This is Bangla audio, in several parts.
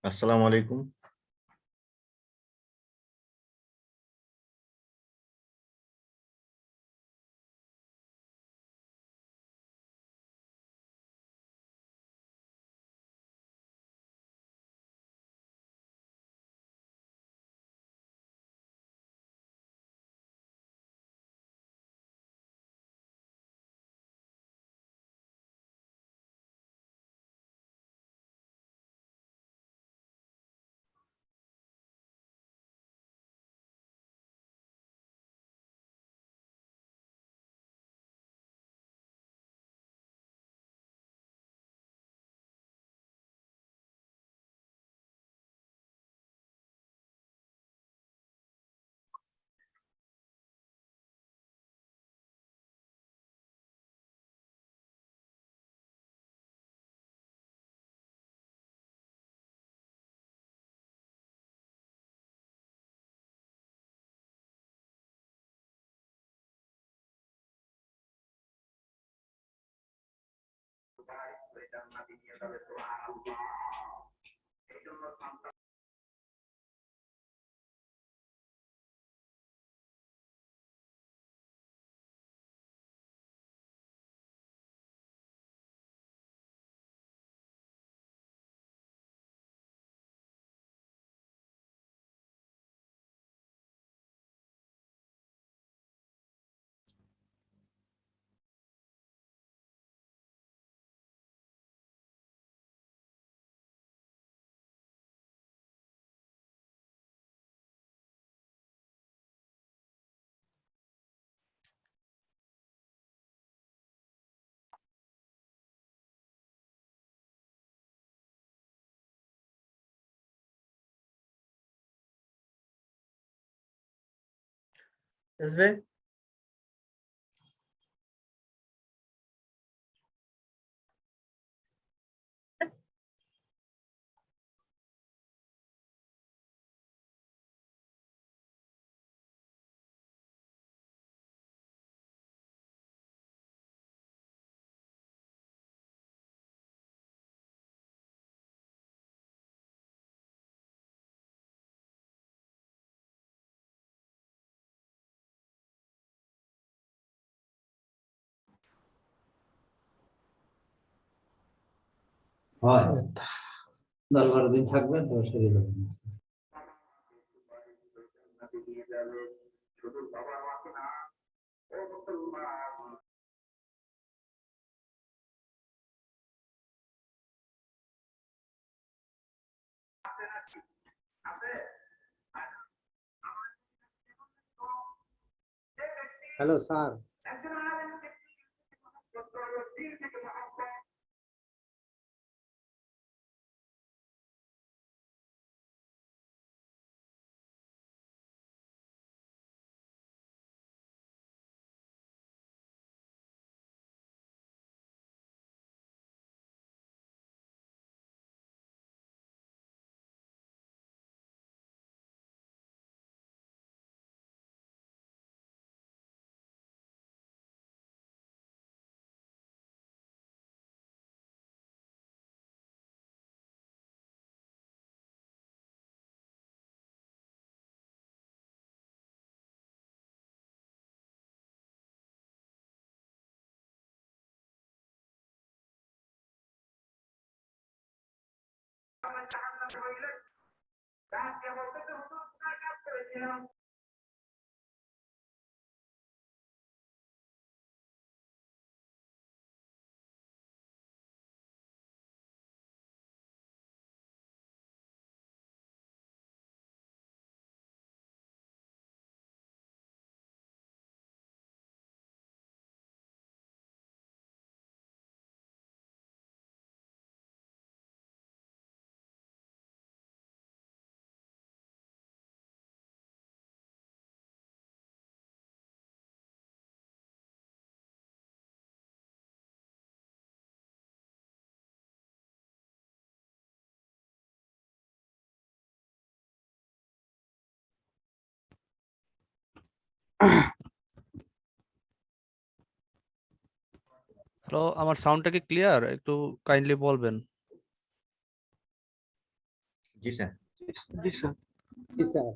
আসসালামু আলাইকুম। Isbe? হয় 10-12 দিন থাকবেন তো সেরে যাবেন। হ্যালো স্যার, হ্যালো, আমার সাউন্ডটা কি ক্লিয়ার? একটু কাইন্ডলি বলবেন। জি স্যার। জি স্যার। জি স্যার।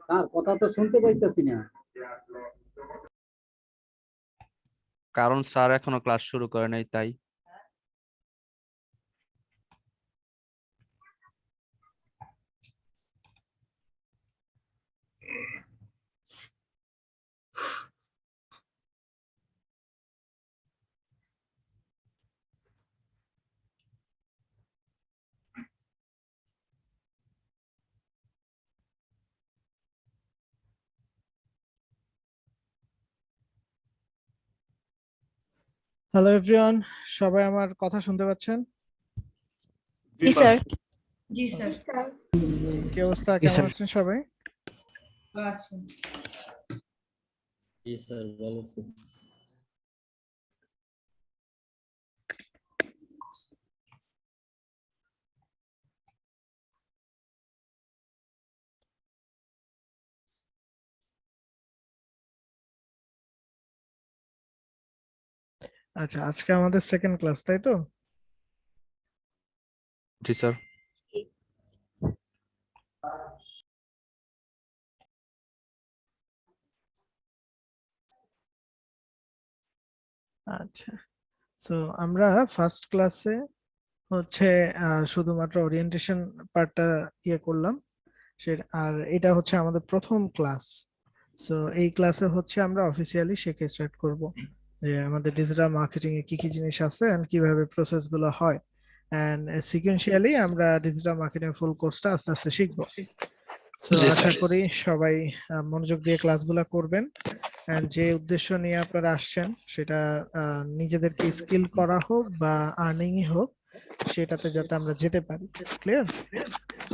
স্যার কথা তো শুনতে পাইতেছি না। কারণ স্যার এখনো ক্লাস শুরু করে নাই তাই। হ্যালো এভরিওয়ান, সবাই আমার কথা শুনতে পাচ্ছেন? জি স্যার। জি স্যার। কি অবস্থা, জি কেমন স্যার। আছেন সবাই? আচ্ছা। জি স্যার, ভালো আছি। আচ্ছা, আজকে আমাদের সেকেন্ড ক্লাস, তাই তো? জি স্যার। আচ্ছা, তো আমরা ফার্স্ট ক্লাসে হচ্ছে শুধুমাত্র ওরিয়েন্টেশন পার্টটা করলাম। আর এটা হচ্ছে আমাদের প্রথম ক্লাস। সো এই ক্লাসে হচ্ছে আমরা অফিসিয়ালি শেখা স্টার্ট করব যে আমাদের ডিজিটাল মার্কেটিং এ কি কি জিনিস আছে এন্ড কিভাবে প্রসেস গুলো হয়, এন্ড সিকোয়েন্সিয়ালি আমরা ডিজিটাল মার্কেটিং ফুল কোর্সটা আস্তে আস্তে শিখবো। তো আশা করি সবাই মনোযোগ দিয়ে ক্লাসগুলো করবেন, এন্ড যে উদ্দেশ্য নিয়ে আপনারা আসছেন সেটা নিজেদেরকে স্কিল করা হোক বা আর্নিং হোক, সেটাতে যাতে আমরা যেতে পারি। ক্লিয়ার?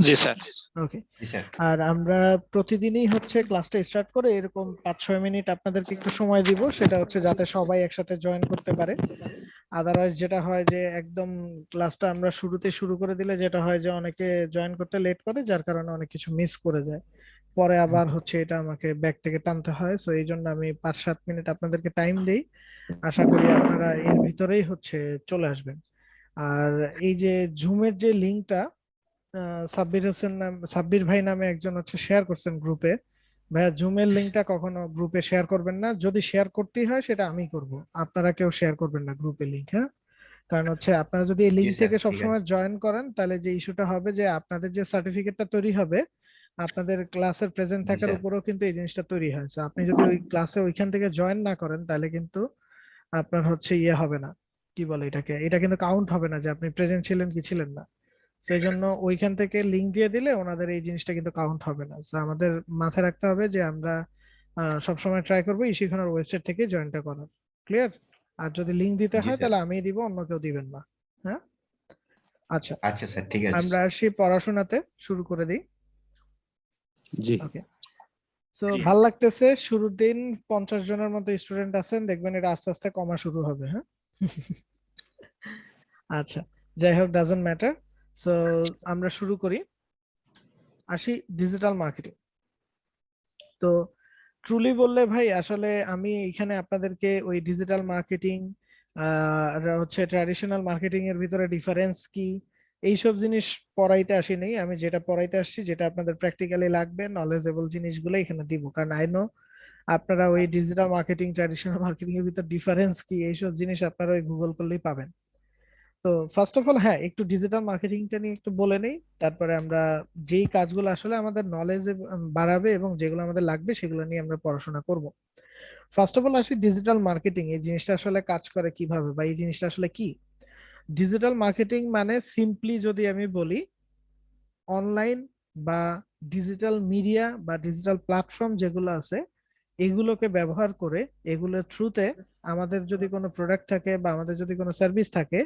জি স্যার। ওকে। জি স্যার। আর আমরা প্রতিদিনই হচ্ছে ক্লাসটা স্টার্ট করে এরকম 5-6 মিনিট আপনাদেরকে একটু সময় দিব, সেটা হচ্ছে যাতে সবাই একসাথে জয়েন করতে পারে। আদারওয়াইজ যেটা হয় যে একদম ক্লাসটা আমরা শুরুতে শুরু করে দিলে যেটা হয় যে অনেকে জয়েন করতে লেট করে, যার কারণে অনেক কিছু মিস করে যায়। পরে আবার হচ্ছে এটা আমাকে ব্যাক থেকে টানতে হয়। সো এই জন্য আমি 5-7 মিনিট আপনাদেরকে টাইম দেই। আশা করি আপনারা এর ভিতরেই হচ্ছে চলে আসবেন। আর এই যে জুমের যে লিঙ্কটা সাব্বির ভাই নামে একজন হচ্ছে শেয়ার করছেন গ্রুপে। ভাইয়া, জুমের লিংকটা কখনো গ্রুপে শেয়ার করবেন না। যদি শেয়ার করতেই হয় সেটা আমি করব, আপনারা কেউ শেয়ার করবেন না গ্রুপে লিংক। হ্যাঁ, কারণ হচ্ছে আপনারা যদি এই জি লিংক স্যার, থেকে ঠিক আছে। সবসময় জয়েন করেন তাহলে যে ইস্যুটা হবে যে আপনাদের যে সার্টিফিকেটটা তৈরি হবে আপনাদের ক্লাসের প্রেজেন্ট জি থাকার স্যার। উপরেও কিন্তু এই জিনিসটা তৈরি হয়। So আপনি যদি ওই ক্লাসে ওইখান থেকে জয়েন না করেন তাহলে কিন্তু আপনার হচ্ছে ইয়ে হবে না, কি বলে এটাকে, এটা কিন্তু কাউন্ট হবে না যে আপনি প্রেজেন্ট ছিলেন কি ছিলেন না। সেই জন্য ওইখান থেকে লিংক দিয়ে দিলে ওনাদের এই জিনিসটা কিন্তু কাউন্ট হবে না। So আমাদের মাথায় রাখতে হবে যে আমরা সবসময় ট্রাই করবো ইশিখানোর ওয়েবসাইট থেকে জয়েনটা করার। ক্লিয়ার? আর যদি লিংক দিতে জি হয় স্যার। তাহলে আমিই দিব, অন্য কেউ দিবেন না। হ্যাঁ, আচ্ছা, আচ্ছা স্যার, ঠিক আছে। আমরা আসি পড়াশোনাতে, শুরু করে দিই। জি ওকে, সো ভাল লাগতেছে, শুরুর দিন 50 জনের মতো স্টুডেন্ট আছেন, দেখবেন এটা আস্তে আস্তে কমা শুরু হবে। হ্যাঁ আচ্ছা, যাই হোক, ডাজন্ট ম্যাটার। সো আমরা শুরু করি, আসি ডিজিটাল মার্কেটিং। তো ট্রুলি বললে ভাই, আসলে আমি এখানে আপনাদেরকে ওই ডিজিটাল মার্কেটিং হচ্ছে ট্র্যাডিশনাল মার্কেটিং এর ভিতরে ডিফারেন্স কি এইসব জিনিস পড়াইতে আসিনি। আমি যেটা পড়াইতে আসছি, যেটা আপনাদের প্র্যাকটিক্যালি লাগবে, নলেজেবল জিনিসগুলো এখানে দিব, কারণ আই নো আপনারা ওই ডিজিটাল মার্কেটিং ট্র্যাডিশনাল মার্কেটিং এর ভিতর ডিফারেন্স কি এইসব জিনিস আপনারা ওই গুগল করলেই পাবেন। তো ফার্স্ট অফ অল, হ্যাঁ, একটু ডিজিটাল মার্কেটিংটা নিয়ে একটু বলে নেই, তারপরে আমরা যেই কাজগুলো আসলে আমাদের নলেজ বাড়াবে এবং যেগুলো আমাদের লাগবে সেগুলো নিয়ে আমরা পড়াশোনা করব। ফার্স্ট অফ অল আসি ডিজিটাল মার্কেটিং, এই জিনিসটা আসলে কাজ করে কিভাবে বা এই জিনিসটা আসলে কি। ডিজিটাল মার্কেটিং মানে সিম্পলি যদি আমি বলি, অনলাইন বা ডিজিটাল মিডিয়া বা ডিজিটাল প্ল্যাটফর্ম যেগুলো আছে এগুলোকে ব্যবহার করে, এগুলোর থ্রুতে আমাদের যদি কোনো প্রোডাক্ট থাকে বা আমাদের যদি কোনো সার্ভিস থাকে,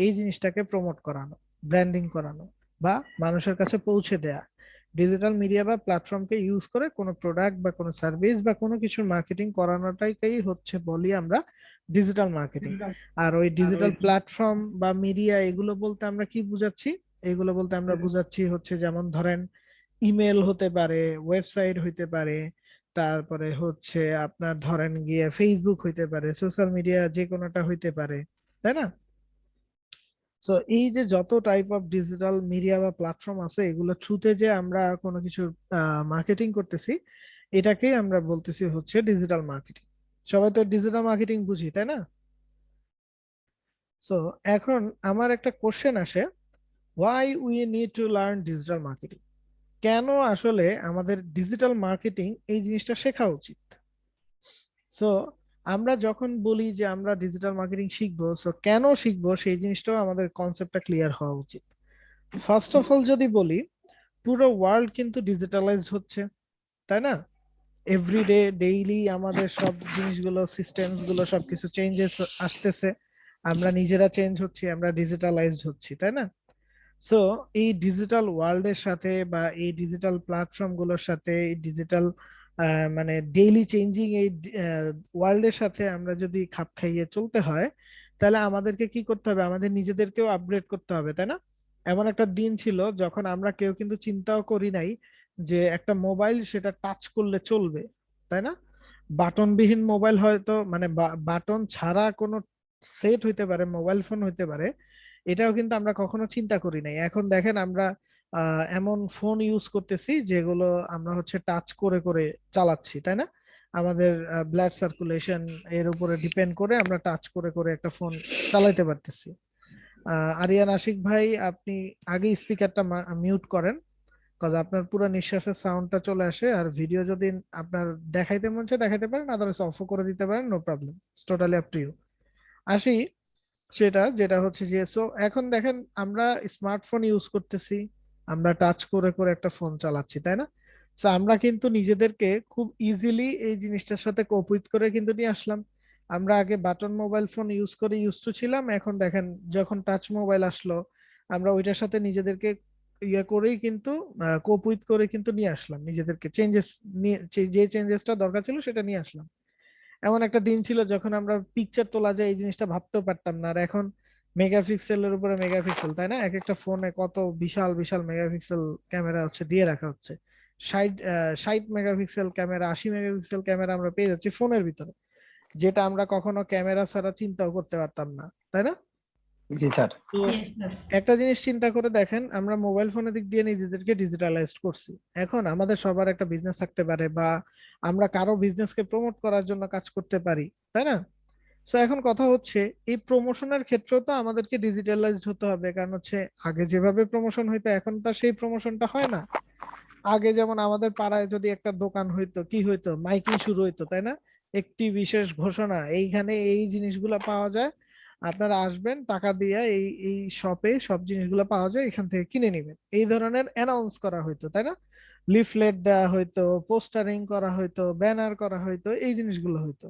এই জিনিসটাকে প্রমোট করানো, ব্র্যান্ডিং করানো বা মানুষের কাছে পৌঁছে দেয়া। ডিজিটাল মিডিয়া বা প্ল্যাটফর্মকে ইউজ করে কোনো প্রোডাক্ট বা কোনো সার্ভিস বা কোনো কিছুর মার্কেটিং করানোটাই হচ্ছে বলি আমরা ডিজিটাল মার্কেটিং। আর ওই ডিজিটাল প্ল্যাটফর্ম বা মিডিয়া এগুলো বলতে আমরা কি বুঝাচ্ছি? এগুলো বলতে আমরা বুঝাচ্ছি হচ্ছে, যেমন ধরেন ইমেল হতে পারে, ওয়েবসাইট হইতে পারে, তারপরে হচ্ছে আপনার ধরেন গিয়ে ফেসবুক হইতে পারে, সোশ্যাল মিডিয়া যে কোনোটা হইতে পারে, তাই না? সো এই যে যত টাইপ অফ ডিজিটাল মিডিয়া বা প্ল্যাটফর্ম আছে, এগুলো থ্রুতে যে আমরা কোনো কিছু মার্কেটিং করতেছি, এটাকেই আমরা বলতেছি হচ্ছে ডিজিটাল মার্কেটিং। সবাই তো ডিজিটাল মার্কেটিং বুঝি, তাই না? সো এখন আমার একটা কোশ্চেন আসে, why we need to learn digital marketing? কেন আসলে আমাদের ডিজিটাল মার্কেটিং এই জিনিসটা শেখা উচিত? সো আমরা যখন বলি যে আমরা ডিজিটাল মার্কেটিং শিখবো, সো কেন শিখবো সেই জিনিসটাও আমাদের কনসেপ্টটা ক্লিয়ার হওয়া উচিত। ফার্স্ট অফ অল যদি বলি, পুরো ওয়ার্ল্ড কিন্তু ডিজিটালাইজড হচ্ছে, তাই না? এভরিডে ডেইলি আমাদের সব জিনিসগুলো, সিস্টেমস গুলো, সবকিছু চেঞ্জেস আসতেছে, আমরা নিজেরা চেঞ্জ হচ্ছি, আমরা ডিজিটালাইজড হচ্ছি, তাই না? সো এই ডিজিটাল ওয়ার্ল্ডের সাথে বা এই ডিজিটাল প্ল্যাটফর্ম গুলোর সাথে, এই ডিজিটাল মানে ডেইলি চেঞ্জিং এই ওয়ার্ল্ডের সাথে আমরা যদি খাপ খাইয়ে চলতে হয়, তাহলে আমাদেরকে কি করতে হবে? আমাদের নিজেদেরকেও আপগ্রেড করতে হবে, তাই না? এমন একটা দিন ছিল যখন আমরা কেউ কিন্তু চিন্তাও করি নাই যে একটা মোবাইল সেটা টাচ করলে চলবে, তাই না? বাটনবিহীন মোবাইল হয়তো, মানে বাটন ছাড়া কোনো সেট হইতে পারে, মোবাইল ফোন হইতে পারে, এটাও কিন্তু আমরা কখনো চিন্তা করি নাই। এখন দেখেন আমরা এমন ফোন ইউজ করতেছি যেগুলো আমরা হচ্ছে টাচ করে করে চালাচ্ছি, তাই না? আমাদের ব্লাড সার্কুলেশন এর উপরে ডিপেন্ড করে আমরা টাচ করে করে একটা ফোন চালাইতে পারতেছি। আরিয়ান আশিক ভাই, আপনি আগে স্পিকারটা মিউট করেন, কজ আপনার পুরো নিঃশ্বাসের সাউন্ডটা চলে আসে। আর ভিডিও যদি আপনার দেখাইতে মন চায় দেখাইতে পারেন, আদারওয়াইজ অফও করে দিতে পারেন, no problem, totally up to you. আসি সেটা, যেটা হচ্ছে যে, সো এখন দেখেন আমরা স্মার্টফোন ইউজ করতেছি, আমরা টাচ করে করে একটা ফোন চালাচ্ছি, তাই না? সো আমরা কিন্তু নিজেদেরকে খুব ইজিলি এই জিনিসটার সাথে কোপ করে কিন্তু নিয়ে আসলাম। আমরা আগে বাটন মোবাইল ফোন ইউজ করে ইউজ টু ছিলাম, এখন দেখেন যখন টাচ মোবাইল আসলো, আমরা ওইটার সাথে নিজেদেরকে ইয়ে করেই কিন্তু কোপ করে কিন্তু নিয়ে আসলাম, নিজেদেরকে চেঞ্জেস নিয়ে, যে চেঞ্জেসটা দরকার ছিল সেটা নিয়ে আসলাম। এমন একটা দিন ছিল যখন আমরা পিকচার তোলা যায় এই জিনিসটা ভাবতেও পারতাম না, আর এখন মেগাপিক্সেলের উপরে মেগাপিক্সেল, তাই না? এক একটা ফোনে কত বিশাল বিশাল মেগাপিক্সেল ক্যামেরা হচ্ছে দিয়ে রাখা হচ্ছে। 60 মেগাপিক্সেল ক্যামেরা, 80 মেগাপিক্সেল ক্যামেরা আমরা পেয়ে যাচ্ছি ফোনের ভিতরে, যেটা আমরা কখনো ক্যামেরা ছাড়া চিন্তাও করতে পারতাম না, তাই না? জি স্যার। তো Yes, sir. একটা জিনিস চিন্তা করে দেখেন, আমরা মোবাইল ফোনের দিক দিয়ে নিজেদেরকে ডিজিটালাইজড করছি। এখন আমাদের সবার একটা বিজনেস থাকতে পারে, বা আমরা কারো বিজনেসকে প্রমোট করার জন্য কাজ করতে পারি, তাই না? সো এখন কথা হচ্ছে, এই প্রমোশনের ক্ষেত্রেও তো আমাদেরকে ডিজিটালাইজড হতে হবে, কারণ হচ্ছে আগে যেভাবে প্রমোশন হইতো এখন তো আর সেই প্রমোশনটা হয় না। আগে যেমন আমাদের পাড়ায় যদি একটা দোকান হইতো, কি হইতো, মাইকিং শুরু হইতো, তাই না? একটি বিশেষ ঘোষণা, এইখানে এই জিনিসগুলো পাওয়া যায়, আপনারা আসবেন টাকা দিয়ে, এই এই শপে সব জিনিসগুলো পাওয়া যায়, এখান থেকে কিনে নেবেন, এই ধরনের অ্যানাউন্স করা হইতো, তাই না? লিফলেট দেওয়া হইতো, পোস্টারিং করা হইতো, ব্যানার করা হইতো, এই জিনিসগুলো হইতো।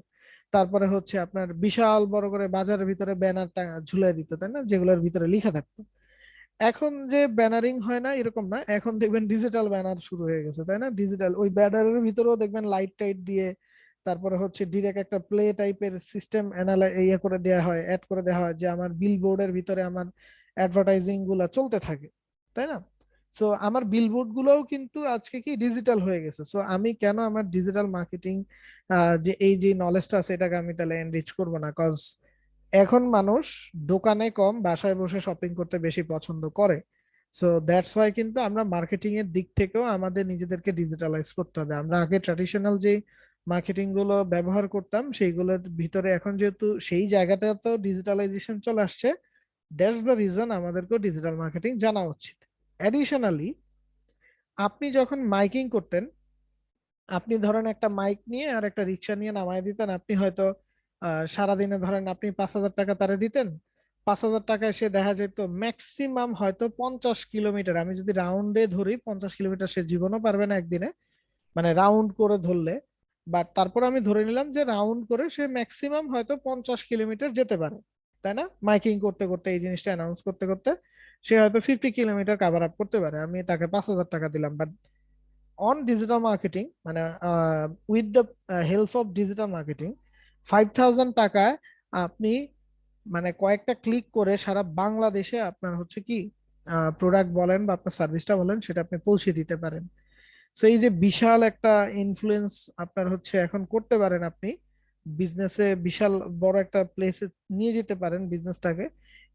তারপরে হচ্ছে আপনার বিশাল বড় করে বাজারের ভিতরে ব্যানারটা ঝুলাই দিত, তাই না, যেগুলোর ভিতরে লেখা থাকতো। এখন যে ব্যানারিং হয় না এরকম না, এখন দেখবেন ডিজিটাল ব্যানার শুরু হয়ে গেছে, তাই না? ডিজিটাল ওই ব্যানারের ভিতরেও দেখবেন লাইট টাইট দিয়ে, তারপরে হচ্ছে ডিরেক্ট একটা প্লে টাইপের সিস্টেম ইয়ে করে দেওয়া হয়, অ্যাড করে দেওয়া হয়, যে আমার বিলবোর্ডের ভিতরে আমার অ্যাডভার্টাইজিং গুলা চলতে থাকে, তাই না? সো আমার বিলবোর্ড গুলোও কিন্তু আজকে কি ডিজিটাল হয়ে গেছে। সো আমি কেন আমার ডিজিটাল মার্কেটিং যে এই যে নলেজটা আছে এটাকে আমি তাহলে এনরিচ করবো না? কজ এখন মানুষ দোকানে কম, বাসায় বসে শপিং করতে বেশি পছন্দ করে। সো দ্যাটস ওয়াই কিন্তু আমরা মার্কেটিং এর দিক থেকেও আমাদের নিজেদেরকে ডিজিটালাইজ করতে হবে। আমরা আগে ট্র্যাডিশনাল যে মার্কেটিং গুলো ব্যবহার করতাম সেইগুলোর ভিতরে এখন যেহেতু সেই জায়গাটা তো ডিজিটালাইজেশন চলে আসছে, দ্যাটস দ্য রিজন আমাদেরকেও ডিজিটাল মার্কেটিং জানা উচিত। অ্যাডিশনালি, আপনি যখন মাইকিং করতেন, আপনি ধরেন একটা মাইক নিয়ে আর একটা রিক্সা নিয়ে নামায় দিতেন, আপনি হয়তো সারাদিনে ধরেন আপনি 5,000 টাকা তারে দিতেন। 5,000 টাকায় সে দেখা যেত ম্যাক্সিমাম হয়তো 50 কিলোমিটার, আমি যদি রাউন্ডে ধরি 50 কিলোমিটার সে জীবনও পারবে না একদিনে, মানে রাউন্ড করে ধরলে। বাট তারপর আমি ধরে নিলাম যে রাউন্ড করে সে ম্যাক্সিমাম হয়তো 50 কিলোমিটার যেতে পারে, তাই না? মাইকিং করতে করতে, এই জিনিসটা অ্যানাউন্স করতে করতে সে হয়তো 50 কিলোমিটার কাভার আপ করতে পারে, আমি তাকে 5,000 টাকা দিলাম। বাট অন ডিজিটাল মার্কেটিং, মানে with the help of digital marketing, 5,000 টাকায় আপনি মানে কয়েকটা ক্লিক করে সারা বাংলাদেশে আপনার হচ্ছে কি প্রোডাক্ট বলেন বা আপনার সার্ভিসটা বলেন সেটা আপনি পৌঁছে দিতে পারেন। তো এই যে বিশাল একটা ইনফ্লুয়েন্স আপনার হচ্ছে এখন করতে পারেন, আপনি বিজনেসে বিশাল বড় একটা প্লেসে নিয়ে যেতে পারেন বিজনেসটাকে।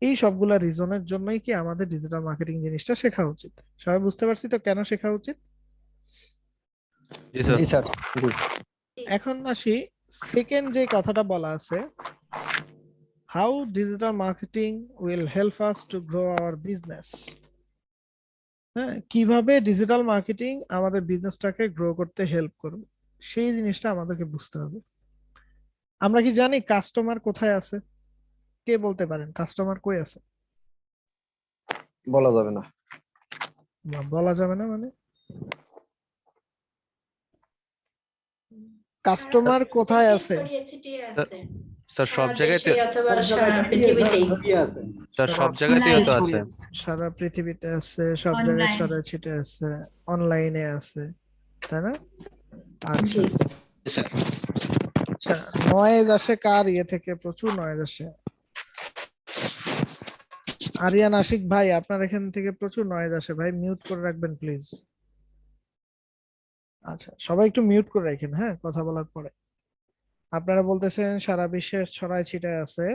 এই সবগুলা রিজনের জন্যই কি আমাদের ডিজিটাল মার্কেটিং জিনিসটা শেখা উচিত। সবাই বুঝতে পারছি তো কেন শেখা উচিত? জি স্যার। জি স্যার। জি। এখন আসি সেকেন্ড যে কথাটা বলা আছে, how digital marketing will help us to grow hour business. হ্যাঁ, কিভাবে ডিজিটাল মার্কেটিং আমাদের বিজনেসটাকে গ্রো করতে হেল্প করবে, সেই জিনিসটা আমাদেরকে বুঝতে হবে। আমরা কি জানি কাস্টমার কোথায় আছে? কে বলতে পারেন কাস্টমার কই আছে? বলা যাবে না। বলা যাবে না মানে? কাস্টমার কোথায় আছে? ছড়িয়ে ছিটিয়ে আছে স্যার সব সারা জায়গাতে, দেশে অথবা সারা পৃথিবীতেই। স্যার সব সারা জায়গাতেই তো Online. আছে। সারা পৃথিবীতে আছে, সব জায়গায় Online. ছড়ায় ছিটে আছে, অনলাইনে আছে, তাই না? আচ্ছা জি স্যার। আচ্ছা, নয়েজ আসে কার ইয়ে থেকে? প্রচুর নয়েজ আসে। আরিয়ান আশিক ভাই, আপনার এখান থেকে প্রচুর নয়েজ আসে ভাই, মিউট করে রাখবেন প্লিজ। আচ্ছা, সবাই একটু মিউট করে রাখেন হ্যাঁ কথা বলার পরে। আপনারা বলতেছেন সারা বিশ্বে ছড়ায় ছিটায় আছে,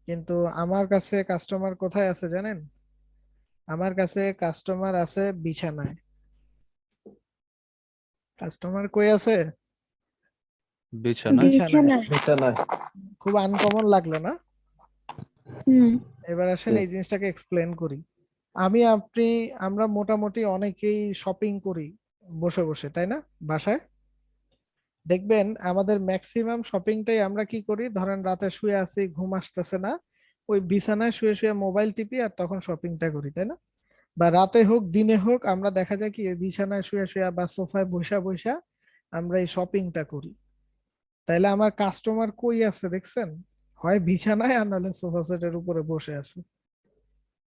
কিন্তু আমার কাছে কাস্টমার কোথায় আছে জানেন? আমার কাছে কাস্টমার আছে বিছানায়। কাস্টমার কই আছে? বিছানা। বিছানায়। বিছানায়। খুব আনকমন লাগলো না? হুম। এবার আসেন এই জিনিসটাকে এক্সপ্লেন করি। আপনি আমরা মোটামুটি অনেকেই শপিং করি বসে বসে, তাই না? বাসায় দেখবেন আমাদের ম্যাক্সিমাম শপিংটাই আমরা কি করি, ধরেন রাতে শুয়ে আছি, ঘুম আসতেছে না, ওই বিছানায় শুয়ে শুয়ে মোবাইল টিপি আর তখন শপিংটা করি, তাই না? বা রাতে হোক দিনে হোক আমরা দেখা যায় কি ওই বিছানায় শুয়ে শুয়ে বা সোফায় বসা বসা আমরা এই শপিংটা করি। তাইলে আমার কাস্টমার কই আছে দেখছেন? হয় বিছানায় আর নাহলে সোফা সেটের উপরে বসে আছে।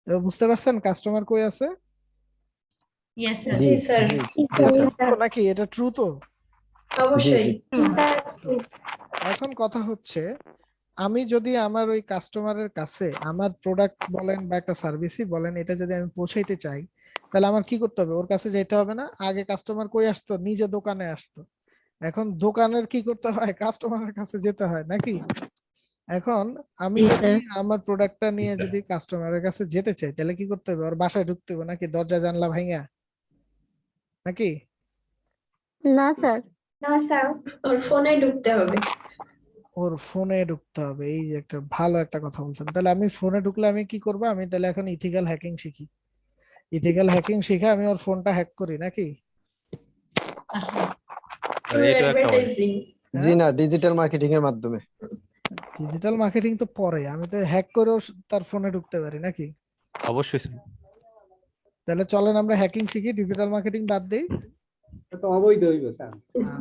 এবার বুঝতে পারছেন কাস্টমার কই আছে? Yes sir. জি জি স্যার, জি জি স্যার। তো নাকি এটা ট্রু তো? জি অবশ্যই। জি। এখন কথা হচ্ছে, আমি যদি আমার ওই কাস্টমারের কাছে আমার প্রোডাক্ট বলেন বা একটা সার্ভিসই বলেন এটা যদি আমি পৌঁছাইতে চাই, তাহলে আমার কি করতে হবে? ওর কাছে যেতে হবে না? আগে কাস্টমার কই আসতো? নিজে দোকানে আসতো। এখন দোকানের কি করতে হয়? কাস্টমারের কাছে যেতে হয় নাকি? এখন আমি জি যদি স্যার। আমার প্রোডাক্টটা নিয়ে যদি কাস্টমারের কাছে যেতে চাই তাহলে কি করতে হবে? ওর বাসায় ঢুকতে হবে নাকি দরজা জানলা ভাঙা? নাকি? না স্যার। না স্যার, ওর ফোনে ঢুকতে হবে। ওর ফোনে ঢুকতে হবে। এই যে একটা ভালো একটা কথা বলছেন। তাহলে আমি ফোনে ঢুকলে আমি কি করবো? আমি তাহলে এখন ইথিক্যাল হ্যাকিং শিখি। ইথিক্যাল হ্যাকিং শিখে আমি ওর ফোনটা হ্যাক করি নাকি? Through এইটাও একটা way। advertising. জি না, ডিজিটাল মার্কেটিং এর মাধ্যমে। ডিজিটাল মার্কেটিং তো পরে, আমি তো হ্যাক করেও তার ফোনে ঢুকতে পারি নাকি? অবশ্যই sir। তাহলে চলেন আমরা হ্যাকিং শিখি, ডিজিটাল মার্কেটিং বাদ দেই। তো অবৈধ হইব স্যার।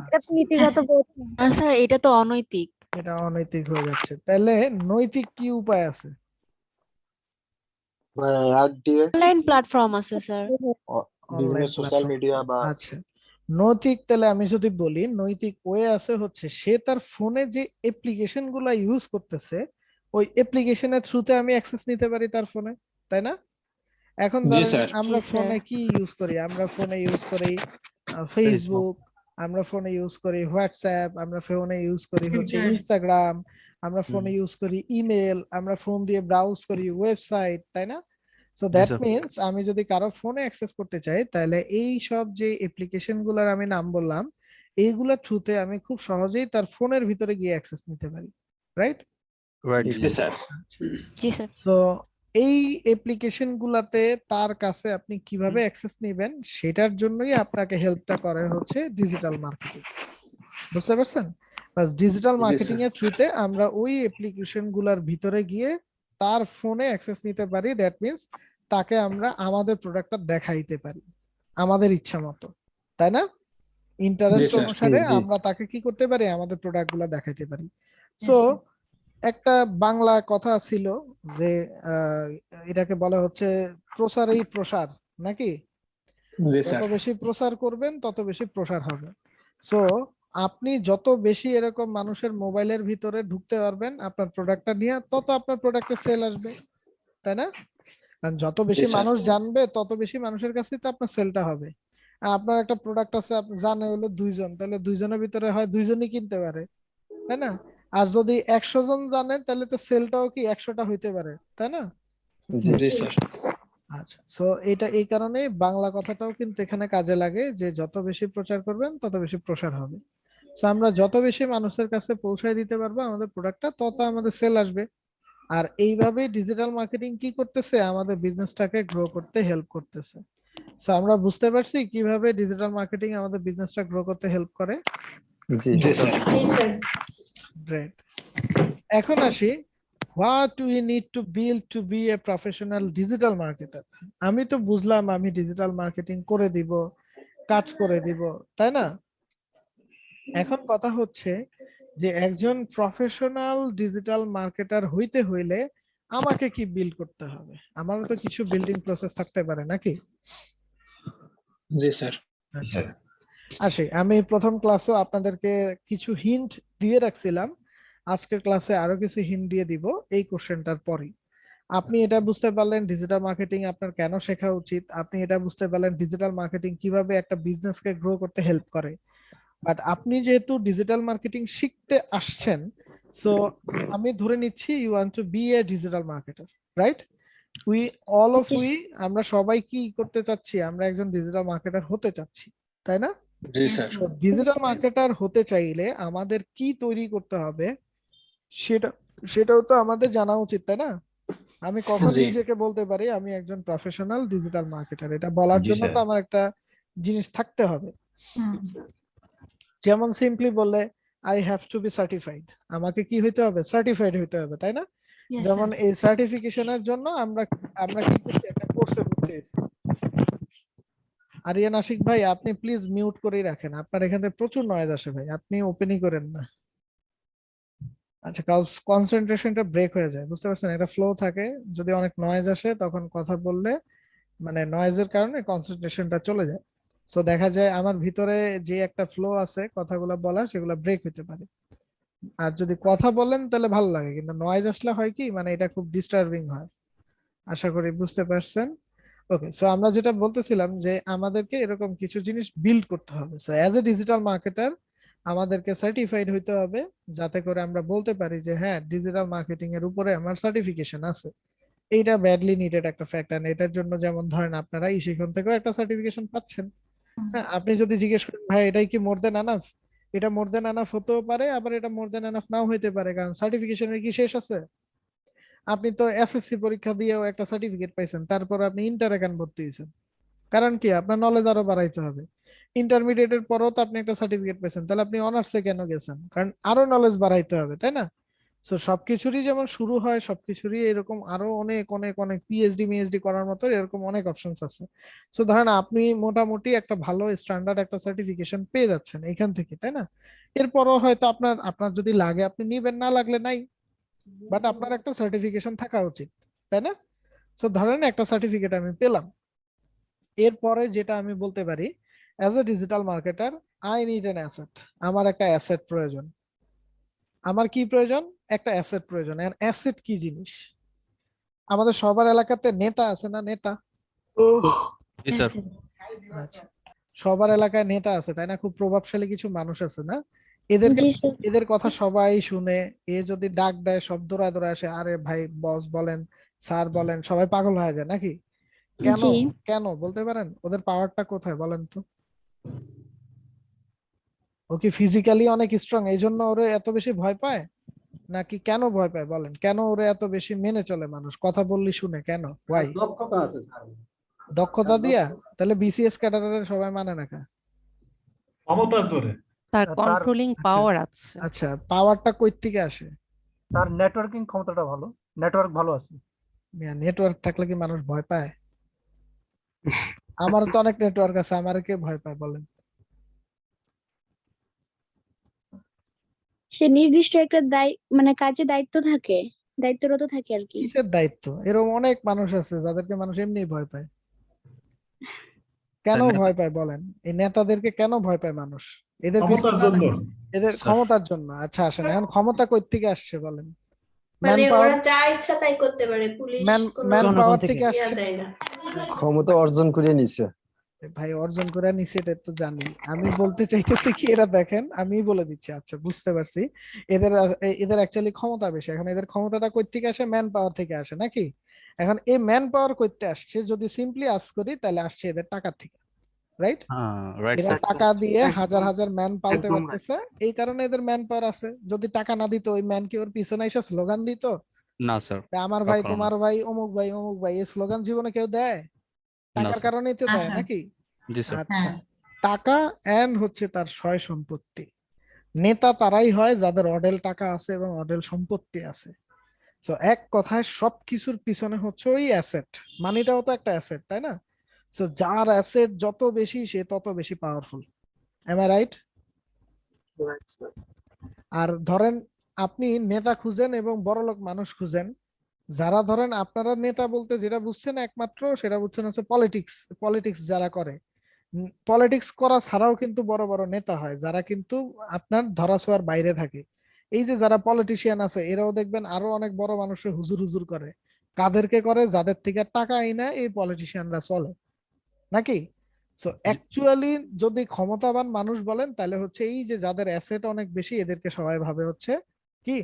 এটা তো নীতিগত বোধ না। না স্যার, এটা তো অনৈতিক। এটা অনৈতিক হয়ে যাচ্ছে, তাহলে নৈতিক কি উপায় আছে? অ্যাড দিয়ে অনলাইন প্ল্যাটফর্ম আছে স্যার। বিভিন্ন অনলাইন সোশ্যাল প্ল্যাটফর্ম মিডিয়া বা আচ্ছা, নৈতিক তাহলে আমি যদি বলি নৈতিক ওয়ে আছে হচ্ছে সে তার ফোনে যে অ্যাপ্লিকেশন গুলা ইউজ করতেছে ওই অ্যাপ্লিকেশনের থ্রুতে আমি অ্যাক্সেস নিতে পারি তার ফোনে, তাই না? এখন জি ধরেন স্যার। আমরা জি, স্যার। ফোনে কি ইউজ করি, আমরা ফোনে ইউজ করি ফেসবুক, আমরা ফোনে ইউজ করি হোয়াটসঅ্যাপ, আমরা ফোনে ইউজ করি হচ্ছে Twitter. ইনস্টাগ্রাম, আমরা ফোনে ইউজ করি ইমেল, আমরা ফোন দিয়ে ব্রাউজ করি ওয়েবসাইট, তাই না? So that sir। মিন্স আমি যদি কারো ফোনে অ্যাক্সেস করতে চাই তাহলে এই সব যে অ্যাপ্লিকেশন গুলার আমি নাম বললাম এইগুলোর থ্রুতে আমি খুব সহজেই তার ফোনের ভিতরে গিয়ে অ্যাক্সেস নিতে পারি, রাইট? Right। জি স্যার। জি স্যার। সো এই অ্যাপ্লিকেশন গুলাতে তার কাছে আপনি কিভাবে অ্যাক্সেস নেবেন সেটার জন্যই আপনাকে হেল্পটা করে হচ্ছে ডিজিটাল মার্কেটিং, বুঝতে পারছেন? বাস ডিজিটাল জি, মার্কেটিং স্যার। এর থ্রুতে আমরা ওই অ্যাপ্লিকেশন গুলার ভিতরে গিয়ে তার ফোনে অ্যাক্সেস নিতে পারি, দ্যাট মিন্স তাকে আমরা আমাদের প্রোডাক্টটা দেখাইতে পারি আমাদের ইচ্ছা মতো, তাই না? Interest sir. অনুসারে জি। আমরা তাকে কি করতে পারি, আমাদের প্রোডাক্ট গুলা দেখাইতে পারি। সো একটা বাংলা কথা ছিল যে এটাকে বলা হচ্ছে প্রসারেই প্রসার, নাকি? জি যত স্যার। বেশি প্রচার করবেন তত বেশি প্রসার হবে। সো আপনি যত বেশি এরকম মানুষের মোবাইলের ভিতরে ঢুকতে পারবেন আপনার প্রোডাক্টটা নিয়ে, তত আপনার প্রোডাক্টের সেল আসবে, তাই না? কারণ যত বেশি স্যার। মানুষ জানবে তত বেশি মানুষের কাছে তো আপনার সেলটা হবে। আর আপনার একটা প্রোডাক্ট আছে আপনি জানে হলো 2 জন, তাহলে 2 জনের ভিতরে হয় 2 জনই কিনতে পারে, তাই না? আর যদি 100 জন জানে তাহলে তো সেলটাও কি 100টা হইতে পারে, তাই না? জি স্যার। আচ্ছা, সো এটা এই কারণে বাংলা কথাটাও কিন্তু এখানে কাজে লাগে যে যত বেশি প্রচার করবেন তত বেশি প্রসার হবে। সো আমরা যত বেশি মানুষের কাছে পৌঁছায় দিতে পারবো আমাদের প্রোডাক্টটা তত আমাদের সেল আসবে। আর এইভাবে ডিজিটাল মার্কেটিং কি করতেছে, আমাদের বিজনেসটাকে গ্রো করতে হেল্প করতেছে। সো আমরা বুঝতে পারছি কিভাবে ডিজিটাল মার্কেটিং আমাদের বিজনেসটা গ্রো করতে হেল্প করে। জি জি স্যার। জি স্যার। গ্রেট। এখন আসি, what we need to build to be a professional digital marketer। আমি তো বুঝলাম আমি ডিজিটাল মার্কেটিং করে দিব, কাজ করে দিব, তাই না? এখন কথা হচ্ছে যে একজন প্রফেশনাল ডিজিটাল মার্কেটার হইতে হইলে আমাকে কি বিল্ড করতে হবে? আমারও তো কিছু বিল্ডিং প্রসেস থাকতে পারে নাকি? জি স্যার। আচ্ছা, আসি আমি প্রথম ক্লাসেও আপনাদেরকে কিছু হিন্ট দিয়ে রাখছিলাম, আজকের ক্লাসে আরো কিছু হিন্ট দিয়ে দিব এই কোশ্চেনটার পরই। আপনি এটা বুঝতে পারলেন ডিজিটাল মার্কেটিং আপনার কেন শেখা উচিত, আপনি এটা বুঝতে পারলেন ডিজিটাল মার্কেটিং কিভাবে একটা বিজনেসকে গ্রো করতে হেল্প করে। বাট আপনি যেহেতু ডিজিটাল মার্কেটিং শিখতে আসছেন, সো আমি ধরে নিচ্ছি you want to be a digital marketer, right? We all of we আমরা সবাই কি করতে চাচ্ছি, আমরা একজন ডিজিটাল মার্কেটার হতে চাচ্ছি, তাই না? জি স্যার। ডিজিটাল মার্কেটার হতে চাইলে আমাদের কি তৈরি করতে হবে সেটা সেটাও তো আমাদের জানা উচিত, তাই না? আমি কখন জি। নিজেকে বলতে পারি আমি একজন প্রফেশনাল ডিজিটাল মার্কেটার, এটা বলার জি জন্য তো স্যার। আমার একটা জিনিস থাকতে হবে। যেমন সিম্পলি বললে I have to B certified, আমাকে কি হইতে হবে, সার্টিফাইড হইতে হবে, তাই না? যেমন এই সার্টিফিকেশনের জন্য আমরা আমরা কি করছি, একটা কোর্সে ভর্তি হয়েছি। আরিয়ান আশিক ভাই আপনি প্লিজ মিউট করেই রাখেন, আপনার এখান থেকে প্রচুর নয়েজ আসে ভাই, আপনি ওপেনই করেন না। আচ্ছা, কাজ কনসেন্ট্রেশনটা ব্রেক হয়ে যায়, বুঝতে পারছেন? এটা ফ্লো থাকে, যদি অনেক নয়েজ আসে তখন কথা বললে মানে নয়েজের কারণে কনসেন্ট্রেশনটা চলে যায়। সো দেখা যায় আমার ভিতরে যে একটা ফ্লো আছে কথাগুলো বলা সেগুলো ব্রেক হতে পারে। আর যদি কথা বলেন তাহলে ভালো লাগে, কিন্তু নয়েজ আসলে হয় কি মানে এটা খুব ডিস্টার্বিং হয়। আশা করি বুঝতে পারছেন। ওকে, সো আমরা যেটা বলতেছিলাম যে আমাদেরকে এরকম কিছু জিনিস বিল্ড করতে হবে। So as a digital marketer আমাদেরকে সার্টিফাইড হইতে হবে, যাতে করে আমরা বলতে পারি যে হ্যাঁ ডিজিটাল মার্কেটিং এর উপরে আমার সার্টিফিকেশন আছে। এইটা ব্যাডলি নিডেড একটা ফ্যাক্টর। এটার জন্য যেমন ধরেন আপনারা ইশিখন থেকেও একটা সার্টিফিকেশন পাচ্ছেন। হ্যাঁ, আপনি যদি জিজ্ঞেস করেন ভাই এটাই কি মোর দেন এনাফ, এটা মোর দেন এনাফ হতেও পারে, আবার এটা মোর দেন এনাফ নাও হইতে পারে, কারণ সার্টিফিকেশনের কি শেষ আছে? আপনি তো এসএসসি পরীক্ষা দিয়েও একটা সার্টিফিকেট পাইছেন, তারপর আপনি ইন্টারে কেন ভর্তি হয়েছেন? কারণ কি আপনার নলেজ আরো বাড়াইতে হবে। ইন্টারমিডিয়েটের পরেও তো আপনি একটা সার্টিফিকেট পেয়েছেন, তাহলে আপনি অনার্সে কেন গেছেন? কারণ আরো নলেজ বাড়াইতে হবে, তাই না? তো সবকিছুরই যেমন শুরু হয়, সবকিছুরই এরকম আরো অনেক অনেক অনেক পিএইচডি করার মতো এরকম অনেক অপশনস আছে। সো ধরেন আপনি মোটামুটি একটা ভালো স্ট্যান্ডার্ড একটা সার্টিফিকেশন পেয়ে যাচ্ছেন এখান থেকে, তাই না? এরপরও হয়তো আপনার আপনার যদি লাগে আপনি নিবেন, না লাগলে নাই, বাট আপনার একটা সার্টিফিকেশন থাকা উচিত, তাই না? সো ধরেন একটা সার্টিফিকেট আমি পেলাম, এরপরে যেটা আমি বলতে পারি as a digital marketer I need an asset. আমার একটা অ্যাসেট প্রয়োজন। আমার কি প্রয়োজন? একটা অ্যাসেট প্রয়োজন। অ্যাসেট কি জিনিস? আমাদের সবার এলাকাতে নেতা আছে না, নেতা? জি স্যার। আচ্ছা, সবার এলাকায় নেতা আছে, তাই না? খুব প্রভাবশালী কিছু মানুষ আছে না? এদেরকে, জি স্যার। এদের কথা সবাই শুনে, এ যদি ডাক দেয় সব দৌড়ায় দৌড়ায় আসে, আরে ভাই বস বলেন, স্যার বলেন, সবাই পাগল হয়ে যায় নাকি? কেন? জি। কেন বলতে পারেন? ওদের পাওয়ারটা কোথায় বলেন তো? ও কি ফিজিক্যালি অনেক স্ট্রং এই জন্য ওরে এত বেশি ভয় পায়? নাকি কেন ভয় পায় বলেন? কেন ওরে এত বেশি মেনে চলে মানুষ, কথা বললি শুনে, কেন? ওয়াই? দক্ষতা আছে স্যার। দক্ষতা দিয়া? তাহলে বিসিএস ক্যাডারের সবাই মানে না কা? ক্ষমতার জোরে। তার তার কন্ট্রোলিং আচ্ছা, পাওয়ার আছে। আচ্ছা পাওয়ারটা কই থেকে আসে? তার নেটওয়ার্কিং ক্ষমতাটা ভালো, নেটওয়ার্ক ভালো আছে। নেটওয়ার্ক থাকলে কি মানুষ ভয় পায়? আমার তো অনেক নেটওয়ার্ক আছে, আমার কে ভয় পায় বলেন? সে নির্দিষ্ট একটা মানে কাজে দায়িত্ব থাকে, দায়িত্বরত থাকে আর কি। কিসের দায়িত্ব? এরকম অনেক মানুষ আছে যাদেরকে মানুষ এমনি ভয় পায়। কেন স্যার, ভয় পায় বলেন? এই নেতাদেরকে কেন ভয় পায় মানুষ? এদের ক্ষমতার পিছনে জন্য। এদের স্যার। ক্ষমতার জন্য। আচ্ছা আসেন, এখন ক্ষমতা কই থেকে আসছে বলেন? ম্যান মানে পাওয়ার, ওরা যা ইচ্ছা তাই করতে পারে, পুলিশ কোনো ম্যান জনগণ পাওয়ার থেকে। থেকে ইয়া আসছে। দেয় না। ক্ষমতা অর্জন করে নিছে। ভাই অর্জন করে নিছে এটা তো জানি, আমি বলতে চাইতেছি কি, এটা দেখেন আমি বলে দিচ্ছি। আচ্ছা বুঝতে পারছি। এদের অ্যাকচুয়ালি ক্ষমতা বেশি। এখন এদের ক্ষমতাটা কই থেকে আসে? ম্যান পাওয়ার থেকে আসে নাকি? এখন এই ম্যান পাওয়ার করতে আসছে, যদি সিম্পলি আস্ক করি তাহলে আসছে এদের টাকা থেকে, রাইট? হ্যাঁ, রাইট এরা স্যার। টাকা দিয়ে হাজার একদম, হাজার ম্যান পালতে একদম right. পারতেছে, এই কারণে এদের ম্যান পাওয়ার আছে। যদি টাকা না দিত ওই ম্যান কি ওর পিছনে এসে স্লোগান দিত? না স্যার, আমার ভাই, কখনো না। তোমার ভাই, অমুক ভাই, অমুক ভাই, এই স্লোগান জীবনে কেউ দেয়? না টাকার স্যার। কারণেই তো দেয় নাকি? জি স্যার। আচ্ছা, টাকা এন্ড হচ্ছে তার সয় সম্পত্তি। নেতা তারাই হয় যাদের অডেল টাকা আছে এবং অডেল সম্পত্তি আছে। তো এক কথায় সবকিছুর পিছনে হচ্ছে ওই অ্যাসেট। মানিটাও তো একটা অ্যাসেট, তাই না? তো যার অ্যাসেট যত বেশি সে তত বেশি পাওয়ারফুল। Am I right? আর ধরেন আপনি নেতা খুঁজেন এবং বড়লোক মানুষ খুঁজেন, যারা ধরেন আপনারা নেতা বলতে যেটা বুঝছেন একমাত্র সেটা বুঝছেন হচ্ছে পলিটিক্স। পলিটিক্স যারা করে, পলিটিক্স করা ছাড়াও কিন্তু বড় বড় নেতা হয় যারা কিন্তু আপনার ধরাছোঁয়ার বাইরে থাকে। এই যে যারা পলিটিশিয়ান আছে এরাও দেখবেন আরো অনেক বড় মানুষের হুজুর হুজুর করে। কাদেরকে করে? যাদের থেকে টাকা আইনা এই পলিটিশিয়ানরা চলে নাকি? সো অ্যাকচুয়ালি যদি ক্ষমতাবান মানুষ বলেন তাহলে হচ্ছে এই যে যাদের অ্যাসেট অনেক বেশি, এদেরকে সবাই ভাবে হচ্ছে কি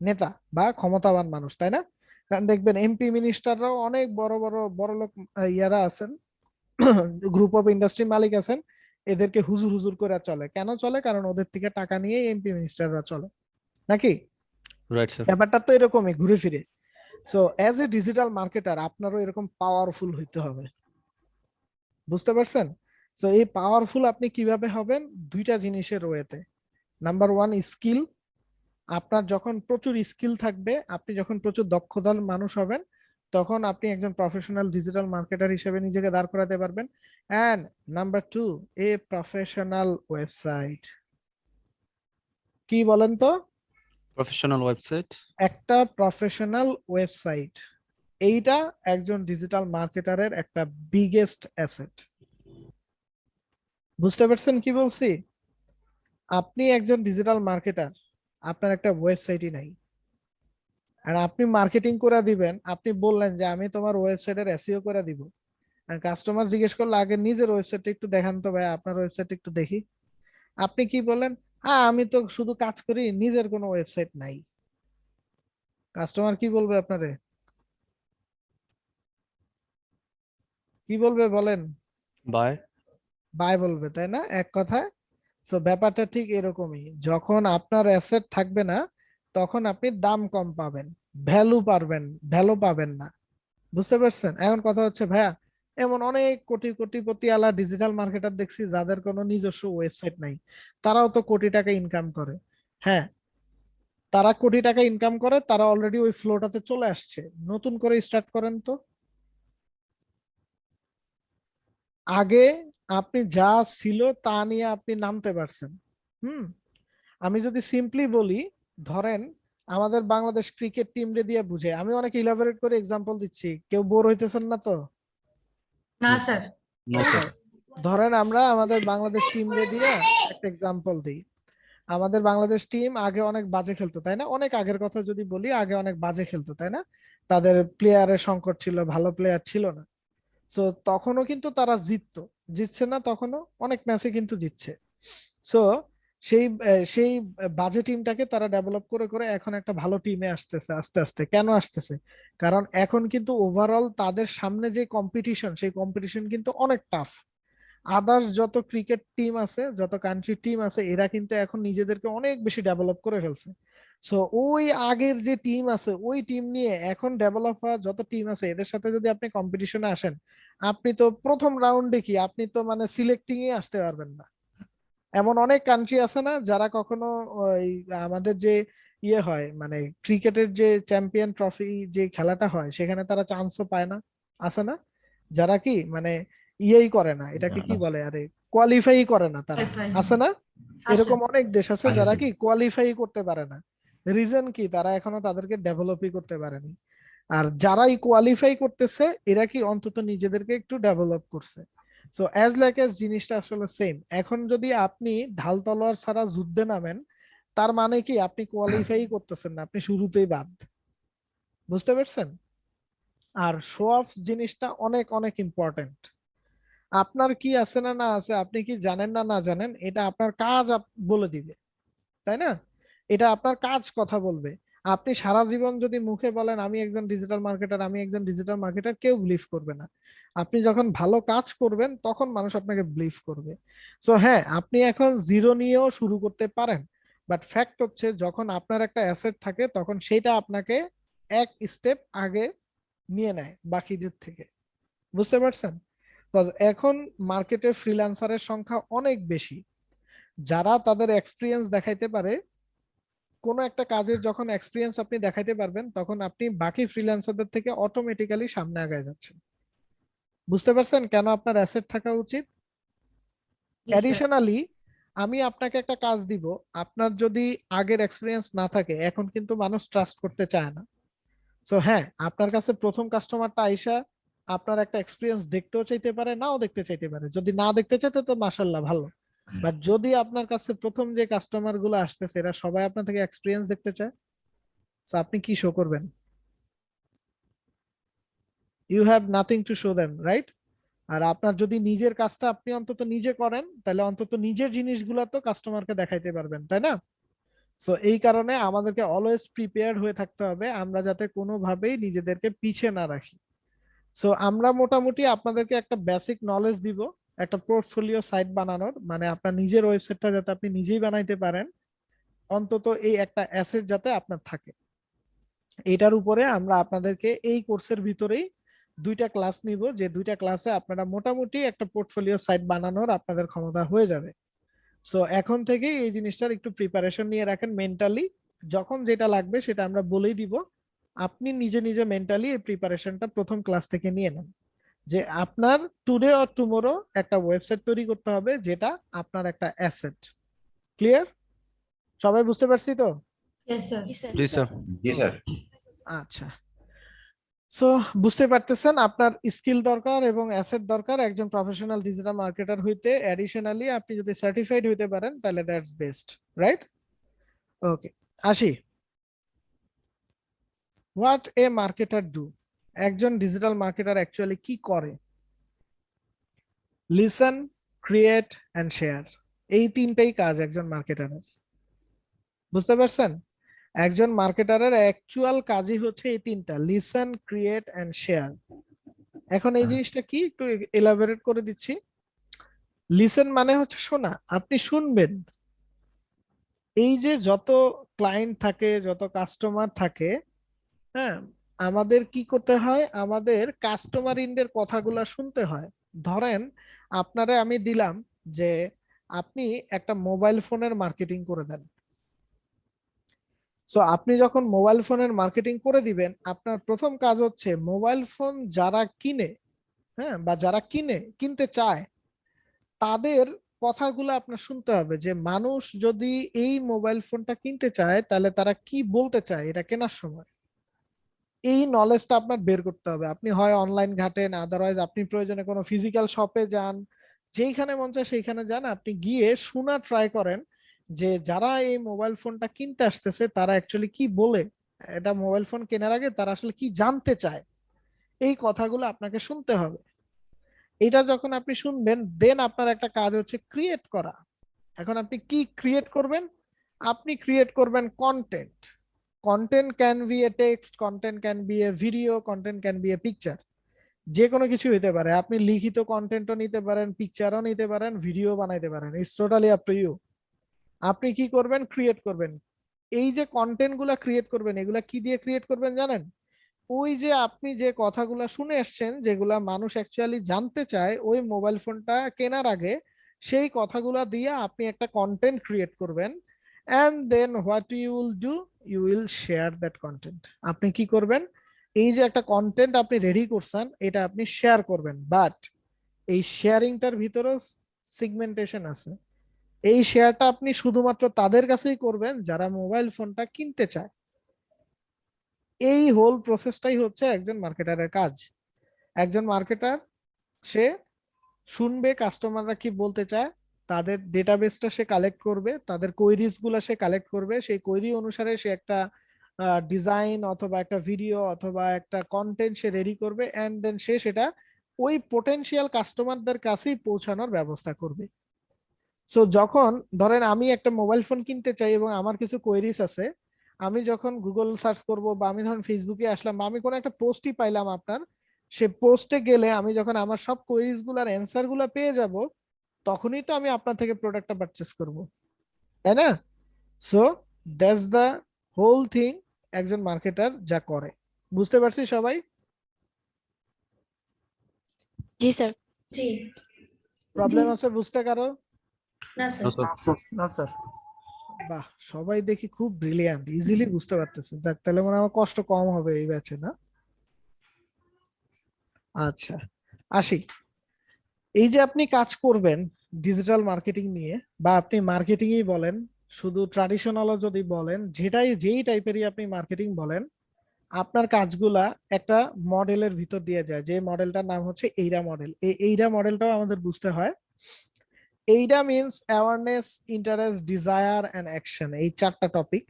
নেতা বা ক্ষমতাবান মানুষ, তাই না? কারণ দেখবেন এমপি মিনিস্টাররাও অনেক বড় বড় বড় লোক ইয়ারা আছেন, গ্রুপ অফ ইন্ডাস্ট্রি মালিক আছেন, এদেরকে হুজুর হুজুর করে চলে। কেন চলে? কারণ ওদের থেকে টাকা নিয়ে এমপি মিনিস্টাররা চলে নাকি? Right sir. ব্যাপারটা তো এরকমই ঘুরে ফিরে। So as a digital marketer আপনারও এরকম পাওয়ারফুল হইতে হবে, বুঝতে পারছেন? তো এই পাওয়ারফুল আপনি কিভাবে হবেন? দুইটা জিনিসের ওয়েতে। Number one, skill. আপনার যখন প্রচুর স্কিল থাকবে, আপনি যখন প্রচুর দক্ষতার মানুষ হবেন, তখন আপনি একজন প্রফেশনাল ডিজিটাল মার্কেটার হিসেবে নিজেকে দাঁড় করাতে পারবেন। And number two, a professional website. কি বলেন তো? Professional website. একটা প্রফেশনাল ওয়েবসাইট, এইটা একজন ডিজিটাল মার্কেটারের একটা বিগেস্ট অ্যাসেট। বুঝতে পারছেন কি বলছি? আপনি একজন ডিজিটাল মার্কেটার, আপনার একটা ওয়েবসাইটই নাই, আর আপনি মার্কেটিং করে দিবেন। আপনি বললেন যে আমি তোমার ওয়েবসাইটের এসইও করে দিব, কাস্টমার জিজ্ঞেস করলে আগে নিজের ওয়েবসাইটটা একটু দেখান তো ভাই, আপনার ওয়েবসাইট একটু দেখি। আপনি কি বলেন? হ্যাঁ আমি তো শুধু কাজ করি, নিজের কোনো ওয়েবসাইট নাই। কাস্টমার কি বলবে আপনারে? কি বলবে বলেন? বাই। বাই বলবে, তাই না? এক কথায়। তো ব্যাপারটা ঠিক এরকমই, যখন আপনার অ্যাসেট থাকবে না তখন আপনি দাম কম পাবেন, ভ্যালু পাবেন না। বুঝতে পারছেন? এখন কথা হচ্ছে ভাইয়া এমন অনেক কোটি কোটিপতিওয়ালা ডিজিটাল মার্কেটার দেখছি যাদের কোনো নিজস্ব ওয়েবসাইট নাই, তারাও তো কোটি টাকা ইনকাম করে। হ্যাঁ, তারা কোটি টাকা ইনকাম করে, তারা অলরেডি ওই ফ্লোটাতে চলে আসছে, নতুন করে স্টার্ট করেন তো। আগে আপনি যা ছিল তা নিয়ে আপনি নামতে পারছেন। হুম, আমি যদি সিম্পলি বলি, ধরেন আমাদের বাংলাদেশ ক্রিকেট টিম রে দিয়ে বুঝে, আমি অনেক ইলাবোরেট করে এক্সাম্পল দিচ্ছি, কেউ বোর হইতেছেন না তো? না স্যার। না স্যার। ধরেন আমরা আমাদের বাংলাদেশ টিম রে দিয়ে একটা এক্সাম্পল দিই। আমাদের বাংলাদেশ টিম আগে অনেক বাজে খেলতো, তাই না? অনেক আগের কথা যদি বলি, আগে অনেক বাজে খেলতো, তাই না? তাদের প্লেয়ারের সংকট ছিল, ভালো প্লেয়ার ছিল না। সো তখনও কিন্তু তারা জিততো, জিতছে না তখনও অনেক ম্যাচে কিন্তু জিতছে। সো সেই বাজে টিমটাকে তারা ডেভেলপ করে করে এখন একটা ভালো টিমে আসতেছে আস্তে আস্তে। কেন আসতেছে? কারণ এখন কিন্তু ওভারঅল তাদের সামনে যে কম্পিটিশন, সেই কম্পিটিশন কিন্তু অনেক টাফ। আদার্স যত ক্রিকেট টিম আছে, যত কান্ট্রি টিম আছে, এরা কিন্তু এখন নিজেদেরকে অনেক বেশি ডেভেলপ করে ফেলছে। সো ওই আগের যে টিম আছে, ওই টিম নিয়ে এখন ডেভেলপ হওয়া যত টিম আছে, এদের সাথে যদি আপনি কম্পিটিশনে আসেন, আপনি তো প্রথম রাউন্ডে কি, আপনি তো মানে সিলেক্টিং এ আসতে পারবেন না। এমন অনেক কান্ট্রি আছে না যারা কখনো ওই আমাদের যে ইয়ে হয়, মানে ক্রিকেটের যে চ্যাম্পিয়ন ট্রফি যে খেলাটা হয়, সেখানে তারা চান্সও পায় না, আছে না? যারা কি মানে ইয়েই করে না, এটাকে কি বলে, আরে কোয়ালিফাই করে না তারা, আছে না? এরকম অনেক দেশ আছে যারা কি কোয়ালিফাই করতে পারে না। রিজন কি? তারা এখনো তাদেরকে ডেভেলপই করতে পারেনি। আর যারাই কোয়ালিফাই করতেছে, এরা কি অন্তত নিজেদেরকে একটু ডেভেলপ করছে। সো অ্যাজ লাইক অ্যাজ জিনিসটা আসলে সেম। এখন যদি আপনি ঢাল তলোয়ার ছাড়া যুদ্ধে নামেন, তার মানে কি আপনি কোয়ালিফাই করতেছেন না, আপনি শুরুতেই বাদ। বুঝতে পারছেন? আর শো অফ জিনিসটা অনেক অনেক ইম্পর্টেন্ট। আপনার কি আছে না না আছে, আপনি কি জানেন না না জানেন, এটা আপনার কাজ বলে দিবে, তাই না? এটা আপনার কাজ কথা বলবে। আপনি সারা জীবন যদি মুখে বলেন আমি একজন ডিজিটাল মার্কেটার, আমি একজন ডিজিটাল মার্কেটার, কেউ বিলিভ করবে না। আপনি যখন ভালো কাজ করবেন, তখন মানুষ আপনাকে বিলিভ করবে। সো হ্যাঁ, আপনি এখন জিরো নিয়েও শুরু করতে পারেন, বাট ফ্যাক্ট হচ্ছে যখন আপনার একটা অ্যাসেট থাকে, তখন সেটা আপনাকে এক স্টেপ আগে নিয়ে নেয় বাকিদের থেকে। বুঝতে পারছেন? এখন মার্কেটে ফ্রিল্যান্সারের সংখ্যা অনেক বেশি, যারা তাদের এক্সপিরিয়েন্স দেখাইতে পারে। কোনো একটা কাজের যখন এক্সপিরিয়েন্স আপনি দেখাইতে পারবেন, তখন আপনি বাকি ফ্রিল্যান্সারদের থেকে অটোমেটিক্যালি সামনে আগায় যাচ্ছেন। বুঝতে পারছেন কেন আপনার অ্যাসেট থাকা উচিত? অ্যাডিশনালি আমি আপনাকে একটা কাজ দিব, আপনার যদি আগের এক্সপিরিয়েন্স না থাকে, এখন কিন্তু মানুষ ট্রাস্ট করতে চায় না। সো হ্যাঁ, আপনার কাছে প্রথম কাস্টমারটা আইসা আপনার একটা এক্সপিরিয়েন্স দেখতেও চাইতে পারে, নাও দেখতে চাইতে পারে। যদি না দেখতে চাইতে তো মাশাল্লাহ, ভালো। বাট যদি আপনার কাছে প্রথম যে কাস্টমার গুলো আসতেছে, এরা সবাই আপনার থেকে এক্সপিরিয়েন্স দেখতে চায়, তো আপনি কি শো করবেন? You have nothing to show them, right? আর আপনার যদি নিজের কাজটা আপনি অন্তত নিজে করেন, তাহলে অন্তত নিজের জিনিসগুলো তো কাস্টমারকে দেখাইতে পারবেন, তাই না? সো এই কারণে আমাদেরকে অলওয়েজ প্রিপেয়ার্ড হয়ে থাকতে হবে, আমরা যাতে কোনোভাবেই নিজেদেরকে পিছিয়ে না রাখি। সো আমরা মোটামুটি আপনাদেরকে একটা বেসিক নলেজ দিব, একটা পোর্টফোলিও সাইট বানানোর, মানে আপনার নিজের ওয়েবসাইটটা যাতে আপনি নিজেই বানাইতে পারেন, অন্তত এই একটা অ্যাসেট যাতে আপনার থাকে। এটার উপরে আমরা আপনাদেরকে এই কোর্সের ভিতরেই দুইটা ক্লাস নিব, যে দুইটা ক্লাসে আপনারা মোটামুটি একটা পোর্টফোলিও সাইট বানানোর আপনাদের ক্ষমতা হয়ে যাবে। সো এখন থেকে এই জিনিসটার একটু প্রিপারেশন নিয়ে রাখেন মেন্টালি। যখন যেটা লাগবে সেটা আমরা বলেই দিব, আপনি নিজে নিজে মেন্টালি এই প্রিপারেশনটা প্রথম ক্লাস থেকে নিয়ে নেন, যে আপনার টুডে অর টুমোরো একটা ওয়েবসাইট তৈরি করতে হবে যেটা আপনার একটা অ্যাসেট। ক্লিয়ার? সবাই বুঝতে পারছি তো? জি স্যার। জি স্যার। আচ্ছা, সো বুঝতে পারতেছেন আপনার স্কিল দরকার এবং অ্যাসেট দরকার একজন প্রফেশনাল ডিজিটাল মার্কেটার হইতে। অ্যাডিশনালি আপনি যদি সার্টিফাইড হইতে পারেন, তাহলে দ্যাটস বেস্ট, রাইট? ওকে, আসি। What a marketer do? একজন ডিজিটাল মার্কেটার অ্যাকচুয়ালি কি করে? লিসেন, ক্রিয়েট এন্ড শেয়ার, এই তিনটাই কাজ একজন মার্কেটারের। বুঝতে পারছেন? একজন মার্কেটারের অ্যাকচুয়াল কাজই হচ্ছে এই তিনটা, লিসেন, ক্রিয়েট এন্ড শেয়ার। এখন এই জিনিসটা কি একটু এলাবোরেট করে দিচ্ছি। লিসেন মানে হচ্ছে শোনা, আপনি শুনবেন। এই যে যত ক্লায়েন্ট থাকে, যত কাস্টমার থাকে, হ্যাঁ, আমাদের কি করতে হয়, আমাদের কাস্টমার ইন্ডের কথাগুলো শুনতে হয়। ধরেন আপনারে আমি দিলাম যে আপনি একটা মোবাইল ফোনের মার্কেটিং করে দেন। সো আপনি যখন মোবাইল ফোনের মার্কেটিং করে দিবেন, আপনার প্রথম কাজ হচ্ছে মোবাইল ফোন যারা কিনে, হ্যাঁ, বা যারা কিনতে চায় তাদের কথাগুলো আপনার শুনতে হবে, যে মানুষ যদি এই মোবাইল ফোনটা কিনতে চায় তাহলে তারা কি বলতে চায় এটা কেনার সময়। এই নলেজটা আপনার বের করতে হবে। আপনি হয় অনলাইন ঘাটেন, আদারওয়াইজ আপনি প্রয়োজনে কোনো ফিজিক্যাল শপে যান, যেইখানে মন চায় সেইখানে যান, আপনি গিয়ে শোনা ট্রাই করেন যে যারা এই মোবাইল ফোনটা কিনতে আসতেছে তারা অ্যাকচুয়ালি কি বলে, এটা মোবাইল ফোন কেনার আগে তারা আসলে কি জানতে চায়, এই কথাগুলো আপনাকে শুনতে হবে। এটা যখন আপনি শুনবেন, দেন আপনার একটা কাজ হচ্ছে ক্রিয়েট করা। এখন আপনি কি ক্রিয়েট করবেন? আপনি ক্রিয়েট করবেন content. Content can B A text, content can B A video, content can B a picture, যে কোনো কিছু হতে পারে। আপনি লিখিত কন্টেন্টও নিতে পারেন, পিকচারও নিতে পারেন, ভিডিও বানাইতে পারেন, it's totally up to you. আপনি কি করবেন? ক্রিয়েট করবেন। এই যে কন্টেন্ট গুলা ক্রিয়েট করবেন, এগুলা কি দিয়ে ক্রিয়েট করবেন জানেন? ওই যে আপনি যে কথাগুলা শুনে এসছেন, যেগুলা মানুষ অ্যাকচুয়ালি জানতে চায় ওই মোবাইল ফোনটা কেনার আগে, সেই কথাগুলা দিয়ে আপনি একটা কন্টেন্ট ক্রিয়েট করবেন। And then what you will do, you will share that content. আপনি কি করবেন? এই যে একটা কন্টেন্ট আপনি রেডি করছেন, এটা আপনি শেয়ার করবেন। বাট এই শেয়ারিংটার ভিতরেও সিগমেন্টেশন আছে। এই শেয়ারটা আপনি শুধুমাত্র তাদের কাছেই করবেন যারা মোবাইল ফোনটা কিনতে চায়। এই হোল প্রসেসটাই হচ্ছে একজন মার্কেটারের কাজ। একজন মার্কেটার, সে শুনবে কাস্টমাররা কি বলতে চায়, তাদের ডেটাবেসটা সে কালেক্ট করবে, তাদের কোয়েরিজ গুলা সে কালেক্ট করবে, সেই কোয়েরি অনুসারে সে একটা ডিজাইন অথবা একটা ভিডিও অথবা একটা কন্টেন্ট সে রেডি করবে, এন্ড দেন সে সেটা ওই পোটেনশিয়াল কাস্টমারদের কাছেই পৌঁছানোর ব্যবস্থা করবে। সো যখন ধরেন আমি একটা মোবাইল ফোন কিনতে চাই এবং আমার কিছু কোয়েরিজ আছে, আমি যখন গুগল সার্চ করব বা আমি ধরেন ফেসবুকে আসলাম বা আমি কোনো একটা পোস্টই পাইলাম আপনার, সে পোস্টে গেলে আমি যখন আমার সব কোয়েরিজ গুলার অ্যান্সার গুলা পেয়ে যাব, তখনই তো আমি আপনার থেকে প্রোডাক্টটা পারচেস করব, তাই না? So that's the whole thing একজন মার্কেটার যা করে। বুঝতে পারছি সবাই? জি স্যার। জি প্রবলেম আছে বুঝতে কারো? না No, স্যার। sir. না স্যার। বাহ, সবাই দেখি খুব ব্রিলিয়ান্ট, ইজিলি বুঝতে পারতেছে। দেখ তাহলে মনে হয় আমার কষ্ট কম হবে এই ব্যাচে, না? আচ্ছা, আসি। এই যে আপনি কাজ করবেন ডিজিটাল মার্কেটিং নিয়ে, বা আপনি মার্কেটিংই বলেন, শুধু ট্রাডিশনালও যদি বলেন, যেই টাইপেরই আপনি মার্কেটিং বলেন, আপনার কাজগুলা একটা মডেলের ভিতর দিয়ে যায়, যে মডেলটার নাম হচ্ছে এইরা মডেল। এই এইরা মডেলটাও আমাদের বুঝতে হয়। এইটা means awareness, interest, desire and action. এই চারটা topic.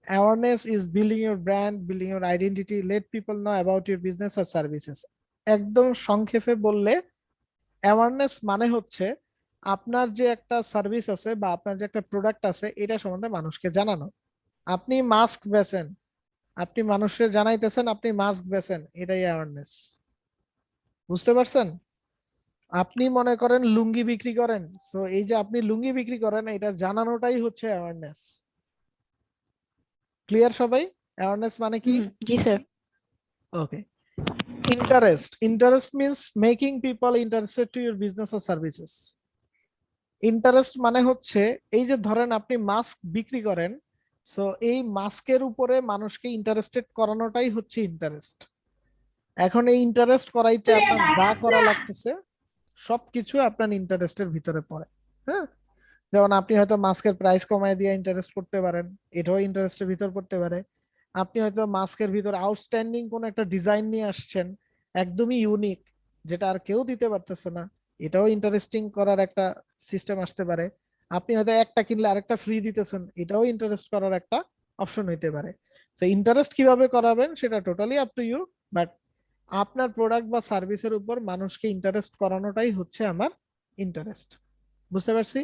Awareness is building your brand, building your identity, let people know about your business আর সার্ভিসেস। একদম সংক্ষেপে বললে অ্যাওয়ারনেস মানে হচ্ছে আপনার যে একটা সার্ভিস আছে বা আপনার যে একটা প্রোডাক্ট আছে এটা সম্বন্ধে মানুষকে জানানো। আপনি মাস্ক বেচেন, আপনি মানুষকে জানাইতেছেন আপনি মাস্ক বেচেন, এটাই অ্যাওয়ারনেস। বুঝতে পারছেন? আপনি মনে করেন লুঙ্গি বিক্রি করেন, সো এই যে আপনি লুঙ্গি বিক্রি করেন এটা জানানোটাই হচ্ছে অ্যাওয়ারনেস। ক্লিয়ার সবাই? অ্যাওয়ারনেস মানে কি? জি sir. Okay. Interest means making people interested to your business or services. Interest মানে হচ্ছে এই যে ধরেন আপনি মাস্ক বিক্রি করেন, সো এই মাস্কের উপরে মানুষকে ইন্টারেস্টেড করানোটাই হচ্ছে ইন্টারেস্ট। এখন এই ইন্টারেস্ট করাইতে আপনার যা করা লাগতেছে সবকিছু আপনার ইন্টারেস্টের ভিতরে পড়ে। হ্যাঁ, যেমন আপনি হয়তো মাস্কের প্রাইস কমায় দিয়ে ইন্টারেস্ট করতে পারেন, এটাও ইন্টারেস্টের ভিতর পড়তে পারে। আপনি হয়তো মাস্কের ভিতর আউটস্ট্যান্ডিং কোন একটা ডিজাইন নিয়ে আসছেন, একদমই ইউনিক, যেটা আর কেউ দিতে পারতেছে না, এটাও ইন্টারেস্টিং করার একটা সিস্টেম আসতে পারে। আপনি হয়তো একটা কিনলে আরেকটা ফ্রি দিতেছেন, এটাও ইন্টারেস্ট করার একটা অপশন হইতে পারে। তো ইন্টারেস্ট কিভাবে করাবেন সেটা totally up to you, but আপনার প্রোডাক্ট বা সার্ভিসের উপর মানুষকে ইন্টারেস্ট করানোটাই হচ্ছে আমার ইন্টারেস্ট। বুঝতে পারছি?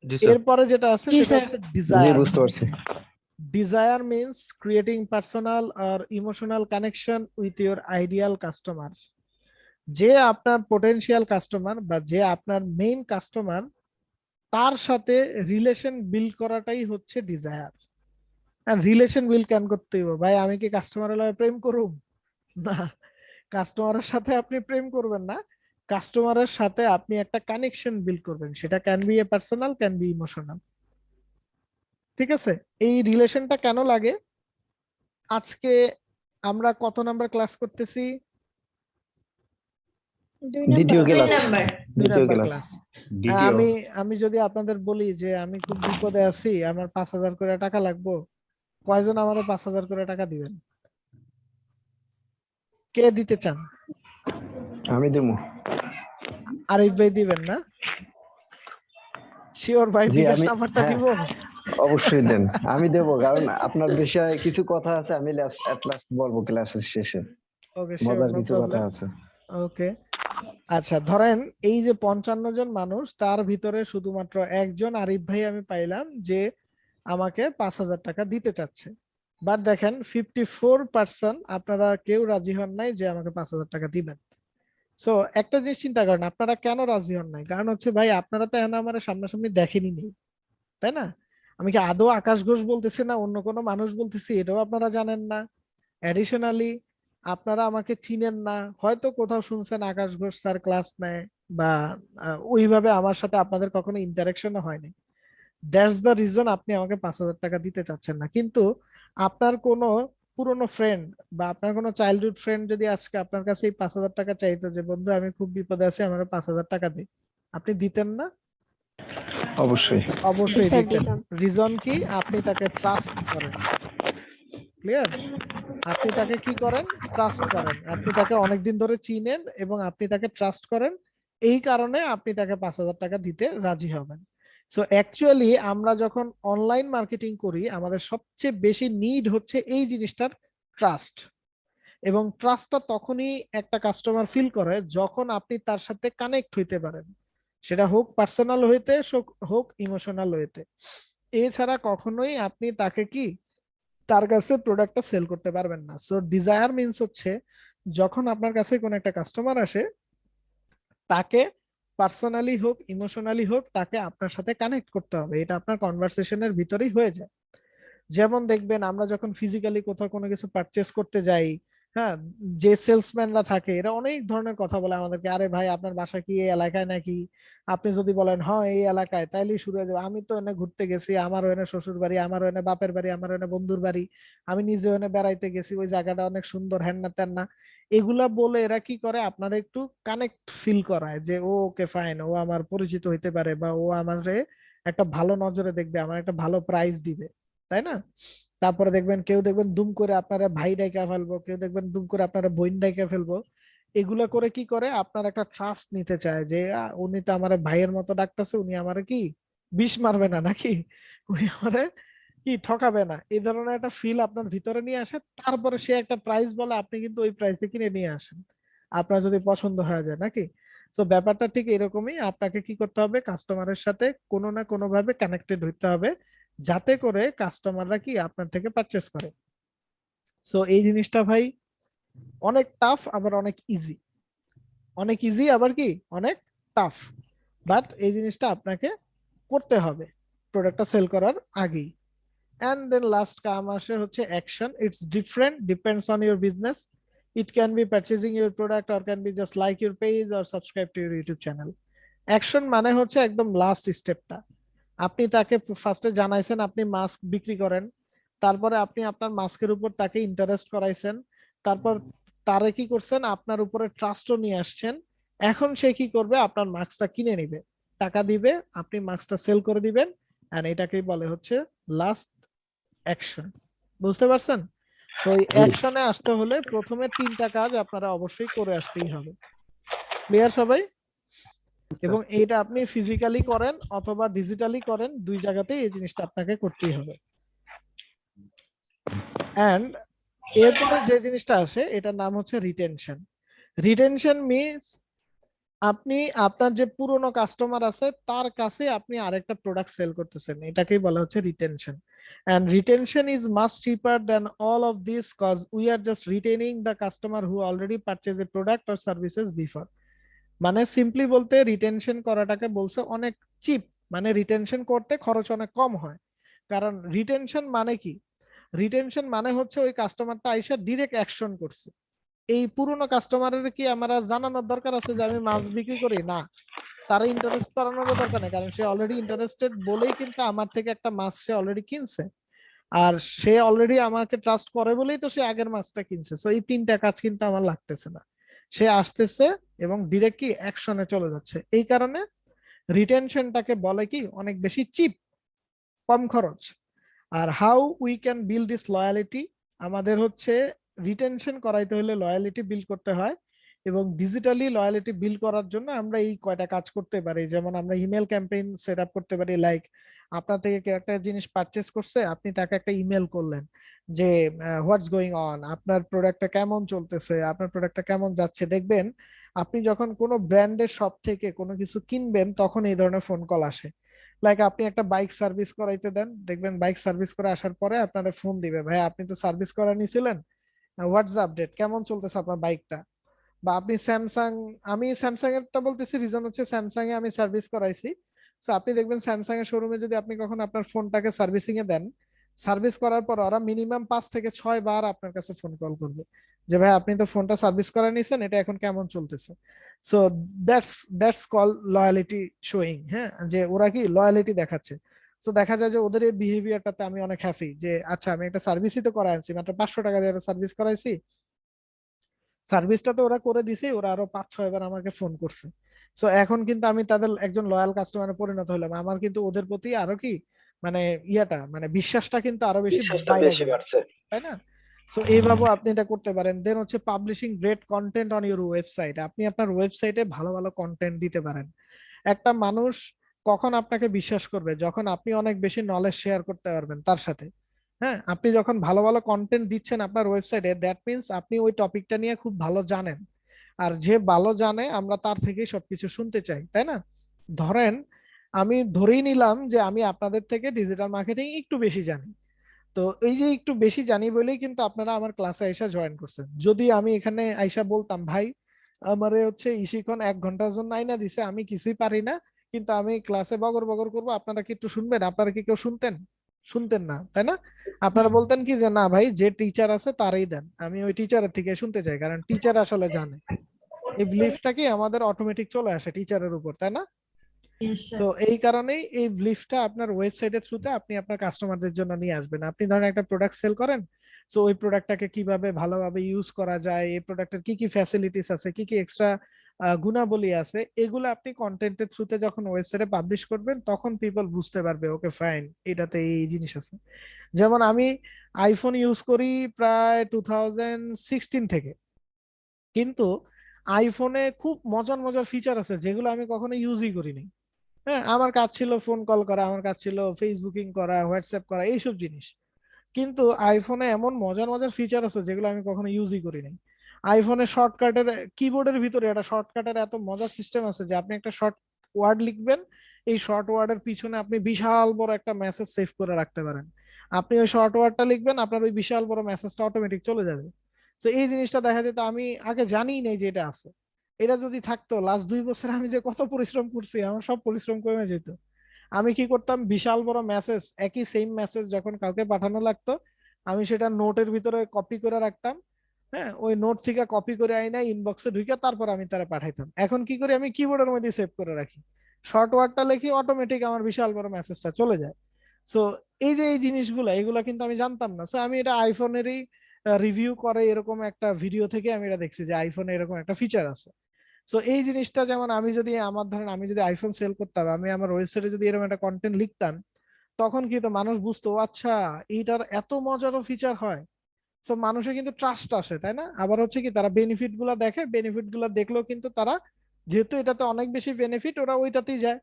জি স্যার। এরপরে যেটা আছে জি সেটা স্যার। হচ্ছে জি ডিজায়ার। বুঝতে পারছি। Desire means creating personal or emotional connection with your ideal customer. যে আপনার পোটেনশিয়াল কাস্টমার বা যে আপনার মেইন কাস্টমার, তার সাথে রিলেশন বিল্ড করাটাই হচ্ছে ডিজায়ার। আর রিলেশন বিল্ড কেন করতে হইব ভাই? আমি কি কাস্টমারের লগে প্রেম করুম? না, কাস্টমারের সাথে আপনি প্রেম করবেন না, কাস্টমারের সাথে আপনি একটা কানেকশন বিল্ড করবেন, সেটা can B A personal, can be emotional. ঠিক আছে? এই রিলেশনটা কেন লাগে? আজকে আমরা কত নাম্বার ক্লাস করতেছি? 2 দ্বিতীয় নাম্বার। দুই ক্লাস, নাম্বার। দুই দ্বিতীয় নাম্বার ক্লাস, ক্লাস। আর আমি যদি আপনাদের বলি যে আমি খুব বিপদে আছি, আমার 5,000 করে টাকা লাগবে, কয়জন আমারে 5,000 করে টাকা দিবেন? কে দিতে চান? আমি দেবো। আরিফ ভাই দিবেন না? শিওর ভাই? জি, বিকাশ আমি, নাম্বারটা হ্যাঁ, দিব? অবশ্যই দেন, আমি দেবো, কারণ আপনার বিষয়ে কিছু কথা আছে, আমি এট লাস্ট বলবো ক্লাসের শেষে, ওকে, শিওর, মজার নো কিছু কথা প্রবলেম। আছে। ওকে, আচ্ছা, ধরেন এই যে 55 জন মানুষ, তার ভিতরে শুধুমাত্র একজন আরিফ ভাই আমি পাইলাম যে আমাকে 5,000 টাকা দিতে চাচ্ছে। বাট দেখেন 54% আপনারা কেউ রাজি হন নাই যে আমাকে 5,000 টাকা দিবেন। সো একটা জিনিস চিন্তা করেন, আপনারা কেন রাজি হন নাই? কারণ হচ্ছে ভাই, আপনারা তো এখন আমার সামনাসামনি দেখেনি নেই, তাই না? আমি কি আদৌ আকাশ ঘোষ বলতেছি না অন্য কোনো মানুষ বলতেছি, এটাও আপনারা জানেন না। অ্যাডিশনালি আপনারা আমাকে চিনেন না, হয়তো কোথাও শুনছেন আকাশ ঘোষ স্যার ক্লাস নেয়, বা ওইভাবে আমার সাথে আপনাদের কখনো ইন্টারাকশনও হয়নি। দ্যাটস দ্য রিজন আপনি আমাকে 5,000 টাকা দিতে চাচ্ছেন না। কিন্তু আপনার কোনো পুরনো ফ্রেন্ড বা আপনার কোনো চাইল্ডহুড ফ্রেন্ড যদি আজকে আপনার কাছে এই 5,000 টাকা চাইতো যে বন্ধু আমি খুব বিপদে আছি, আমার 5,000 টাকা দে, আপনি দিতেন না? অবশ্যই। জি অবশ্যই স্যার, দিতেন। দিতাম। রিজন কি? আপনি তাকে ট্রাস্ট করেন। ক্লিয়ার? আপনি তাকে কি করেন? ট্রাস্ট করেন। আপনি তাকে অনেকদিন ধরে চিনেন এবং আপনি তাকে ট্রাস্ট করেন, এই কারণে আপনি তাকে 5,000 টাকা দিতে রাজি হবেন। সো অ্যাকচুয়ালি আমরা যখন অনলাইন মার্কেটিং করি, আমাদের সবচেয়ে বেশি নিড হচ্ছে এই জিনিসটার, ট্রাস্ট। এবং ট্রাস্টটা তখনই একটা কাস্টমার ফিল করে যখন আপনি তার সাথে কানেক্ট হইতে পারেন, সেটা হোক পার্সোনাল হইতে, হোক ইমোশনাল হইতে। এছাড়া কখনোই আপনি তাকে কি, তার কাছে প্রোডাক্টটা সেল করতে পারবেন না। সো ডিজায়ার মিন্স হচ্ছে, যখন আপনার কাছে কোনো একটা কাস্টমার আসে, তাকে পার্সোনালি হোক ইমোশনালি হোক, তাকে আপনার সাথে কানেক্ট করতে হবে, এটা আপনার কনভারসেশনের ভিতরেই হয়ে যায়। যেমন দেখবেন আমরা যখন ফিজিক্যালি কোথাও কোনো কিছু পারচেস করতে যাই, হ্যাঁ, যে সেলসম্যানরা থাকে এরা অনেক ধরনের কথা বলে আমাদেরকে, আরে ভাই আপনার বাসা কি এই এলাকায় নাকি? আপনি যদি বলেন হ্যাঁ এই এলাকায়, তাইলেই শুরু হয়ে যাবে, আমি তো এনে ঘুরতে গেছি, আমারও এনে শ্বশুর বাড়ি, আমারও এনে বাপের বাড়ি, আমারও এনে বন্ধুর বাড়ি, আমি নিজে এনে বেড়াইতে গেছি, ওই জায়গাটা অনেক সুন্দর, হ্যান না ত্যান না। এগুলা বলে এরা কি করে, আপনারা একটু কানেক্ট ফিল করায় যে ও ওকে ফাইন, ও আমার পরিচিত হইতে পারে, বা ও আমারে একটা ভালো নজরে দেখবে, আমার একটা ভালো প্রাইস দিবে, তাই না? তারপরে দেখবেন কেউ দেখবেন দুম করে আপনারা ভাই ডাইকা ফেলবো, কেউ দেখবেন দুম করে আপনারা বোন ডাইকা ফেলবো। এগুলা করে কি করে, আপনার একটা ট্রাস্ট নিতে চায় যে উনি তো আমার ভাইয়ের মতো ডাকতেছে, উনি আমারে কি বিষ মারবে না নাকি, উনি আমারে কি ঠকাবে না, এই ধরনের একটা ফিল আপনার ভিতরে নিয়ে আসে। তারপরে সে একটা প্রাইস বলে, আপনি কিন্তু ওই প্রাইসে কিনে নিয়ে আসেন, আপনার যদি পছন্দ হয়ে যায় নাকি। তো ব্যাপারটা ঠিক এরকমই, আপনাকে কি করতে হবে, কাস্টমারের সাথে কোনো না কোনো ভাবে কানেক্টেড হইতে হবে, যাতে করে কাস্টমাররা কি আপনার থেকে পারচেস করে। সো এই জিনিসটা ভাই অনেক টাফ, আবার অনেক ইজি, অনেক ইজি আবার কি অনেক টাফ। বাট এই জিনিসটা আপনাকে করতে হবে প্রোডাক্টটা সেল করার আগেই। এন্ড দেন লাস্ট কাম আসে হচ্ছে action. It's different, depends on your business. It can be purchasing your product, or can be just like your page or subscribe to your YouTube channel. Action মানে হচ্ছে একদম লাস্ট স্টেপটা। আপনি তাকে ফার্স্টে জানাইছেন আপনি মাস্ক বিক্রি করেন, তারপরে আপনি আপনার মাস্কের উপর তাকে ইন্টারেস্ট করাইছেন, তারপর তারে কি করছেন, আপনার উপরে ট্রাস্টও নিয়ে আসছেন। এখন সে কি করবে, আপনার মাস্কটা কিনে নিবে, টাকা দিবে, আপনি মাস্কটা সেল করে দিবেন। এন্ড এটাকেই বলে হচ্ছে লাস্ট অ্যাকশন। বুঝতে পারছেন? তো এই অ্যাকশনে আসতে হলে প্রথমে 3টা কাজ আপনারা অবশ্যই করে আসতেই হবে। ক্লিয়ার সবাই? এবং এইটা আপনি ফিজিক্যালি করেন অথবা ডিজিটালি করেন, দুই জায়গাতেই এই জিনিসটা আপনাকে করতেই হবে। এন্ড এরপরে যে জিনিসটা আসে, এটার নাম হচ্ছে রিটেনশন। রিটেনশন মিন্স আপনি আপনার যে পুরনো কাস্টমার আছে তার কাছে আপনি আরেকটা প্রোডাক্ট সেল করতেছেন, এটাকেই বলা হচ্ছে retention. And retention is much cheaper than all of this, cause we are just retaining the customer who already purchase a product or services before. মানে সিম্পলি বলতে রিটেনশন করাটাকে বলছে অনেক চিপ, মানে রিটেনশন করতে খরচ অনেক কম হয়। কারণ রিটেনশন মানে কি, রিটেনশন মানে হচ্ছে ওই কাস্টমারটা আইসা ডিরেক্ট অ্যাকশন করছে। এই পুরনো কাস্টমারের কি আমার আর জানানোর দরকার আছে যে আমি মাছ বিক্রি করি? না, তারা ইন্টারেস্ট করানোরও দরকার নেই, কারণ সে অলরেডি ইন্টারেস্টেড বলেই কিন্তু আমার থেকে একটা মাছ সে অলরেডি কিনছে। আর সে অলরেডি আমাকে ট্রাস্ট করে বলেই তো সে আগের মাছটা কিনছে। সো এই তিনটা কাজ কিন্তু আমার লাগতেছে না, সে আসতেছে এবং ডিরেক্ট কি অ্যাকশনে চলে যাচ্ছে। এই কারণে রিটেনশনটাকে বলে কি অনেক বেশি চিপ, কম খরচ। আর how we can build this loyalty, আমাদের হচ্ছে রিটেনশন করাইতে হলে লয়ালিটি বিল্ড করতে হয়, এবং ডিজিটালি লয়ালিটি বিল্ড করার জন্য আমরা এই কয়টা কাজ করতে পারি। যেমন আমরা ইমেল ক্যাম্পেইন সেট আপ করতে পারি, লাইক আপনার থেকে কেউ একটা জিনিস পারচেস করছে, আপনি তাকে একটা ইমেল করলেন যে হোয়াটস গোয়িং অন, আপনার প্রোডাক্টটা কেমন চলতেছে, আপনার প্রোডাক্টটা কেমন যাচ্ছে। দেখবেন আপনি যখন কোনো ব্র্যান্ডের শপ থেকে কোনো কিছু কিনবেন তখন এই ধরনের ফোন কল আসে। লাইক আপনি একটা বাইক সার্ভিস করাইতে দেন, দেখবেন বাইক সার্ভিস করে আসার পরে আপনারা ফোন দিবে, ভাই আপনি তো সার্ভিস করা নিছিলেন, হোয়াটস আপডেট, কেমন চলতেছে আপনার বাইকটা। বা আপনি স্যামসাং, আমি স্যামসাং এরটা বলতেছি, রিজন হচ্ছে স্যামসাং এ আমি সার্ভিস করাইছি। তো আপনি দেখবেন স্যামসাং এর শোরুমে যদি আপনি কখন আপনার ফোনটাকে সার্ভিসিং এ দেন, সার্ভিস করার পর ওরা মিনিমাম 5 থেকে 6 বার আপনার কাছে ফোন কল করবে যে ভাই আপনি তো ফোনটা সার্ভিস করা নিছেন, এটা এখন কেমন চলতেছে। So that's that's call loyalty showing. হ্যাঁ, যে ওরা কি লয়ালিটি দেখাচ্ছে। তো দেখা যায় যে ওদের এই বিহেভিয়ারটাতে আমি অনেক হ্যাপি, যে আচ্ছা আমি একটা সার্ভিসই তো করাই আনছি, মাত্র 500 টাকা দিয়ে সার্ভিস করাইছি, সার্ভিসটা তো ওরা করে দিছে, ওরা আরো 5-6 বার আমাকে ফোন করছে। সো এখন কিন্তু আমি তাদের একজন লয়াল কাস্টমারে পরিণত হলাম, আমার কিন্তু ওদের প্রতি আরো কি মানে ইয়াটা মানে বিশ্বাসটা কিন্তু আরো বেশি বাইরে গেল, তাই না? সো এইভাবে আপনি এটা করতে পারেন। দেন হচ্ছে publishing great content on your website, আপনি আপনার ওয়েবসাইটে ভালো ভালো কন্টেন্ট দিতে পারেন। একটা মানুষ কখন আপনাকে বিশ্বাস করবে? যখন আপনি অনেক বেশি নলেজ শেয়ার করতে পারবেন তার সাথে। হ্যাঁ, আপনি যখন ভালো ভালো কন্টেন্ট দিচ্ছেন আপনার ওয়েবসাইটে, দ্যাট মিন্স আপনি ওই টপিকটা নিয়ে খুব ভালো জানেন। আর যে ভালো জানে আমরা তার থেকেই সবকিছু শুনতে চাই, তাই না? ধরেন আমি ধরেই নিলাম যে আমি আপনাদের থেকে ডিজিটাল মার্কেটিং একটু বেশি জানি, তো এই যে একটু বেশি জানি বলেই কিন্তু আপনারা আমার ক্লাসে আইসা জয়েন করছেন। যদি আমি এখানে আইসা বলতাম ভাই আমারে হচ্ছে ইশিখন 1 ঘন্টার জন্য আইনা দিছে, আমি কিছুই পারি না, কিন্তু আমি ক্লাসে বগর বগর করবো, আপনারা কি একটু শুনবেন? আপনারা কি কেউ শুনতেন? শুনতেন না, তাই না? আপনারা বলতেন কি যে না ভাই যে টিচার আছে তারই দেন, আমি ওই টিচারের থেকে শুনতে চাই, কারণ টিচার আসলে জানে। এই বিলিফটা কি আমাদের অটোমেটিক চলে আসে টিচারের উপর, তাই না? Yes, sir. তো এই কারণেই এই বিলিফটা আপনার ওয়েবসাইটের থ্রুতে আপনি আপনার কাস্টমারদের জন্য নিয়ে আসবেন। আপনি ধরেন একটা প্রোডাক্ট সেল করেন, সো ওই প্রোডাক্টটাকে কিভাবে ভালোভাবে ইউজ করা যায়, এই প্রোডাক্টের কি কি ফ্যাসিলিটিস আছে, কি কি এক্সট্রা গুণাবলী আছে, এগুলো আপনি কন্টেন্টের থ্রুতে যখন ওয়েবসাইটে পাবলিশ করবেন তখন পিপল বুঝতে পারবে ওকে ফাইন এটাতে এই জিনিস আছে। যেমন আমি আইফোন ইউজ করি প্রায় 2016 থেকে, কিন্তু আইফোনে খুব মজার মজার ফিচার আছে যেগুলো আমি কখনো ইউজই করিনি। হ্যাঁ, আমার কাজ ছিল ফোন কল করা, আমার কাজ ছিল ফেসবুকিং করা, হোয়াটসঅ্যাপ করা, এইসব জিনিস। কিন্তু আইফোনে এমন মজার মজার ফিচার আছে যেগুলো আমি কখনো ইউজই করি নাই। আইফোনে শর্টকাটের কিবোর্ডের ভিতরে একটা শর্টকাটের এত মজার সিস্টেম আছে যে আপনি একটা শর্ট ওয়ার্ড লিখবেন, এই শর্ট ওয়ার্ডের পিছনে আপনি বিশাল বড় একটা মেসেজ সেভ করে রাখতে পারেন। আপনি ওই শর্ট ওয়ার্ডটা লিখবেন, আপনার ওই বিশাল বড় মেসেজটা অটোমেটিক চলে যাবে। তো এই জিনিসটা দেখা যেত আমি আগে জানিই নাই যে এটা আছে। এটা যদি থাকতো লাস্ট 2 বছর আমি যে কত পরিশ্রম করছি, আমার সব পরিশ্রম কমে যেত। আমি কি করতাম, বিশাল বড় মেসেজ, একই সেম মেসেজ যখন কাউকে পাঠানো লাগতো আমি সেটা নোটের ভিতরে কপি করে রাখতাম। হ্যাঁ, ওই নোট থেকে কপি করে আইনা ইনবক্সে ঢুকে তারপর আমি তারা পাঠাইতাম। এখন কি করি, আমি কিবোর্ডের মধ্যে সেভ করে রাখি, শর্ট ওয়ার্ডটা লিখি, অটোমেটিক আমার বিশাল বড় মেসেজটা চলে যায়। সো এই যে এই জিনিসগুলো এগুলো কিন্তু আমি জানতাম না। সো আমি এটা আইফোনেরই রিভিউ করে এরকম একটা ভিডিও থেকে আমি এটা দেখছি যে আইফোনে এরকম একটা ফিচার আছে। সো এই জিনিসটা যেমন আমি যদি আমার ধরেন আমি যদি আইফোন সেল করতাম, আমি আমার ওয়েবসাইটে যদি এরকম একটা কন্টেন্ট লিখতাম, তখন কিন্তু মানুষ বুঝতো ও আচ্ছা এইটার এত মজারও ফিচার হয়। তো মানুষের কিন্তু ট্রাস্ট আসে, তাই না? আবার হচ্ছে কি তারা বেনিফিট গুলা দেখে, বেনিফিট গুলা দেখলেও কিন্তু তারা যেহেতু এটাতে অনেক বেশি বেনিফিট ওরা ওইটাতেই যায়,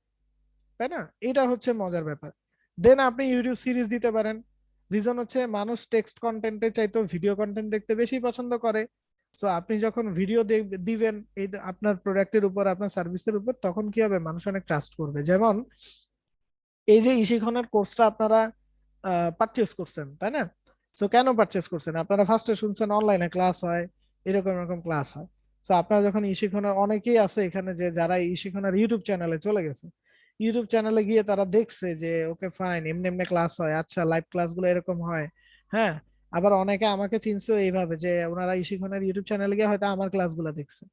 তাই না? এটা হচ্ছে মজার ব্যাপার। দেন আপনি ইউটিউব সিরিজ দিতে পারেন। রিজন হচ্ছে মানুষ টেক্সট কন্টেন্টের চাইতে ভিডিও কন্টেন্ট দেখতে বেশি পছন্দ করে। সো আপনি যখন ভিডিও দিবেন এই আপনার প্রোডাক্টের উপর, আপনার সার্ভিসের উপর, তখন কি হবে, মানুষ অনেক ট্রাস্ট করবে। যেমন এই যে ইশিখনের কোর্সটা আপনারা পারচেস করছেন, তাই না? সো কেন পারচেস করছেন? আপনারা ফার্স্টে শুনছেন অনলাইনে ক্লাস হয়, এরকম এরকম ক্লাস হয়। সো আপনারা যখন ইশিখনের, অনেকেই আছে এখানে যে যারা ইশিখনের ইউটিউব চ্যানেলে চলে গেছে, ইউটিউব চ্যানেলে গিয়ে তারা দেখছে যে ওকে ফাইন এমনি এমনি ক্লাস হয়, আচ্ছা লাইভ ক্লাসগুলো এরকম হয়, হ্যাঁ, আবার অনেকে আমাকে চিনছে এইভাবে যে ওনারা ইশিখনের ইউটিউব চ্যানেলে গিয়ে হয়তো আমার ক্লাসগুলো দেখছে,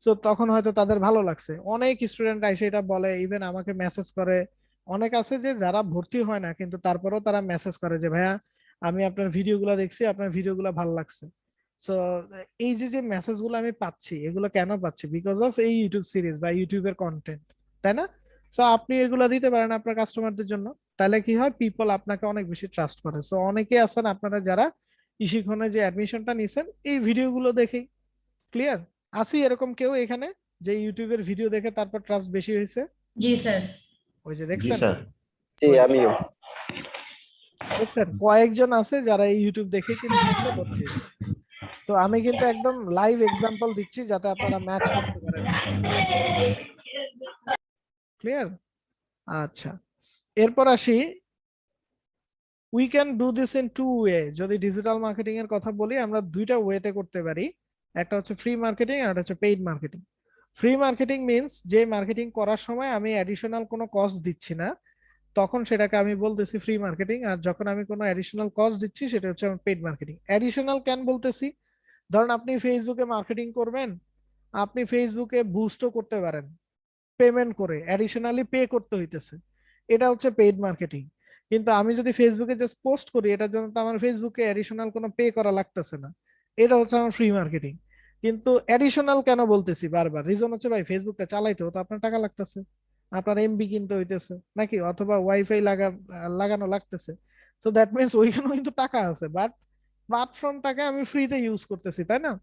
তো তখন হয়তো তাদের ভালো লাগছে। অনেক স্টুডেন্ট এসে এটা বলে, ইভেন আমাকে মেসেজ করে। অনেক আছে যে যারা ভর্তি হয় না কিন্তু তারপরেও তারা মেসেজ করে যে ভাইয়া আমি আপনার ভিডিওগুলো দেখছি, আপনার ভিডিওগুলো ভালো লাগছে। সো এই যে যে মেসেজগুলো আমি পাচ্ছি, এগুলো কেন পাচ্ছি? বিকজ অফ এই ইউটিউব সিরিজ বা ইউটিউবের কন্টেন্ট, তাই না? সো আপনি এগুলো দিতে পারেন আপনার কাস্টমারদের জন্য, তাহলে কি হয়, পিপল আপনাকে অনেক বেশি ট্রাস্ট করে। সো অনেকে আছেন আপনারা যারা ইশিখনে যে অ্যাডমিশনটা নিছেন এই ভিডিওগুলো দেখেই। ক্লিয়ার? আসি এরকম কেউ এখানে যে ইউটিউবের ভিডিও দেখে তারপর ট্রাস্ট বেশি হয়েছে? जी सर। ওই যে জি দেখছেন, স্যার। জি আমিও। দেখছেন কয়েকজন আছে যারা এই ইউটিউব দেখে কিন্তু এসে ভর্তি হয়েছে। সো আমি কিন্তু একদম লাইভ এক্সাম্পল দিচ্ছি যাতে আপনারা ম্যাচ করতে পারেন। ক্লিয়ার? আচ্ছা, এরপর আসি, we can do this in two way. যদি ডিজিটাল মার্কেটিং এর কথা বলি, আমরা দুইটা ওয়েতে করতে পারি। একটা হচ্ছে ফ্রি মার্কেটিং আর একটা হচ্ছে paid marketing. Free marketing means যে মার্কেটিং করার সময় আমি অ্যাডিশনাল কোনো কস্ট দিচ্ছি না, তখন সেটাকে আমি বলতেছি ফ্রি মার্কেটিং। আর যখন আমি কোনো অ্যাডিশনাল কস্ট দিচ্ছি সেটা হচ্ছে আমার পেইড মার্কেটিং। অ্যাডিশনাল কেন বলতেছি? ধরুন আপনি ফেসবুকে মার্কেটিং করবেন, আপনি ফেসবুকে বুস্টও করতে পারেন পেমেন্ট করে, অ্যাডিশনালি পে করতে হইতেছে, এটা হচ্ছে পেইড মার্কেটিং। কিন্তু আমি যদি ফেসবুকে জাস্ট পোস্ট করি, এটার জন্য তো আমার ফেসবুকে অ্যাডিশনাল কোনো পে করা লাগতেছে না, এটা হচ্ছে আমার ফ্রি মার্কেটিং। কিন্তু অ্যাডিশনাল কেন বলতেছি বারবার? রিজন হচ্ছে ভাই ফেসবুকটা চালাইতেও তো আপনার টাকা লাগতেছে, আপনার এমবি কিনতে হইতেছে নাকি, অথবা ওয়াইফাই লাগানো লাগতেছে। সো দ্যাট মিনস ওইখানেও কিন্তু টাকা আছে, বাট প্ল্যাটফর্মটাকে আমি ফ্রিতে ইউজ করতেছি, তাই না?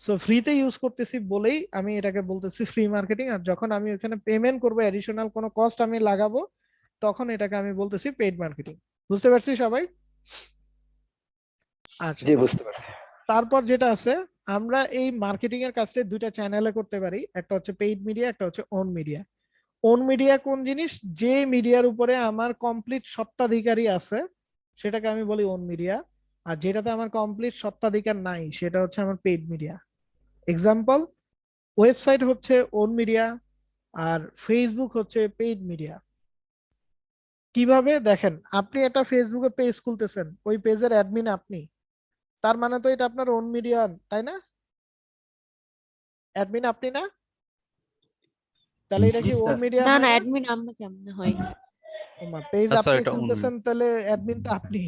সো ফ্রিতে ইউজ করতেছি বলেই আমি এটাকে বলতেছি ফ্রি মার্কেটিং। আর যখন আমি ওখানে পেমেন্ট করবো, এডিশনাল কোনো কস্ট আমি লাগাবো, তখন এটাকে আমি বলতেছি পেইড মার্কেটিং। বুঝতে পারছি সবাই? আচ্ছা, জি বুঝতে পারছি। তারপর যেটা আছে, আমরা এই মার্কেটিং এর কাজটা দুইটা চ্যানেলে করতে পারি, একটা হচ্ছে পেইড মিডিয়া, একটা হচ্ছে ওন মিডিয়া। ওন মিডিয়া কোন জিনিস? যে মিডিয়ার উপরে আমার কমপ্লিট স্বত্বাধিকারী আছে সেটাকে আমি বলি ওন মিডিয়া। আর যেটাতে আমার কমপ্লিট স্বত্বাধিকার নাই সেটা হচ্ছে আমার পেইড মিডিয়া। এক্সাম্পল, ওয়েবসাইট হচ্ছে ওন মিডিয়া আর ফেসবুক হচ্ছে পেইড মিডিয়া। কিভাবে দেখেন, আপনি একটা ফেসবুকে পেজ খুলতেছেন, ওই পেজের অ্যাডমিন আপনি, তার মানে তো এটা আপনার ওন মিডিয়া, তাই না? অ্যাডমিন আপনি না? তাহলে এটা কি ওন মিডিয়া না হয় না, না? অ্যাডমিন আমরা কেমনে হয়? পেজ না স্যার, আপনি এটা অন্য খুলতেছেন, তাহলে অ্যাডমিন তো আপনি,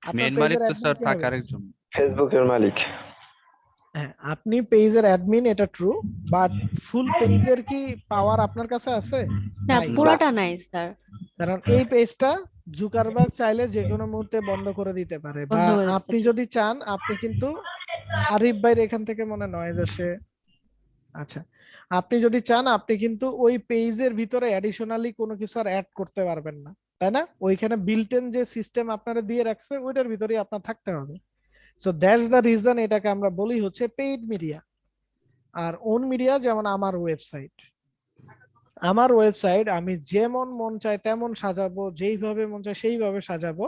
আপনার মেন মালিক পেজের তো অ্যাডমিন স্যার কে থাকে হবে? আরেকজন। ফেসবুকের মালিক। হ্যাঁ, আপনি পেজের অ্যাডমিন, এটা ট্রু, বাট ফুল পেজের কি পাওয়ার আপনার কাছে আছে? না, নাই। পুরাটা নাই স্যার, কারণ এই পেজটা জুকারবার্গ চাইলে যে কোনো মুহূর্তে বন্ধ করে দিতে পারে, বা বন্ধ করে আপনি দিতে যদি চান আপনি কিন্তু, আরিফ ভাইয়ের এখান থেকে মনে নয়েজ আসে। আচ্ছা, আপনি যদি চান আপনি কিন্তু ওই পেজের ভিতরে অ্যাডিশনালি কোনো কিছু আর অ্যাড করতে পারবেন না, তাই না? ওইখানে বিল্ট ইন যে সিস্টেম আপনারা দিয়ে রাখছে ওইটার ভিতরেই আপনার থাকতে হবে। সো দ্যাটস দ্য রিজন এটাকে আমরা বলি হচ্ছে পেইড মিডিয়া। আর ওন মিডিয়া যেমন আমার ওয়েবসাইট, আমার ওয়েবসাইট আমি যেমন মন চায় তেমন সাজাবো, যেইভাবে মন চায় সেইভাবে সাজাবো,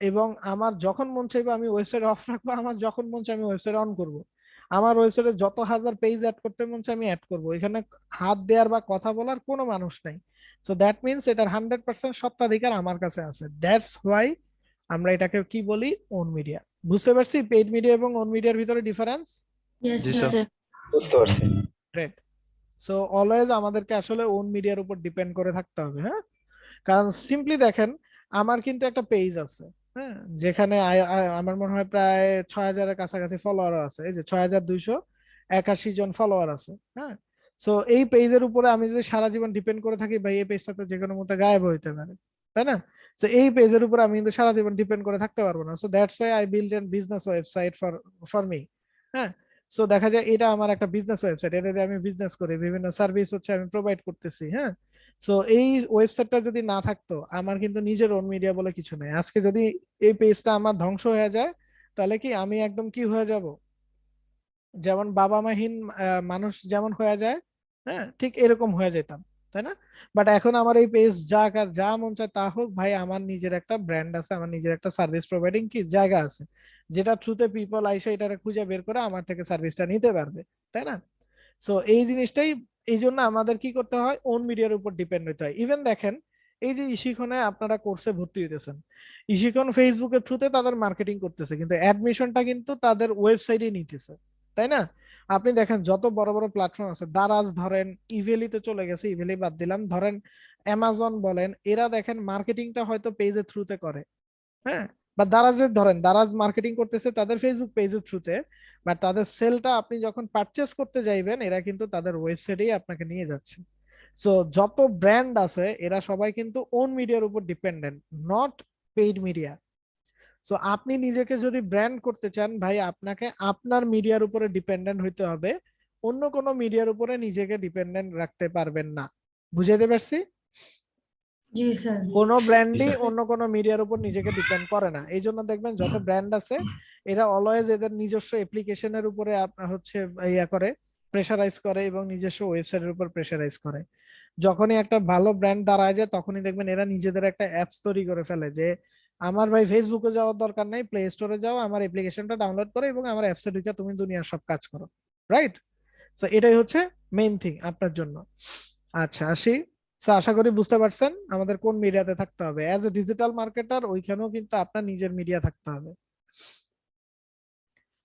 এবং আমার যখন মন চাইবে আমি ওয়েবসাইট অফ রাখবো, আমার যখন মন চাই আমি ওয়েবসাইট অন করব। আমার ওয়েবসাইটে যত হাজার পেজ অ্যাড করতে মন চাই আমি অ্যাড করবো, এখানে হাত দেওয়ার বা কথা বলার কোনো মানুষ নাই। সো দ্যাট মিনস এটার 100% স্বত্বাধিকার আমার কাছে আছে। দ্যাটস হোয়াই আমরা এটাকে কি বলি, ওন মিডিয়া। বুঝতে পারছি পেইড মিডিয়া এবং ওন মিডিয়ার ভিতরে ডিফারেন্স? यस জি জি सर। স্যার। স্যার। বুঝতে পারছি। গ্রেট। সো অলওয়েজ আমাদেরকে আসলে ওন মিডিয়ার উপর ডিপেন্ড করে থাকতে হবে, হ্যাঁ। কারণ সিম্পলি দেখেন, আমার কিন্তু একটা পেজ আছে, হ্যাঁ, যেখানে আমার মনে হয় প্রায় 6,000-এর কাছাকাছি ফলোয়ার আছে, এই যে 6,281 জন ফলোয়ার আছে, হ্যাঁ। সো এই পেজের উপরে আমি যদি সারা জীবন ডিপেন্ড করে থাকি, ভাই এই পেজটা তো যে কোনো মুহূর্তে গায়েব হইতে পারে, তাই না? সো এই পেজের উপর আমি কিন্তু সারা জীবন ডিপেন্ড করে থাকতে পারবো না। So that's why I build N business website for me, হ্যাঁ। সো দেখা যায় এটা আমার একটা বিজনেস ওয়েবসাইট, এটাতে আমি বিজনেস করি, বিভিন্ন সার্ভিস হচ্ছে আমি প্রোভাইড করতেছি, হ্যাঁ। সো এই ওয়েবসাইটটা যদি না থাকতো, আমার কিন্তু নিজের ওন মিডিয়া বলে কিছু নেই। আজকে যদি এই পেজটা আমার ধ্বংস হয়ে যায়, তাহলে কি আমি একদম কি হয়ে যাব, যেমন বাবা মাহীন মানুষ যেমন হয়ে যায়, হ্যাঁ, ঠিক এরকম হয়ে যেতাম, তাই না? বাট এখন আমার এই পেজ যাক আর যা মন চায় তা হোক, ভাই আমার নিজের একটা ব্র্যান্ড আছে, আমার নিজের একটা সার্ভিস প্রোভাইডিং কি জায়গা আছে, যেটা থ্রুতে পিপল আইসে এটা খুঁজে বের করে আমার থেকে সার্ভিসটা নিতে পারবে, তাই না? সো এই জিনিসটাই, এই জন্য আমাদের কি করতে হয়, ওন মিডিয়ার উপর ডিপেন্ড হতে হয়। ইভেন দেখেন, এই যে ইশিখনে আপনারা কোর্সে ভর্তি হইতেছেন, ইশিখন ফেসবুকের থ্রুতে তাদের মার্কেটিং করতেছে, কিন্তু অ্যাডমিশনটা কিন্তু তাদের ওয়েবসাইটে নিতেছে, তাই না? আপনি দেখেন যত বড় বড় প্ল্যাটফর্ম আছে, দারাজ ধরেন, ইভেলিতে চলে গেছে, ইভেলি বাদ দিলাম, ধরেন অ্যামাজন বলেন, এরা দেখেন মার্কেটিংটা হয়তো পেজের থ্রুতে করে, হ্যাঁ, বা দারাজের ধরেন, দারাজ মার্কেটিং করতেছে তাদের ফেসবুক পেজের থ্রুতে, বাট তাদের সেলটা আপনি যখন পারচেস করতে যাইবেন এরা কিন্তু তাদের ওয়েবসাইটেই আপনাকে নিয়ে যাচ্ছে। সো যত ব্র্যান্ড আছে এরা সবাই কিন্তু ওন মিডিয়ার উপর dependent, not paid media. So আপনি নিজেকে যদি ব্র্যান্ড করতে চান ভাই, আপনাকে আপনার মিডিয়ার উপরে ডিপেন্ডেন্ট হইতে হবে, অন্য কোনো মিডিয়ার উপরে নিজেকে ডিপেন্ডেন্ট রাখতে পারবেন না। বুঝাইতে পারছি? জি স্যার। কোনো ব্র্যান্ডই অন্য কোনো মিডিয়ার উপর নিজেকে ডিপেন্ড করে না। এই জন্য দেখবেন যত ব্র্যান্ড আছে এরা অলওয়েজ এদের নিজস্ব অ্যাপ্লিকেশনের উপরে হচ্ছে ইয়া করে, প্রেসারাইজ করে এবং নিজস্ব ওয়েবসাইটের উপর প্রেসারাইজ করে। যখনই একটা ভালো ব্র্যান্ড দাঁড়ায় যায় তখনই দেখবেন এরা নিজেদের একটা অ্যাপস তৈরি করে ফেলে, যে আমার ভাই ফেসবুকে যাওয়ার দরকার নাই, প্লে স্টোরে যাও, আমার অ্যাপ্লিকেশনটা ডাউনলোড করো এবং আমার অ্যাপসে ঢুকে তুমি দুনিয়ার সব কাজ করো, রাইট? তো এটাই হচ্ছে মেইন থিং আপনার জন্য। আচ্ছা আসি। So, আশা করি বুঝতে পারছেন আমাদের কোন মিডিয়াতে থাকতে হবে। অ্যাজ এ ডিজিটাল মার্কেটার ওইখানেও কিন্তু আপনার নিজের মিডিয়া থাকতে হবে।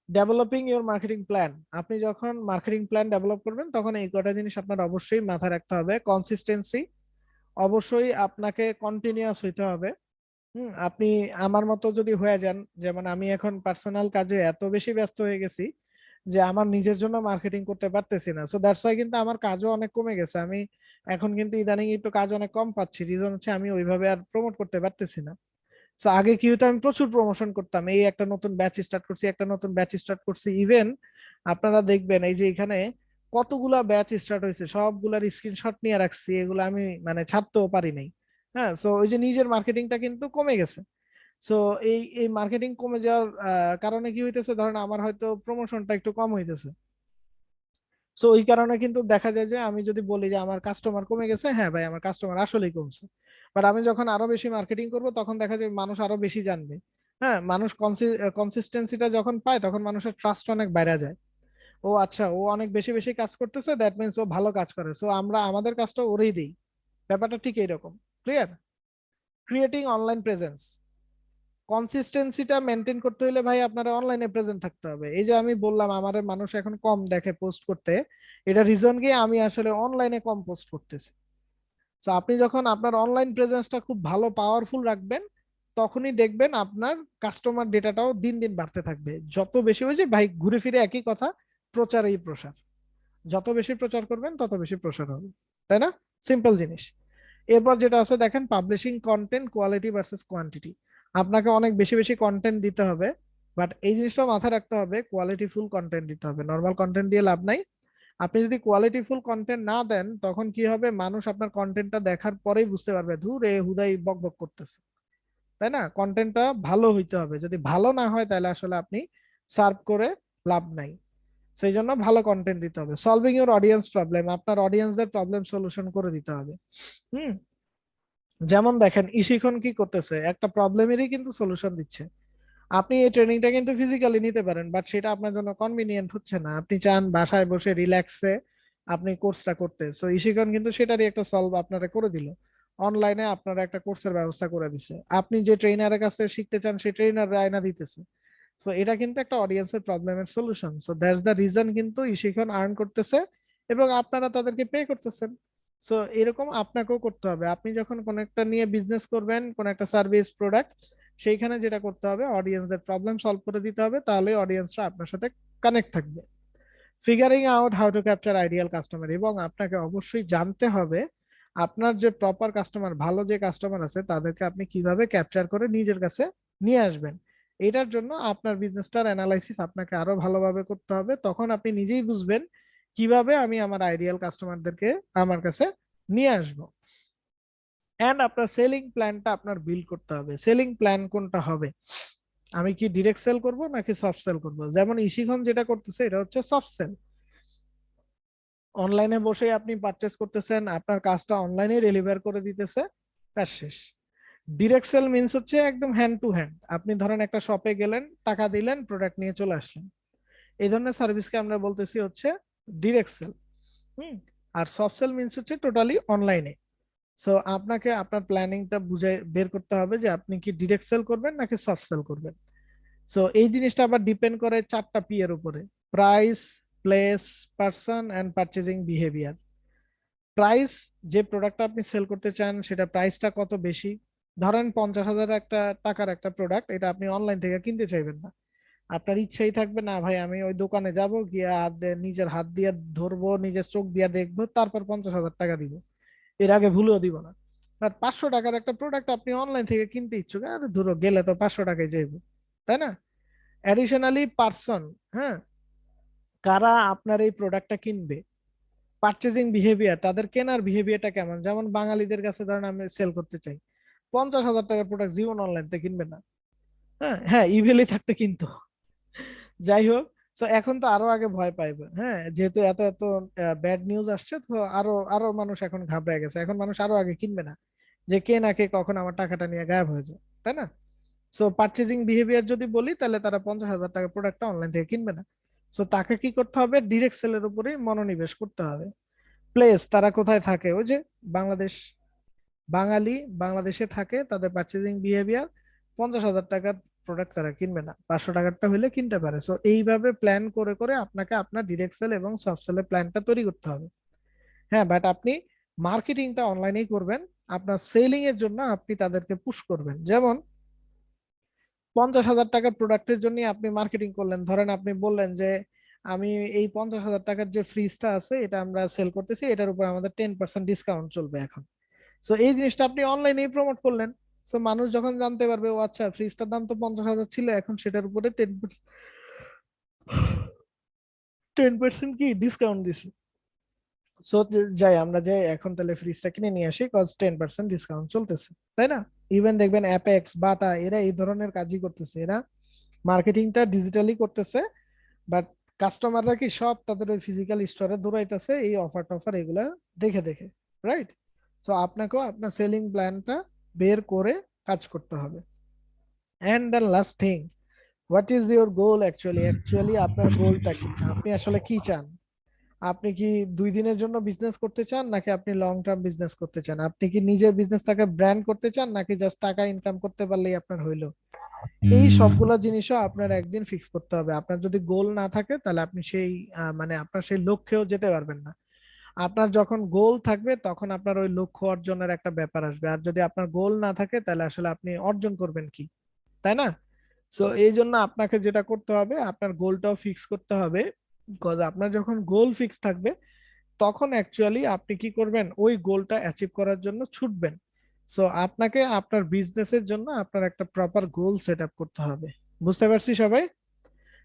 ডেভেলপিং ইওর মার্কেটিং প্ল্যান, আপনি যখন মার্কেটিং প্ল্যান ডেভেলপ করবেন তখন এই কটা জিনিস আপনার অবশ্যই মাথায় রাখতে হবে। কনসিস্টেন্সি, অবশ্যই আপনাকে কন্টিনিউয়াস হইতে হবে। আপনি আমার মতো যদি হয়ে যান, যেমন আমি এখন পার্সোনাল কাজে এত বেশি ব্যস্ত হয়ে গেছি যে আমার নিজের জন্য মার্কেটিং করতে পারতেছি না, সো দ্যাটস ওয়াই কিন্তু আমার কাজও অনেক কমে গেছে। আমি এখন কিন্তু ইদানিং একটু কাজ অনেক কম পাচ্ছি, রিজন হচ্ছে আমি ওইভাবে আর প্রমোট করতে পারতেছি না। সো আগে কি হতো, আমি প্রচুর প্রমোশন করতাম, এই একটা নতুন ব্যাচ স্টার্ট করছি, একটা নতুন ব্যাচ স্টার্ট করছি, ইভেন আপনারা দেখবেন এই যে এখানে কতগুলা ব্যাচ স্টার্ট হয়েছে সবগুলার স্ক্রিনশট নিয়ে রাখছি, এগুলো আমি মানে ছাড়তেও পারি নাই। হ্যাঁ, সো ওই যে নিজের মার্কেটিংটা কিন্তু কমে গেছে। সো এই এই মার্কেটিং কমে যাওয়ার কারণে কি হইতেছে, ধরেন আমার হয়তো প্রমোশনটা একটু কম হইতেছে। সো ওই কারণে কিন্তু দেখা যায় যে আমি যদি বলি যে আমার কাস্টমার কমে গেছে, হ্যাঁ ভাই আমার কাস্টমার আসলেই কমছে, বাট আমি যখন আরো বেশি মার্কেটিং করব তখন দেখা যায় মানুষ আরো বেশি জানবে। হ্যাঁ, মানুষ কনসিস্টেন্সিটা যখন পায় তখন মানুষের ট্রাস্ট অনেক বেড়ে যায়। ও আচ্ছা, ও অনেক বেশি বেশি কাজ করতেছে, দ্যাট মিনস ও ভালো কাজ করে, সো আমরা আমাদের কাজটা ওরেই দিই। ব্যাপারটা ঠিক এইরকম। ক্লিয়ার? ক্রিয়েটিং অনলাইন প্রেজেন্স, কনসিস্টেন্সিটা মেনটেন করতে হলে ভাই আপনারা অনলাইনে প্রেজেন্ট থাকতে হবে। এই যে আমি বললাম আমার মানুষ এখন কম দেখে পোস্ট করতে, এটা রিজন কি আমি আসলে অনলাইনে কম পোস্ট করতেছি। তো আপনি যখন আপনার অনলাইন প্রেজেন্সটা খুব ভালো পাওয়ারফুল রাখবেন তখনই দেখবেন আপনার কাস্টমার ডেটাটাও দিন দিন বাড়তে থাকবে। যত বেশি ওই যে ভাই ঘুরে ফিরে একই কথা, প্রচারেই প্রসার, যত বেশি প্রচার করবেন তত বেশি প্রসার হবে, তাই না? সিম্পল জিনিস। এরপর যেটা আছে দেখেন, publishing content quality versus quantity. আপনাকে অনেক বেশি বেশি কন্টেন্ট দিতে হবে, বাট এই জিনিসটা মাথায় রাখতে হবে কোয়ালিটিফুল কন্টেন্ট দিতে হবে, নর্মাল কন্টেন্ট দিয়ে লাভ নাই। আপনি যদি কোয়ালিটিফুল কন্টেন্ট না দেন তখন কি হবে, মানুষ আপনার কন্টেন্টটা দেখার পরেই বুঝতে পারবে ধুর এ হুদাই বক বক করতেছে, তাই না? কন্টেন্টটা ভালো হইতে হবে, যদি ভালো না হয় তাহলে আসলে আপনি সার্ভ করে লাভ নাই। সেই জন্য ভালো কন্টেন্ট দিতে হবে। সলভিং ইউর অডিয়েন্স প্রবলেম, আপনার অডিয়েন্সদের প্রবলেম সলিউশন করে দিতে হবে। হুম, যেমন দেখেন ইশিখন কি করতেছে, একটা প্রবলেমেরই কিন্তু সলিউশন দিচ্ছে। আপনি এই ট্রেনিংটা কিন্তু ফিজিক্যালি নিতে পারেন, বাট সেটা আপনার জন্য কনভিনিয়েন্ট হচ্ছে না, আপনি চান বাসায় বসে রিল্যাক্সে আপনি কোর্সটা করতে, সো ইশিখন কিন্তু সেটারই একটা সলভ আপনারা করে দিল। অনলাইনে আপনারা একটা কোর্সের ব্যবস্থা করে দিছে, আপনি যে ট্রেনারের কাছ থেকে শিখতে চান সেই ট্রেনার আয়না দিতেছে। সো এটা কিন্তু একটা অডিয়েন্সের প্রবলেমের solution, so that's the reason কিন্তু ইশিখন আর্ন করতেছে এবং আপনারা তাদেরকে পে করতেছেন। সো এরকম আপনাকেও করতে হবে। আপনি যখন কোন একটা নিয়ে বিজনেস করবেন, কোন একটা সার্ভিস প্রোডাক্ট, সেইখানে যেটা করতে হবে অডিয়েন্সদের প্রবলেম সলভ করে দিতে হবে, তাহলে অডিয়েন্সরা আপনার সাথে কানেক্ট থাকবে। Figuring out how to capture ideal customer, এবং আপনাকে অবশ্যই জানতে হবে আপনার যে প্রপার কাস্টমার, ভালো যে কাস্টমার আছে তাদেরকে আপনি কিভাবে ক্যাপচার করে নিজের কাছে নিয়ে আসবেন। এটার জন্য আপনার বিজনেসটার অ্যানালাইসিস আপনাকে আরো ভালোভাবে করতে হবে, তখন আপনি নিজেই বুঝবেন কিভাবে আমি আমার আইডিয়াল কাস্টমারদেরকে আমার কাছে নিয়ে আসবো। এন্ড আপনার সেলিং প্ল্যানটা আপনার বিল্ড করতে হবে। সেলিং প্ল্যান কোনটা হবে, আমি কি ডিরেক্ট সেল করব নাকি সফট সেল করব? যেমন ইশিখন যেটা করতেছে এটা হচ্ছে সফট সেল, অনলাইনে বসে আপনি পারচেস করতেছেন, আপনার কাজটা অনলাইনে ডেলিভার করে দিতেছে, কাজ শেষ। ডিরেক্ট সেল মিন্স হচ্ছে একদম হ্যান্ড টু হ্যান্ড, আপনি ধরেন একটা শপে গেলেন, টাকা দিলেন, প্রোডাক্ট নিয়ে চলে আসলেন, এই ধরনের সার্ভিসকে আমরা বলতেছি হচ্ছে ডিরেক্ট সেল। আর সফট সেল মিন্স হচ্ছে টোটালি অনলাইনে, সো আপনাকে আপনার প্ল্যানিংটা বুঝে বের করতে হবে যে আপনি কি ডিরেক্ট সেল করবেন নাকি সফট সেল করবেন। সো এই জিনিসটা আবার ডিপেন্ড করে 4টা পি এর উপরে: price, place, person and purchasing behaviour. Price, যে প্রোডাক্টটা আপনি সেল করতে চান সেটা প্রাইসটা কত বেশি। ধরেন 50,000 একটা টাকার একটা প্রোডাক্ট, এটা আপনি অনলাইন থেকে কিনতে চাইবেন না। আপনার ইচ্ছাই থাকবে না ভাই আমি ওই দোকানে যাব, গিয়ে নিজের হাত দিয়ে ধরবো, নিজের চোখ দিয়ে দেখবো, তারপর 50,000 টাকা দিব, এর আগে ভুলেও দিব না। আর 500 টাকার একটা প্রোডাক্ট আপনি অনলাইন থেকে কিনতে ইচ্ছুক, আরে ধরো গেলে তো 500 টাকায় যাইবো, তাই না? অ্যাডিশনালি পার্সন, হ্যাঁ, কারা আপনার এই প্রোডাক্টটা কিনবে, পারচেজিং বিহেভিয়ার, তাদের কেনার বিহেভিয়ারটা কেমন। যেমন বাঙালিদের কাছে ধরেন আমি সেল করতে চাই, 50,000 টাকার প্রোডাক্ট জীবন অনলাইন থেকে কিনবে না। হ্যাঁ হ্যাঁ, ইমেলই থাকতে কিন্তু। যাই হোক, তো এখন তো আরো আগে ভয় পাইবে, হ্যাঁ, যেহেতু এত এত ব্যাড নিউজ আসছে, তো আরো আরো মানুষ এখন ঘাবড়ে গেছে, এখন মানুষ আরো আগে কিনবে না, যে কে না কে কখন আমার টাকাটা নিয়ে গায়েব হয়ে যায়, তাই না? সো পারচেজিং বিহেভিয়ার যদি বলি, তাহলে তারা 50,000 টাকার প্রোডাক্টটা অনলাইন থেকে কিনবে না। সো তাকে কি করতে হবে, ডিরেক্ট সেলের উপরেই মনোনিবেশ করতে হবে। প্লেস, তারা কোথায় থাকে, ওই যে বাংলাদেশ, বাঙালি বাংলাদেশে থাকে, তাদের পারচেজিং বিহেভিয়ার 50,000 টাকার প্রোডাক্ট তারা কিনবে না, 500 টাকারটা হলে কিনতে পারে। সো এইভাবে প্ল্যান করে করে আপনাকে আপনার ডিরেক্ট সেল এবং সফট সেলের প্ল্যানটা তৈরি করতে হবে। হ্যাঁ, বাট আপনি মার্কেটিংটা অনলাইনেই করবেন। আপনার সেলিং এর জন্য আপনি তাদেরকে পুশ করবেন। যেমন 50,000 টাকার প্রোডাক্টের জন্য আপনি মার্কেটিং করলেন, ধরেন আপনি বললেন যে আমি এই 50,000 টাকার যে ফ্রিজটা আছে এটা আমরা সেল করতেছি, এটার উপর আমাদের 10% ডিসকাউন্ট চলবে এখন। সো এই জিনিসটা আপনি অনলাইনেই প্রমোট করলেন। সো মানুষ যখন জানতে পারবে, ও আচ্ছা ফ্রিজটার দাম তো 50,000 ছিল, এখন সেটার উপরে 10% কি ডিসকাউন্ট দিছে। সো যাই আমরা যাই এখন তাহলে ফ্রিজটা কিনে নিয়ে আসি, কজ 10% ডিসকাউন্ট চলতেছে, তাই না? ইভেন দেখবেন অ্যাপেক্স, বাটা, এরা এই ধরনের কাজই করতেছে, এরা মার্কেটিংটা ডিজিটালি করতেছে। বাট কাস্টমাররা কি সব তাদের ওই ফিজিক্যাল স্টোরে দৌড়াইতেছে এই অফার টফার এগুলা দেখে দেখে, রাইট? তো আপনাকেও আপনার সেলিং প্ল্যানটা বের করে কাজ করতে হবে। And then last thing, what is your goal actually আপনার গোলটা কি, আপনি আসলে কি চান? আপনি কি 2 দিনের জন্য বিজনেস করতে চান, নাকি আপনি লং টার্ম বিজনেস করতে চান? আপনি কি নিজের বিজনেসটাকে ব্র্যান্ড করতে চান, নাকি জাস্ট টাকা ইনকাম করতে পারলেই আপনার হইলো? এই সবগুলো জিনিসও আপনার একদিন ফিক্স করতে হবে। আপনার যদি গোল না থাকে তাহলে আপনি সেই মানে আপনার সেই লক্ষ্যেও যেতে পারবেন না। আপনার যখন গোল থাকবে তখন আপনার ওই লক্ষ্য অর্জনের একটা ব্যাপার আসবে, আর যদি আপনার গোল না থাকে তাহলে আসলে আপনি অর্জন করবেন কি, তাই না? সো এই জন্য আপনাকে যেটা করতে হবে, আপনার গোলটাও ফিক্স করতে হবে। বিকজ আপনার যখন গোল ফিক্স থাকবে তখন অ্যাকচুয়ালি আপনি কি করবেন, ওই গোলটা অ্যাচিভ করার জন্য ছুটবেন। সো আপনাকে আপনার বিজনেসের জন্য আপনার একটা প্রপার গোল সেট আপ করতে হবে। বুঝতে পারছি সবাই?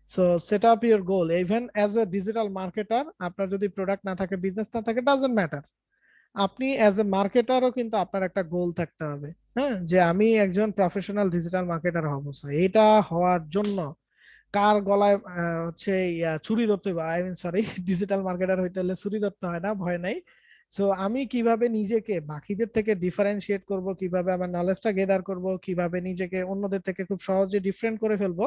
So set up your goal even as a digital marketer. আপনার যদি প্রোডাক্ট না থাকে, বিজনেস না থাকে, ডাজন্ট ম্যাটার, আপনি অ্যাজ এ মার্কেটারও কিন্তু আপনার একটা গোল থাকতে হবে। হ্যাঁ, যে আমি একজন প্রফেশনাল ডিজিটাল মার্কেটার হব। So, এটা হওয়ার জন্য কার গলায় হচ্ছে চুরি ধরতে হবে, I mean sorry, digital marketer হইতে হলে চুরি ধরতে হয় না, ভয় নাই। সো আমি কিভাবে নিজেকে বাকিদের থেকে ডিফারেন্সিয়েট করব, কিভাবে আমার নলেজটা গেদার করব, কিভাবে নিজেকে অন্যদের থেকে খুব সহজে ডিফারেন্ট করে ফেলবো,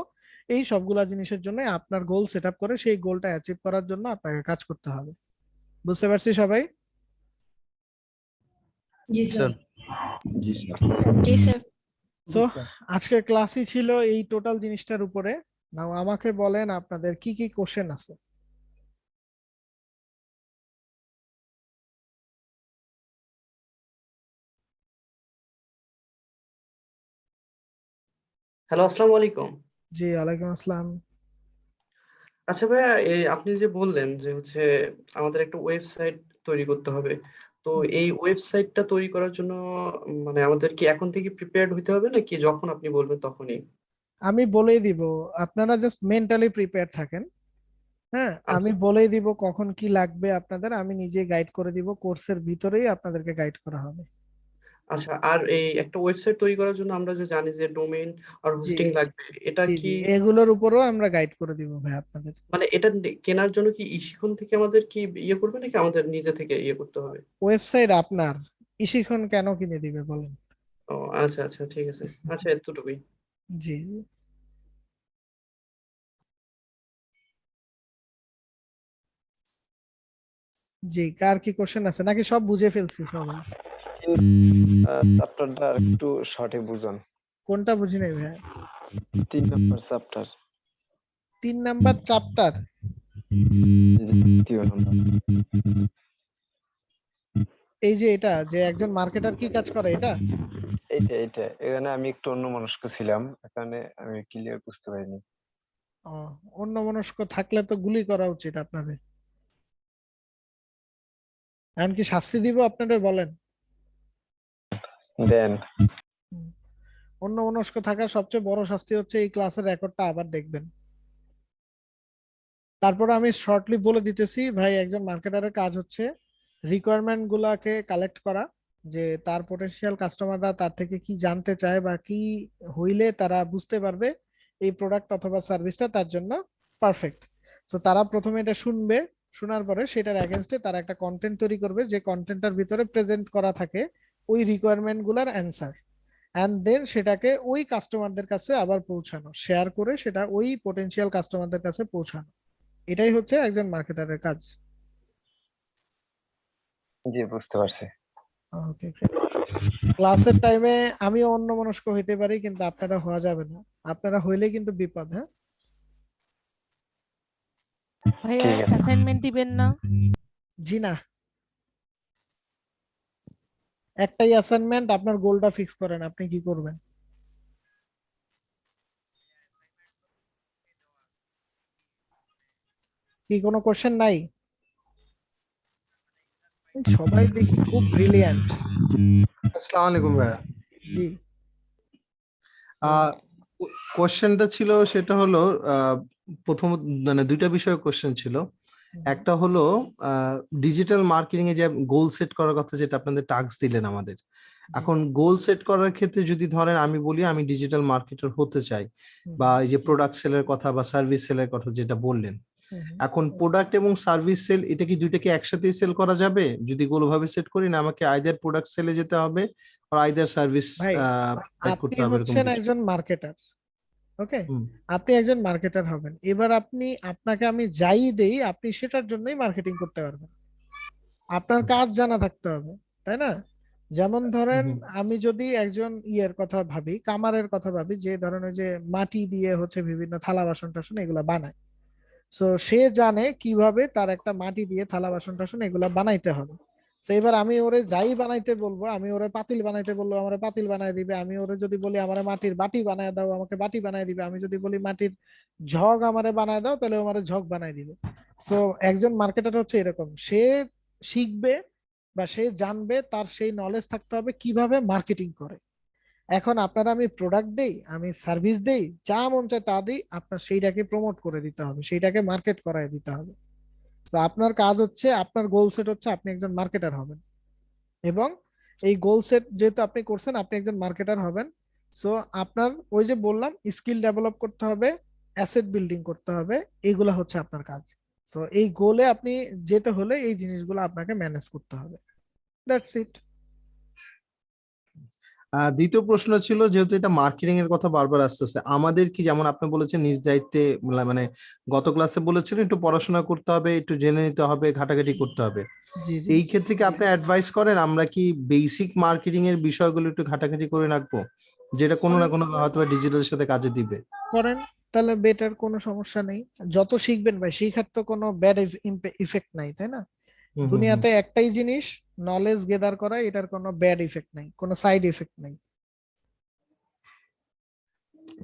এই সবগুলা জিনিসের জন্য আপনার গোল সেট আপ করে সেই গোলটা অ্যাচিভ করার জন্য আপনাকে কাজ করতে হবে। বুঝতে পারছি সবাই? जी सर। স্যার। জি স্যার। জি স্যার। সো আজকের ক্লাসই ছিল এই টোটাল জিনিসটার উপরে। নাও আমাকে বলেন আপনাদের কি কি কোশ্চেন আছে। হ্যালো, আসসালামু আলাইকুম। জি ওয়ালাইকুম আসসালাম। আচ্ছা ভাইয়া, এই আপনি যে বললেন যে আমাদের একটা ওয়েবসাইট তৈরি করতে হবে, তো এই ওয়েবসাইটটা তৈরি করার জন্য মানে আমাদের কি এখন থেকে প্রিপেয়ার্ড হইতে হবে নাকি যখন আপনি বলবেন তখনই? আমি বলেই দিব, আপনারা জাস্ট মেন্টালি প্রিপেয়ার থাকেন। হ্যাঁ, আমি আচ্ছা বলেই দিব কখন কি লাগবে আপনাদের, আমি নিজে গাইড করে দিব, কোর্সের ভিতরেই আপনাদেরকে গাইড করা হবে। আচ্ছা, আর এই একটা ওয়েবসাইট তৈরি করার জন্য আমরা যে জানি যে ডোমেইন আর জি হোস্টিং লাগবে, এটা জি জি, কি এগুলোর উপরও আমরা গাইড করে দিব ভাই আপনাদের। মানে এটা কেনার জন্য কি ইশিখন থেকে আমাদের কি ইয়ে করবে নাকি আমাদের নিজে থেকে ইয়ে করতে হবে? ওয়েবসাইট আপনার, ইশিখন কেন কিনে দিবে বলেন? ও আচ্ছা আচ্ছা, ঠিক আছে। আচ্ছা, এতটুকুই। জি জি, কার কি কোশ্চেন আছে নাকি সব বুঝে ফেলছি সবাই? চ্যাপ্টারটা একটু শর্টে বুঝুন। কোনটা বুঝি নাই ভাইয়া? 3 নম্বর চ্যাপ্টার। 3 number chapter. তৃতীয় নম্বর। এই যে এটা যে একজন মার্কেটার কি কাজ করে এটা? এইটা এখানে আমি একটু অন্যমনস্ক ছিলাম, এখানে আমি ক্লিয়ার বুঝতে পারিনি। অন্যমনস্ক থাকলে তো গুলি করা উচিত আপনাদের। এমনকি শাস্তি দিব আপনাদের, বলেন। দেন অন্যমনস্ক থাকার সবচেয়ে বড় শাস্তি হচ্ছে এই ক্লাসের রেকর্ডটা আবার দেখবেন। তারপর আমি শর্টলি বলে দিতেছি ভাই, একজন মার্কেটারের কাজ হচ্ছে রিকোয়ারমেন্ট গুলাকে কালেক্ট করা, যে তার পটেনশিয়াল কাস্টমাররা তার থেকে কি জানতে চায় বা কি হইলে তারা বুঝতে পারবে এই প্রোডাক্ট অথবা সার্ভিসটা তার জন্য পারফেক্ট। সো তারা প্রথমে এটা শুনবে, শোনার পরে সেটার এগেনস্টে তারা একটা কন্টেন্ট তৈরি করবে, যে কন্টেন্টটার ভিতরে প্রেজেন্ট করা থাকে ওই রিকোয়ারমেন্ট গুলার অ্যান্সার, অ্যান্ড দেন সেটাকে ওই কাস্টমারদের কাছে আবার পৌঁছানো, শেয়ার করে সেটা ওই পটেনশিয়াল কাস্টমারদের কাছে পৌঁছানো। এটাই হচ্ছে একজন মার্কেটারের কাজ। জি বুঝতে পারছি। ওকে, ক্লাসের টাইমে আমিও অন্যমনস্ক হইতে পারি, কিন্তু আপনারা হওয়া যাবে না। আপনারা হইলে কিন্তু বিপদ। হ্যাঁ ভাইয়া ঠিক আছে। অ্যাসাইনমেন্ট দিবেন না? জি না, একটাই অ্যাসাইনমেন্ট। আপনার গোলটা ফিক্স করেন, আপনি কি করবেন। কি কোনো কোশ্চেন নাই? সবাই দেখি খুব ব্রিলিয়ান্ট। আসসালামু আলাইকুম ভাইয়া। জি, কোশ্চেনটা ছিল সেটা হলো প্রথম মানে দুইটা বিষয়ে কোশ্চেন ছিল। একটা হলো ডিজিটাল মার্কেটিং এ যে গোল সেট করার কথা, যেটা আপনাদের টাস্ক দিলেন আমাদের। এখন গোল সেট করার ক্ষেত্রে যদি ধরেন আমি বলি আমি ডিজিটাল মার্কেটার হতে চাই, বা এই যে প্রোডাক্ট সেলের কথা বা সার্ভিস সেলের কথা যেটা বললেন, এখন প্রোডাক্ট এবং সার্ভিস সেল এটা কি দুইটাকে একসাথেই সেল করা যাবে যদি গোল ভাবে সেট করি, না আমাকে আইদার প্রোডাক্ট সেলে যেতে হবে আর আইদার সার্ভিস ভাই করতে আপনি হবে, এরকম হচ্ছেন কিছু? একজন মার্কেটার। ওকে, হুম। আপনি একজন মার্কেটার হবেন। এবার আপনাকে আমি যাই দেই, আপনি সেটার জন্যই মার্কেটিং করতে পারবেন। আপনার কাজ জানা থাকতে হবে, তাই না? যেমন ধরেন আমি যদি একজন ইয়ের কথা ভাবি, কামারের কথা ভাবি, যে ধরেন ওই যে মাটি দিয়ে হচ্ছে বিভিন্ন থালা বাসন টাসন এগুলা বানায়। সো সে জানে কিভাবে তার একটা মাটি দিয়ে থালা বাসন টাসন এগুলা বানাইতে হবে। তো এবার আমি ওরে যাই বানাইতে বলবো, আমি ওরে পাতিল বানাইতে বলবো আমার পাতিল বানায় দিবে। আমি ওরে যদি বলি আমার মাটির বাটি বানায় দাও, আমাকে বাটি বানায় দিবে। আমি যদি বলি মাটির ঝগ আমারে বানায় দাও, তাহলে আমার ঝগ বানায় দিবে। সো একজন মার্কেটার হচ্ছে এরকম, সে শিখবে বা সে জানবে, তার সেই নলেজ থাকতে হবে কিভাবে মার্কেটিং করে। এখন আপনারা আমি প্রোডাক্ট দেই, আমি সার্ভিস দেই, যা মন চায় তা দিই, আপনার সেইটাকে প্রমোট করে দিতে হবে, সেইটাকে মার্কেট করায় দিতে হবে। তো আপনার কাজ হচ্ছে, আপনার গোল সেট হচ্ছে আপনি একজন মার্কেটার হবেন, এবং এই গোল সেট যেহেতু আপনি করছেন, আপনি একজন মার্কেটার হবেন। সো আপনার ওই যে বললাম স্কিল ডেভেলপ করতে হবে, অ্যাসেট বিল্ডিং করতে হবে, এইগুলো হচ্ছে আপনার কাজ। সো এই গোলে আপনি যেতে হলে এই জিনিসগুলো আপনাকে ম্যানেজ করতে হবে। That's it. দ্বিতীয় প্রশ্ন ছিল, যেহেতু এটা মার্কেটিং এর কথা বারবার আসতেছে, আমাদের কি, যেমন আপনি বলেছেন নিজ দায়িত্বে, মানে গত ক্লাসে বলেছিলেন একটু পড়াশোনা করতে হবে, একটু জেনে নিতে হবে, ঘাটাঘাটি করতে হবে, জি জি, এই ক্ষেত্রে কি আপনি অ্যাডভাইস করেন আমরা কি বেসিক মার্কেটিং এর বিষয়গুলো একটু ঘাটাঘাটি করে রাখবো, যেটা কোনো না কোনো হয়তো ডিজিটালের সাথে কাজে দিবে? করেন, তাহলে বেটার, কোনো সমস্যা নেই। যত শিখবেন ভাই, শিখার তো কোনো ব্যাড ইফেক্ট নাই, তাই না? দুনিয়াতে একটাই জিনিস, নলেজ গেদার করা, এটার কোনো ব্যাড ইফেক্ট নাই, কোনো সাইড ইফেক্ট নাই।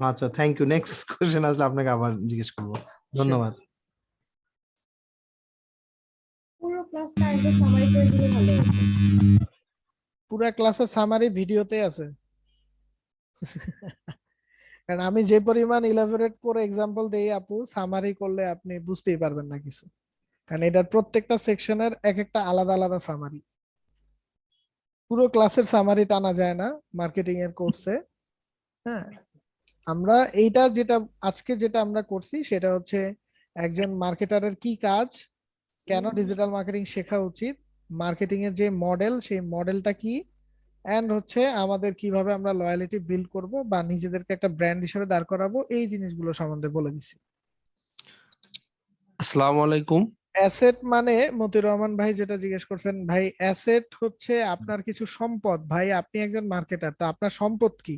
আচ্ছা, থ্যাংক ইউ। নেক্সট কোশ্চেন আসলে আপনাকে আবার জিজ্ঞেস করবো। ধন্যবাদ। পুরো ক্লাসটা একবার সামারি করে দিলে ভালো হতো। পুরা ক্লাসের সামারি ভিডিওতে আছে। কারণ আমি যে পরিমাণ ইলাবোরেট করে এক্সাম্পল দেই আপু, সামারি করলে আপনি বুঝতেই পারবেন না কিছু। কারণ এটার প্রত্যেকটা সেকশনের এক একটা আলাদা আলাদা সামারি। পুরো ক্লাসের সামারি টানা যায় না মার্কেটিং এর কোর্সে। হ্যাঁ, আমরা এইটা যেটা আজকে যেটা আমরা করছি সেটা হচ্ছে একজন মার্কেটারের কি কাজ, কেন ডিজিটাল মার্কেটিং শেখা উচিত, মার্কেটিং এর যে মডেল সেই মডেলটা কি, এন্ড হচ্ছে আমাদের কিভাবে আমরা লয়ালিটি বিল্ড করব বা নিজেদেরকে একটা ব্র্যান্ড হিসেবে দাঁড় করাবো, এই জিনিসগুলো সম্বন্ধে বলে দিছি। আসসালামু আলাইকুম। অ্যাসেট মানে মতিউর রহমান ভাই যেটা জিজ্ঞেস করছেন ভাই, অ্যাসেট হচ্ছে আপনার কিছু সম্পদ ভাই। আপনি একজন মার্কেটার, তো আপনার সম্পদ কি?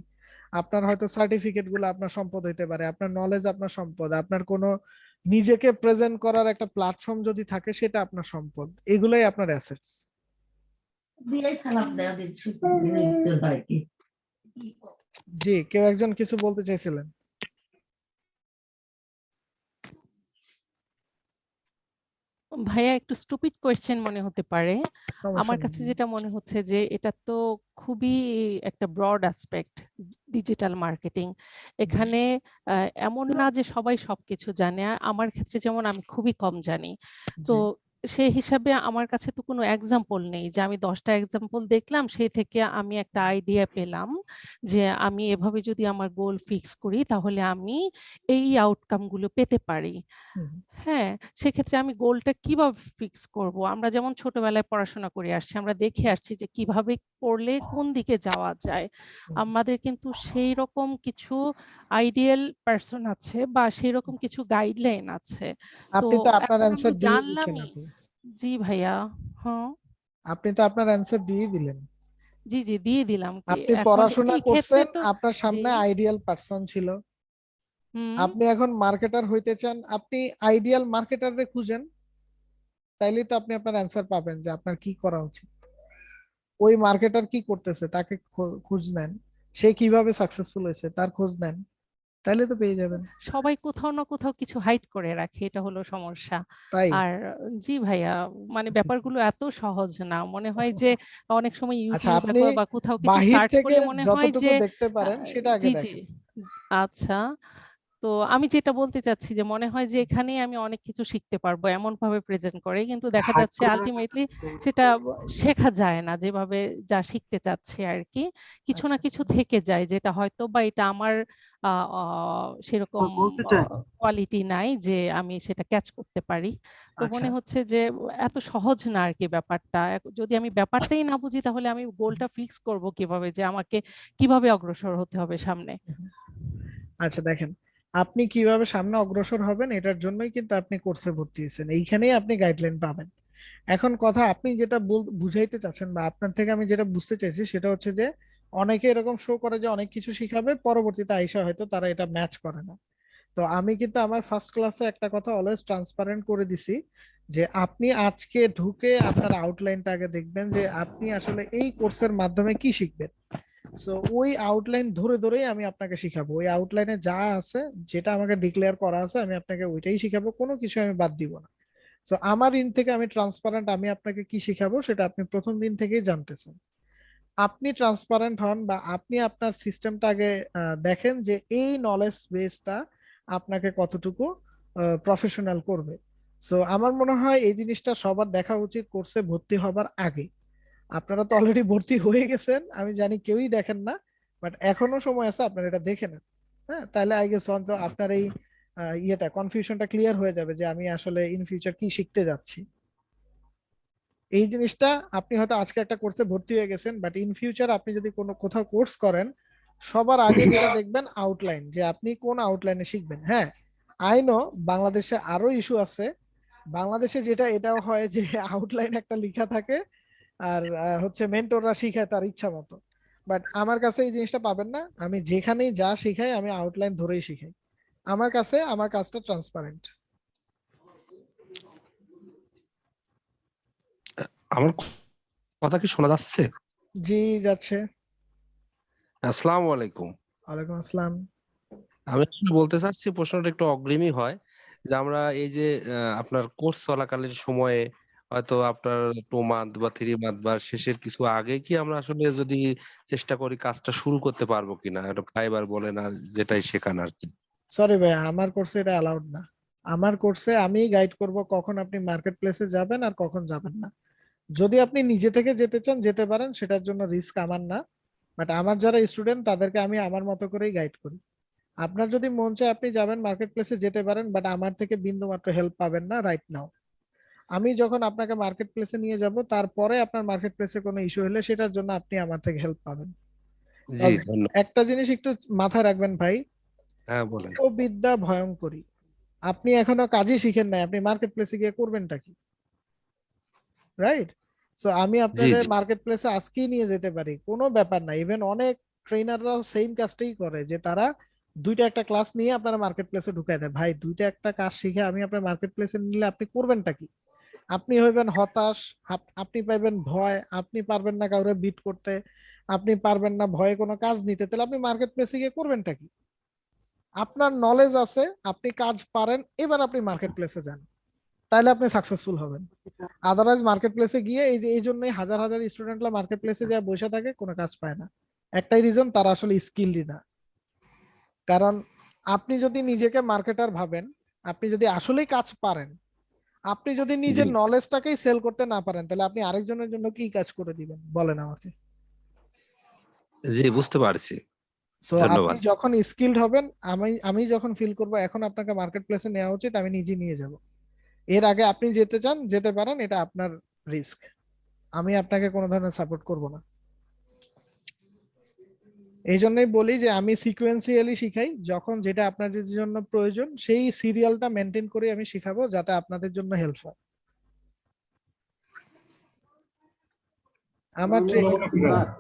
আপনার হয়তো সার্টিফিকেট গুলো আপনার সম্পদ হইতে পারে, আপনার নলেজ আপনার সম্পদ, আপনার কোনো নিজেকে প্রেজেন্ট করার একটা প্ল্যাটফর্ম যদি থাকে সেটা আপনার সম্পদ, এগুলোই আপনার অ্যাসেটস। জি, কেউ একজন কিছু বলতে চাইছিলেন? ভাইয়া একটু স্টুপিড কোয়েশ্চেন মনে হতে পারে। সমস্যা আমার নেই। কাছে যেটা মনে হচ্ছে যে এটা তো খুবই একটা ব্রড অ্যাসপেক্ট, ডিজিটাল মার্কেটিং। এখানে এমন না যে সবাই সবকিছু জানে। আমার ক্ষেত্রে যেমন আমি খুবই কম জানি। তো জি। সেই হিসাবে আমার কাছে তো কোনো এক্সাম্পল নেই যে আমি 10টা এক্সাম্পল দেখলাম সেই থেকে আমি একটা আইডিয়া পেলাম যে আমি এভাবে যদি আমার গোল ফিক্স করি তাহলে আমি এই আউটকাম গুলো পেতে পারি। হুম, হ্যাঁ, সেক্ষেত্রে আমি গোলটা কিভাবে ফিক্স করব? আমরা যেমন ছোটবেলায় পড়াশোনা করে আসছি, আমরা দেখে আসছি যে কিভাবে পড়লে কোন দিকে যাওয়া যায়। হুম। আমাদের কিন্তু সেই রকম কিছু আইডিয়াল পারসন আছে বা সেই রকম কিছু গাইডলাইন আছে। তো আপনি তো আপনার এখন আমি অ্যান্সার দিয়ে দিচ্ছেন জানলামই। আপনি। জি ভাইয়া। হ্যাঁ, আপনি তো আপনার অ্যান্সার দিয়ে দিলেন। জি, জি দিয়ে দিলাম কি আপনি এখন পড়াশোনা এই ক্ষেত্রে করছেন, তো আপনার জি, সামনে আইডিয়াল পারসন ছিল। হুম, আপনি এখন মার্কেটার হইতে চান, আপনি আইডিয়াল মার্কেটারে খুঁজেন, তাইলেই তো আপনি আপনার অ্যান্সার পাবেন যে আপনার কি করা উচিত। ওই মার্কেটার কি করতেছে তাকে খোঁজ নেন, সে কিভাবে সাকসেসফুল হয়েছে তার খোঁজ নেন, তাইলে তো পেয়ে যাবেন। সবাই কোথাও না কোথাও কিছু হাইড করে রাখে, এটা হলো সমস্যা। তাই আর জি ভাইয়া, মানে আচ্ছা, আচ্ছা। ব্যাপারগুলো এত সহজ না। মনে হয় যে অনেক সময় আচ্ছা, ইউটিউব আপনি বা কোথাও কিছু বাহির সার্চ থেকে করলে মনে হয় যতটুকু যে দেখতে পারেন সেটা আগে জি, জি। দেখেন। আচ্ছা। তো আমি যেটা বলতে চাচ্ছি যে মনে হয় যে এখানেই আমি অনেক কিছু শিখতে পারবো এমন ভাবে প্রেজেন্ট করে, কিন্তু দেখা যাচ্ছে আলটিমেটলি সেটা শেখা যায় না যেভাবে যা শিখতে চাচ্ছে আর কি। কিছু আচ্ছা, না কিছু আচ্ছা। থেকে যায় যেটা হয়তো বা এটা আমার সেরকম কোয়ালিটি নাই যে আমি সেটা ক্যাচ করতে পারি। তো আচ্ছা। মনে হচ্ছে যে এত সহজ না আর কি ব্যাপারটা। যদি আমি ব্যাপারটাই না বুঝি তাহলে আমি গোলটা ফিক্স করব কিভাবে যে আমাকে কিভাবে অগ্রসর হতে হবে সামনে। আচ্ছা, দেখেন, আপনি কিভাবে সামনে অগ্রসর হবেন এটার জন্যই কিন্তু আপনি কোর্সে ভর্তি হয়েছেন, এইখানেই আপনি গাইডলাইন পাবেন। এখন কথা, আপনি যেটা বুঝাইতে চাচ্ছেন বা আপনার থেকে আমি যেটা বুঝতে চাইছি সেটা হচ্ছে যে অনেকে এরকম শো করে যে অনেক কিছু শিখাবে, পরবর্তীতে আইসা হয়তো তারা এটা ম্যাচ করে না। তো আমি কিন্তু আমার ফার্স্ট ক্লাসে একটা কথা অলওয়েজ ট্রান্সপারেন্ট করে দিছি, যে আপনি আজকে ঢুকে আপনার আউটলাইনটা আগে দেখবেন যে আপনি আসলে এই কোর্সের মাধ্যমে কি শিখবেন। সো ওই আউটলাইন ধরে ধরেই আমি আপনাকে শিখাবো, ওই আউটলাইনে যা আছে, যেটা আমাকে ডিক্লেয়ার করা আছে আমি আপনাকে ওইটাই শিখাবো, কোনো কিছু আমি বাদ দিব না। সো আমার ইন থেকে আমি ট্রান্সপারেন্ট, আমি আপনাকে কি শিখাবো সেটা আপনি প্রথম দিন থেকেই জানতেছেন। আপনি ট্রান্সপারেন্ট হন বা আপনি আপনার সিস্টেমটা আগে দেখেন যে এই নলেজ বেসটা আপনাকে কতটুকু প্রফেশনাল করবে। সো আমার মনে হয় এই জিনিসটা সবার দেখা উচিত কোর্সে ভর্তি হবার আগে। আপনারা তো অলরেডি ভর্তি হয়ে গেছেন, আমি জানি কেউই দেখেন না, বাট এখনো সময় আছে, আপনারা এটা দেখে নেন। হ্যাঁ, তাহলে আই গেস অন্তত আপনার এই ইয়েটা কনফিউশনটা ক্লিয়ার হয়ে যাবে যে আমি আসলে ইন ফিউচার কি শিখতে যাচ্ছি। এই জিনিসটা, আপনি হয়তো আজকে একটা কোর্সে ভর্তি হয়ে গেছেন, বাট ইন ফিউচার আপনি যদি কোনো কোথাও কোর্স করেন, সবার আগে যেটা দেখবেন আউটলাইন, যে আপনি কোন আউটলাইনে শিখবেন। হ্যাঁ, আই নো বাংলাদেশে আরো ইস্যু আছে। বাংলাদেশে যেটা এটাও হয় যে আউটলাইন একটা লেখা থাকে, আর হচ্ছে মেন্টররা শিখায় তার ইচ্ছা মতো। বাট আমার কাছে এই জিনিসটা পাবেন না, আমি যেখানেই যা শিখাই আমি আউটলাইন ধরেই শিখাই। আমার কাছে আমার কাজটা ট্রান্সপারেন্ট। আমার কথা কি শোনা যাচ্ছে? জি, যাচ্ছে। আসসালামু আলাইকুম। ওয়ালাইকুম আসসালাম। আমি আসলে বলতে চাচ্ছি, প্রশ্নটা একটু অগ্রিমই হয়, যে আমরা এই যে আপনার কোর্স চলাকালীন সময়ে হয়তো আপনার 2 মান্থ বা 3 মান্থ বা শেষের কিছু আগে কি আমরা আসলে যদি চেষ্টা করি কাজটা শুরু করতে পারবো কিনা, এটা ফাইবার বলেন আর যেটাই শেখান আর কি। সরি ভাই, আমার কোর্সে এটা অ্যালাউড না। আমার কোর্সে আমি গাইড করব কখন আপনি মার্কেট প্লেসে যাবেন আর কখন যাবেন না। যদি আপনি নিজে থেকে যেতে চান যেতে পারেন, সেটার জন্য রিস্ক আমার না। বাট আমার যারা স্টুডেন্ট তাদেরকে আমি আমার মতো করেই গাইড করি। আপনার যদি মন চায় আপনি যাবেন মার্কেট প্লেসে যেতে পারেন, বাট আমার থেকে বিন্দু মাত্র হেল্প পাবেন না রাইট নাও। আমি যখন আপনাকে মার্কেট প্লেসে নিয়ে যাব, তারপরে আপনার মার্কেট প্লেসে কোনো ইস্যু হলে সেটার জন্য আপনি আমার থেকে হেল্প পাবেন। জি, একটা জিনিস একটু মাথায় রাখবেন ভাই, হ্যাঁ বলেন। ও বিদ্যা ভয়ঙ্করী। আপনি এখনো কাজই শিখেন নাই, আপনি মার্কেট প্লেসে গিয়ে করবেনটা কি? রাইট? সো আমি জি আপনাদের জি মার্কেট প্লেসে আজকেই নিয়ে যেতে পারি, কোনো ব্যাপার না। ইভেন অনেক ট্রেনাররাও সেম কাজটাই করে, যে তারা দুইটা একটা ক্লাস নিয়ে আপনারা মার্কেট প্লেসে ঢুকায় দেয়। ভাই দুইটা একটা কাজ শিখে আমি আপনার মার্কেট প্লেসে নিলে আপনি করবেনটা কি? আপনি হইবেন হতাশ, আপনি পাইবেন ভয়, আপনি পারবেন না কাউরে বিট করতে, আপনি পারবেন না ভয়ে কোনো কাজ নিতে, তাহলে আপনি মার্কেট প্লেসে গিয়ে করবেনটা কি? আপনার নলেজ আছে, আপনি কাজ পারেন, এবার আপনি মার্কেট প্লেসে যান, তাহলে আপনি সাকসেসফুল হবেন। আদারওয়াইজ মার্কেট প্লেসে গিয়ে এই জন্যই হাজার হাজার স্টুডেন্টরা মার্কেট প্লেসে যা বসে থাকে, কোনো কাজ পায় না। একটাই রিজন, তারা আসলে স্কিলড না। কারণ আপনি যদি নিজেকে মার্কেটার ভাবেন, আপনি যদি আসলেই কাজ পারেন, আপনি যদি জি নিজের নলেজটাকেই সেল করতে না পারেন, তাহলে আপনি আরেকজনের জন্য কি কাজ করে দিবেন বলেন আমাকে? জি বুঝতে পারছি। সো আপনি ধন্যবাদ। যখন স্কিলড হবেন, আমি যখন ফিল করবো এখন আপনাকে মার্কেট প্লেসে নেওয়া উচিত, আমি নিজে নিয়ে যাব। এর আগে আপনি যেতে চান যেতে পারেন, এটা আপনার রিস্ক, আমি আপনাকে কোনো ধরনের সাপোর্ট করব না। এই জন্যই বলি যে আমি সিকোয়েন্সিয়ালি শিখাই, যখন যেটা আপনাদের জন্য প্রয়োজন সেই সিরিয়ালটা মেনটেন করে আমি শিখাবো, যাতে আপনাদের জন্য হেল্প হয়। আমার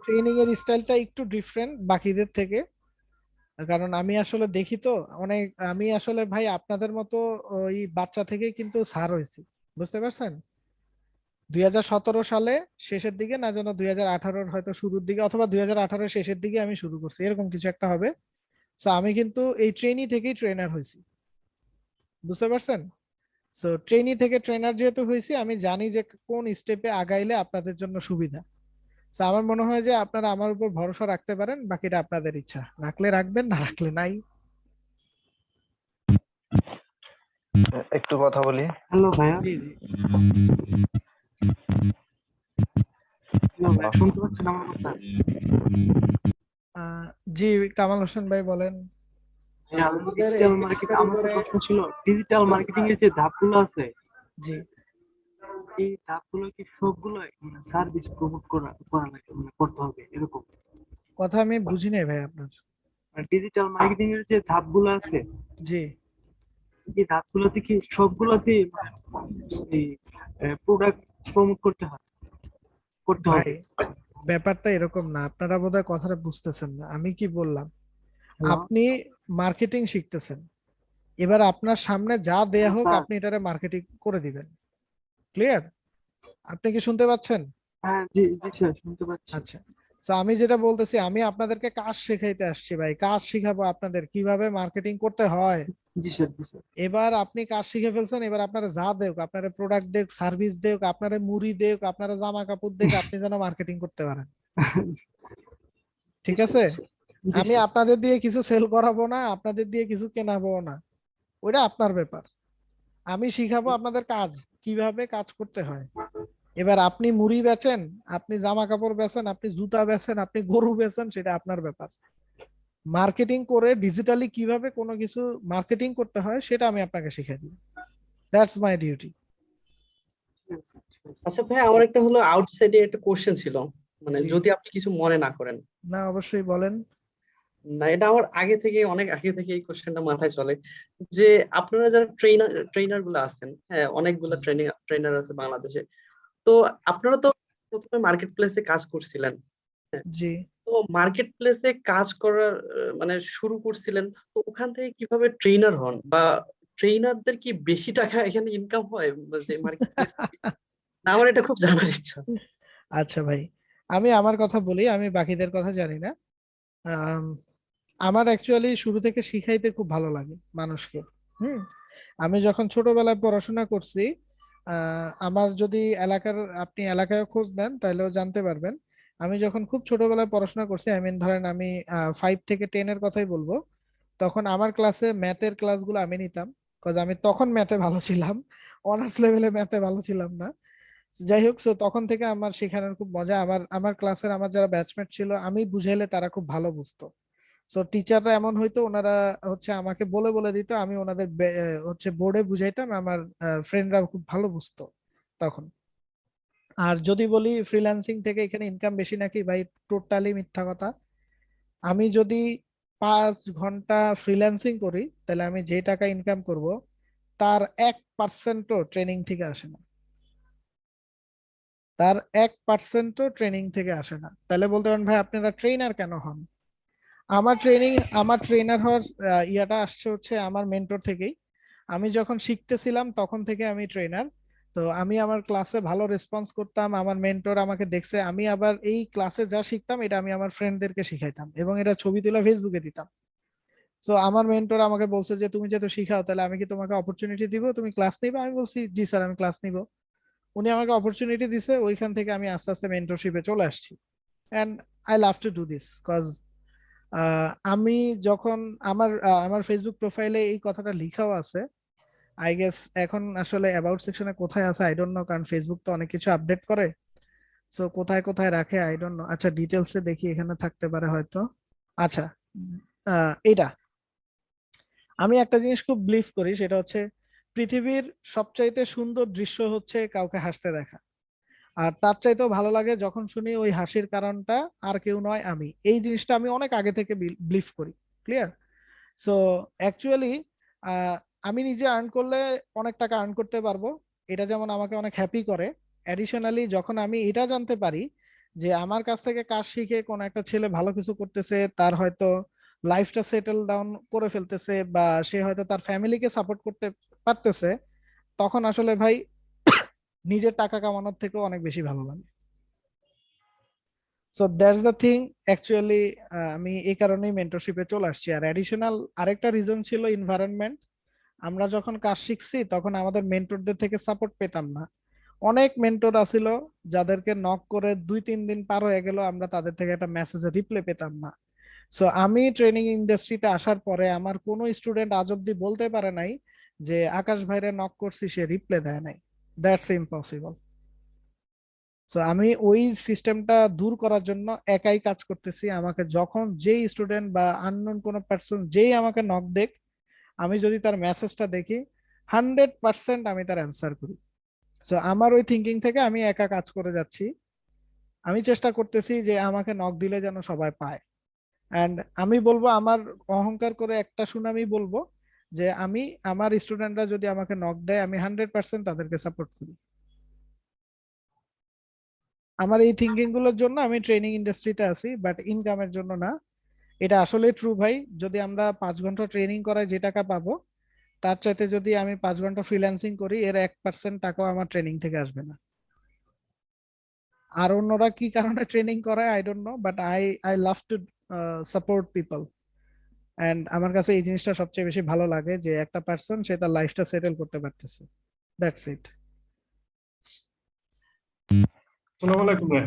ট্রেনিং এর স্টাইলটা একটু ডিফারেন্ট বাকিদের থেকে, কারণ আমি আসলে দেখি তো অনেক, আমি আসলে ভাই আপনাদের মতো ওই বাচ্চা থেকে কিন্তু স্যার হয়েছি, বুঝতে পারছেন? 2017 সালে শেষের দিকে, না যেন 2018 হয়তো শুরুর দিকে, অথবা 2018 শেষের দিকে আমি শুরু করছি, এরকম কিছু একটা হবে। সো আমি কিন্তু এই ট্রেনি থেকেই ট্রেনার হয়েছি, বুঝতে পারছেন? সো ট্রেনি থেকে ট্রেনার যেহেতু হয়েছি, আমি জানি যে কোন স্টেপে আগাইলে আপনাদের জন্য সুবিধা। সো আমার মনে হয় যে আপনারা আমার উপর ভরসা রাখতে পারেন, বাকিটা আপনাদের ইচ্ছা, রাখলে রাখবেন, না রাখলে নাই। একটু কথা বলি। হ্যালো ভাইয়া, জি জি হ্যালো ভাইয়া, শুনতে পাচ্ছেন আমার কথা? জি কামাল হোসেন ভাই বলেন। হ্যাঁ, আমি ডিজিটাল মার্কেটিং, আমার একটা প্রশ্ন ছিল, ডিজিটাল মার্কেটিং এর যে ধাপগুলো আছে, জি এই ধাপগুলো কি সবগুলো মানে সার্ভিস প্রমোট করা লাগে, মানে করতে হবে এরকম? কথা আমি বুঝি নাই ভাই আপনার। মানে ডিজিটাল মার্কেটিং এর যে ধাপগুলো আছে, জি এই ধাপগুলোতে কি সবগুলোতে মানে এই প্রোডাক্ট প্রমোট করতে ভাই হবে? ব্যাপারটা এরকম না, আপনারা বোধহয় কথাটা বুঝতেছেন না। আমি কি বললাম, হ্যালো আপনি মার্কেটিং শিখতেছেন, এবার আপনার সামনে যা দেয়া হোক স্যার। আপনি এটারে মার্কেটিং করে দিবেন। ক্লিয়ার? আপনি কি শুনতে পাচ্ছেন? হ্যাঁ জি জি স্যার, শুনতে পাচ্ছি। আচ্ছা, তো আমি যেটা বলতেছি, আমি আপনাদেরকে কাজ শেখাইতে আসছি ভাই, কাজ শিখাবো আপনাদের কিভাবে মার্কেটিং করতে হয়। জি স্যার, জি স্যার। এবার আপনি কাজ শিখে ফেলছেন, এবার আপনারা যা দেখ, আপনারা প্রোডাক্ট দেখ, সার্ভিস দেখ, আপনারা মুড়ি দেখ, আপনারা জামা কাপড় দেখ, আপনি যেন মার্কেটিং করতে পারেন। জি ঠিক স্যার, আছে? জি স্যার। জি আমি স্যার। আপনাদের দিয়ে কিছু সেল করাবো না, আপনাদের দিয়ে কিছু কেনাবো না, ওইটা আপনার ব্যাপার। আমি শিখাবো আপনাদের কাজ, কিভাবে কাজ করতে হয়। এবার আপনি মুড়ি বেচেন, আপনি জামা কাপড় বেচেন, আপনি জুতা বেচেন, আপনি গরু বেচেন, সেটা আপনার ব্যাপার। মার্কেটিং করে ডিজিটালি কিভাবে কোনো কিছু মার্কেটিং করতে হয় সেটা আমি আপনাকে শিখিয়ে দিই। That's my duty. আচ্ছা ভাই, আমার একটা হলো আউটসাইডে একটা কোশ্চেন ছিল, মানে জি যদি আপনি কিছু মনে না করেন। না, অবশ্যই বলেন। না, এটা আমার অনেক আগে থেকে এই কোশ্চেনটা মাথায় চলে, যে আপনারা যারা ট্রেনার গুলো আছেন, হ্যাঁ অনেকগুলো ট্রেনার আছে বাংলাদেশে, তো আপনারা তো প্রথমে মার্কেট প্লেসে কাজ করছিলেন, হ্যাঁ, জি তো মার্কেট প্লেসে কাজ করার মানে শুরু করছিলেন, তো ওখান থেকে কিভাবে ট্রেনার হন, বা ট্রেনারদের কি বেশি টাকা এখানে ইনকাম হয় বা যে মার্কেট প্লেস? না, আমার এটা খুব জানার ইচ্ছা। আচ্ছা ভাই, আমি আমার কথা বলি, আমি বাকিদের কথা জানি না। আম, আমার অ্যাকচুয়ালি শুরু থেকে শিখাইতে খুব ভালো লাগে মানুষকে। হুম, আমি যখন ছোটবেলায় পড়াশোনা করছি, আমার যদি আপনি এলাকায় খোঁজ নেন তাহলেও জানতে পারবেন। আমি যখন খুব ছোটবেলায় পড়াশোনা করছি, আই মিন ধরেন আমি 5 থেকে 10-এর কথাই বলবো, তখন আমার ক্লাসে ম্যাথের ক্লাসগুলো আমি নিতাম, কজ আমি তখন ম্যাথে ভালো ছিলাম, অনার্স লেভেলে ম্যাথে ভালো ছিলাম না। যাই হোক, সো তখন থেকে আমার শেখানোর খুব মজা। আমার আমার ক্লাসের আমার যারা ব্যাচমেট ছিল, আমি বুঝাইলে তারা খুব ভালো বুঝতো। সো টিচাররা এমন হয়তো, ওনারা হচ্ছে আমাকে বলে বলে দিত, আমি ওনাদের হচ্ছে বোর্ডে বুঝাইতাম, আমার ফ্রেন্ডরা খুব ভালো বুঝতো তখন। আর যদি বলি ফ্রিল্যান্সিং থেকে এখানে ইনকাম বেশি নাকি, ভাই টোটালি মিথ্যা কথা। আমি যদি 5 ঘন্টা ফ্রিল্যান্সিং করি, তাহলে আমি যে টাকা ইনকাম করব তার 1%ও ট্রেনিং থেকে আসে না, তার 1%ও ট্রেনিং থেকে আসে না। তাহলে বলতে পারেন ভাই আপনারা ট্রেনার কেন হন? আমার ট্রেনার হওয়ার ইয়াটা আসছে হচ্ছে আমার মেন্টর থেকেই। আমি যখন শিখতেছিলাম তখন থেকে আমি ট্রেনার। তো আমি আমার ক্লাসে ভালো রেসপন্স করতাম, আমার মেন্টর আমাকে দেখছে, আমি আবার এই ক্লাসে যা শিখতাম এটা আমি আমার ফ্রেন্ডদেরকে শিখাইতাম এবং এটা ছবি তুলে ফেসবুকে দিতাম। তো আমার মেন্টর আমাকে বলছে যে তুমি যেহেতু শিখাও তাহলে আমি কি তোমাকে অপরচুনিটি দিব, তুমি ক্লাস নিবে? আমি বলছি জি স্যার আমি ক্লাস নিব। উনি আমাকে অপরচুনিটি দিছে, ওইখান থেকে আমি আস্তে আস্তে মেন্টরশিপে চলে আসছি। And I love to do this cause আমি যখন আমার ফেসবুক প্রোফাইলে এই কথাটা লিখাও আছে, আই গেস এখন আসলে অ্যাবাউট সেকশনে কোথায় আছে আই ডোন্ট নো, কারণ ফেসবুক তো অনেক কিছু আপডেট করে, সো কোথায় কোথায় রাখে আই ডোন্ট নো। আচ্ছা ডিটেলসে দেখি, এখানে থাকতে পারে হয়তো। আচ্ছা এটা আমি একটা জিনিস খুব বিলিভ করি, সেটা হচ্ছে পৃথিবীর সবচাইতে সুন্দর দৃশ্য হচ্ছে কাউকে হাসতে দেখা। আর তার চাইতেও ভালো লাগে যখন শুনি ওই হাসির কারণটা আর কেউ নয় আমি। এই জিনিসটা আমি অনেক আগে থেকে বিলিভ করি। ক্লিয়ার? সো অ্যাকচুয়ালি আমি নিজে আর্ন করলে অনেক টাকা আর্ন করতে পারবো, এটা যেমন আমাকে অনেক হ্যাপি করে। অ্যাডিশনালি যখন আমি এটা জানতে পারি যে আমার কাছ থেকে কাজ শিখে কোন একটা ছেলে ভালো কিছু করতেছে, তার হয়তো লাইফটা সেটেল ডাউন করে ফেলতেছে বা সে হয়তো তার ফ্যামিলিকে সাপোর্ট করতে পারতেছে, তখন আসলে ভাই নিজের টাকা কামানোর থেকেও অনেক বেশি ভালো লাগে। So that's the thing actually, আমি এই কারণেই মেন্টরশিপে চলে আসছি। আর অ্যাডিশনাল আরেকটা রিজন ছিল এনভায়রনমেন্ট। আমরা যখন কাজ শিখছি তখন আমাদের মেন্টরদের থেকে সাপোর্ট পেতাম না। অনেক মেন্টর আছিল যাদেরকে নক করে 2-3 দিন পার হয়ে গেল আমরা তাদের থেকে একটা মেসেজের রিপ্লাই পেতাম না। সো আমি ট্রেনিং ইন্ডাস্ট্রিতে আসার পরে আমার কোনো স্টুডেন্ট আজ অব্দি বলতে পারে নাই যে আকাশ ভাইরে নক করছি সে রিপ্লাই দেয় নাই। That's impossible. সো আমি ওই সিস্টেমটা দূর করার জন্য একাই কাজ করতেছি। আমাকে যখন যেই স্টুডেন্ট বা আননোন কোনো পার্সন যেই আমাকে নক দেখ, আমি যদি তার মেসেজটা দেখি 100% আমি তার অ্যান্সার করি। সো আমার ওই থিঙ্কিং থেকে আমি একা কাজ করে যাচ্ছি। আমি চেষ্টা করতেছি যে আমাকে নক দিলে যেন সবাই পায়। অ্যান্ড আমি বলবো আমার অহংকার করে একটা সুনামই বলবো যে আমি আমার স্টুডেন্টরা যদি আমাকে নক দেয় আমি 100% তাদেরকে সাপোর্ট করি। আমার এই থিঙ্কিং গুলোর জন্য আমি ট্রেনিং ইন্ডাস্ট্রিতে আছি, বাট ইনকামের জন্য না। এটা আসলে ট্রু ভাই, যদি আমরা 5 ঘন্টা ট্রেনিং করাই যে টাকা পাবো, তার চাইতে যদি আমি 5 ঘন্টা ফ্রিল্যান্সিং করি এর 1% টাকাও আমার ট্রেনিং থেকে আসবে না। আর অন্যরা কি কারণে ট্রেনিং করায় I don't know, but I love to support people. And আমার কাছে এই জিনিসটা সবচেয়ে বেশি ভালো লাগে যে একটা পার্সন সে তার লাইফটা সেটেল করতে পারতেছে। That's it. আসসালামু আলাইকুম ভাই।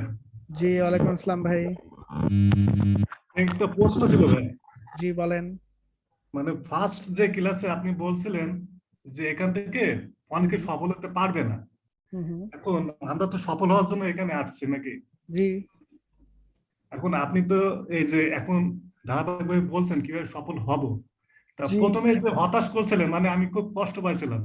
জি ওয়ালাইকুম আসসালাম ভাই। একটা প্রশ্ন ছিল ভাই। জি বলেন। মানে ফার্স্ট যে ক্লাসে আপনি বলছিলেন যে এখান থেকে অনেকে সফল হতে পারবে না, এখন আমরা তো সফল হওয়ার জন্য এখানে আসছি নাকি? জি। এখন আপনি তো এই যে এখন ধারাবাহিকভাবে বলছেন কিভাবে সফল হব, তা জি। প্রথমে যে হতাশ করছিলেন মানে আমি খুব কষ্ট পাইছিলাম।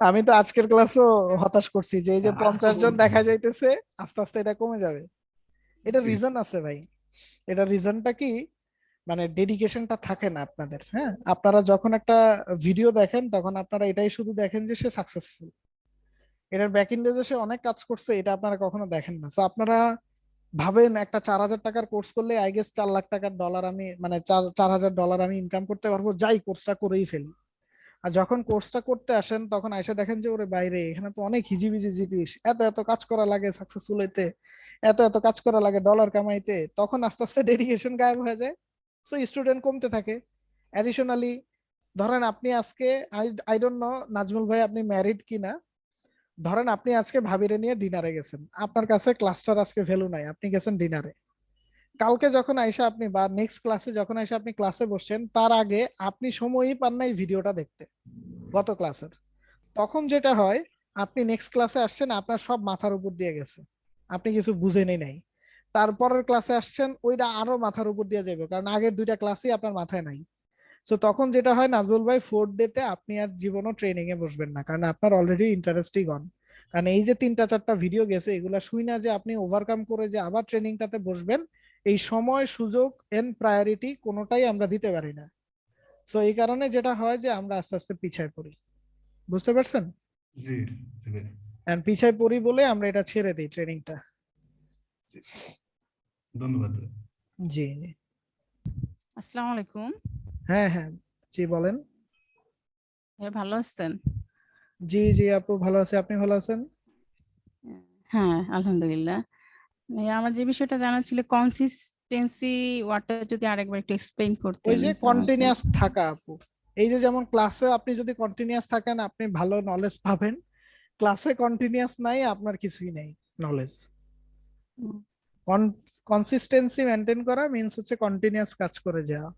আমি তো আজকের ক্লাসও হতাশ করছি যে এই যে আজকে 50 জন বলছেন। দেখা যাইতেছে আস্তে আস্তে এটা কমে যাবে। এটা জি। রিজন আছে ভাই। এটা রিজনটা কি, মানে ডেডিকেশনটা থাকে না আপনাদের। হ্যাঁ, আপনারা যখন একটা ভিডিও দেখেন তখন আপনারা এটাই শুধু দেখেন যে সে সাকসেসফুল, এটার ব্যাক এন্ডে যে সে অনেক কাজ করছে এটা আপনারা কখনো দেখেন না। সো আপনারা ভাবেন একটা 4000 টাকার কোর্স করলে আই গেস 4 লাখ টাকার ডলার আমি মানে $4000 আমি ইনকাম করতে পারবো, যাই কোর্সটা করেই ফেলি। আর যখন কোর্সটা করতে আসেন তখন এসে দেখেন যে ওরে বাইরে এখানে তো অনেক হিজিবিজি জিনিস, এত এত কাজ করা লাগে সাকসেসফুল হইতে, এত এত কাজ করা লাগে ডলার কামাইতে, তখন আস্তে আস্তে ডেডিকেশন গায়েব হয়ে যায়। সো স্টুডেন্ট কমতে থাকে। অ্যাডিশনালি ধরেন আপনি আজকে আই ডোন্ট নো নাজমুল ভাই আপনি ম্যারিড কিনা, ধরেন আপনি আজকে ভাবিরে নিয়ে ডিনারে গেছেন, আপনার কাছে ক্লাসটার আজকে ভ্যালু নাই, আপনি গেছেন ডিনারে। কালকে যখন আইসা আপনি বা নেক্সট ক্লাসে যখন আইসা আপনি ক্লাসে বসছেন তার আগে আপনি সময়ই পান নাই ভিডিওটা দেখতে গত ক্লাসের। তখন যেটা হয় আপনি নেক্সট ক্লাসে আসছেন আপনার সব মাথার উপর দিয়ে গেছে, আপনি কিছু বুঝেনই নাই। তারপরের ক্লাসে আসছেন ওইটা আরো মাথার উপর দিয়ে যাবে কারণ আগের 2টা ক্লাসই আপনার মাথায় নাই। সো তখন যেটা হয় নাজমুল ভাই 4th ডেতে আপনি আর জীবনও ট্রেনিং এ বসবেন না কারণ আপনার অলরেডি ইন্টারেস্টই গন। কারণ এই যে 3টা 4টা ভিডিও গেছে এগুলা শুই না যে আপনি ওভারকাম করে যে আবার ট্রেনিংটাতে বসবেন, এই সময় সুযোগ এন্ড প্রায়োরিটি কোনোটাই আমরা দিতে পারি না। সো এই কারণে যেটা হয় যে আমরা আস্তে আস্তে পিছায় পড়ি, বুঝতে পারছেন? জি জি ভাই। এন্ড পিছায় পড়ি বলে আমরা এটা ছেড়ে দিই ট্রেনিংটা। ধন্যবাদ ভাই। জি আসসালামু আলাইকুম। হ্যাঁ হ্যাঁ জি বলেন। ভালো আছেন? জি জি আপু ভালো আছে, আপনি ভালো আছেন? হ্যাঁ, আলহামদুলিল্লাহ। আমার যে বিষয়টা জানার ছিল কনসিস্টেন্সি ওয়ার্ডটা যদি আরেকবার একটু এক্সপ্লেইন ওই করতেন যে আমাকে। কন্টিনিউয়াস থাকা আপু, এই যে যেমন ক্লাসে আপনি যদি কন্টিনিউয়াস থাকেন আপনি ভালো নলেজ পাবেন, ক্লাসে কন্টিনিউয়াস নাই আপনার কিছুই নেই নলেজ। হুম। কনসিস্টেন্সি মেনটেন করা মিন্স হচ্ছে কন্টিনিউয়াস কাজ করে যাওয়া।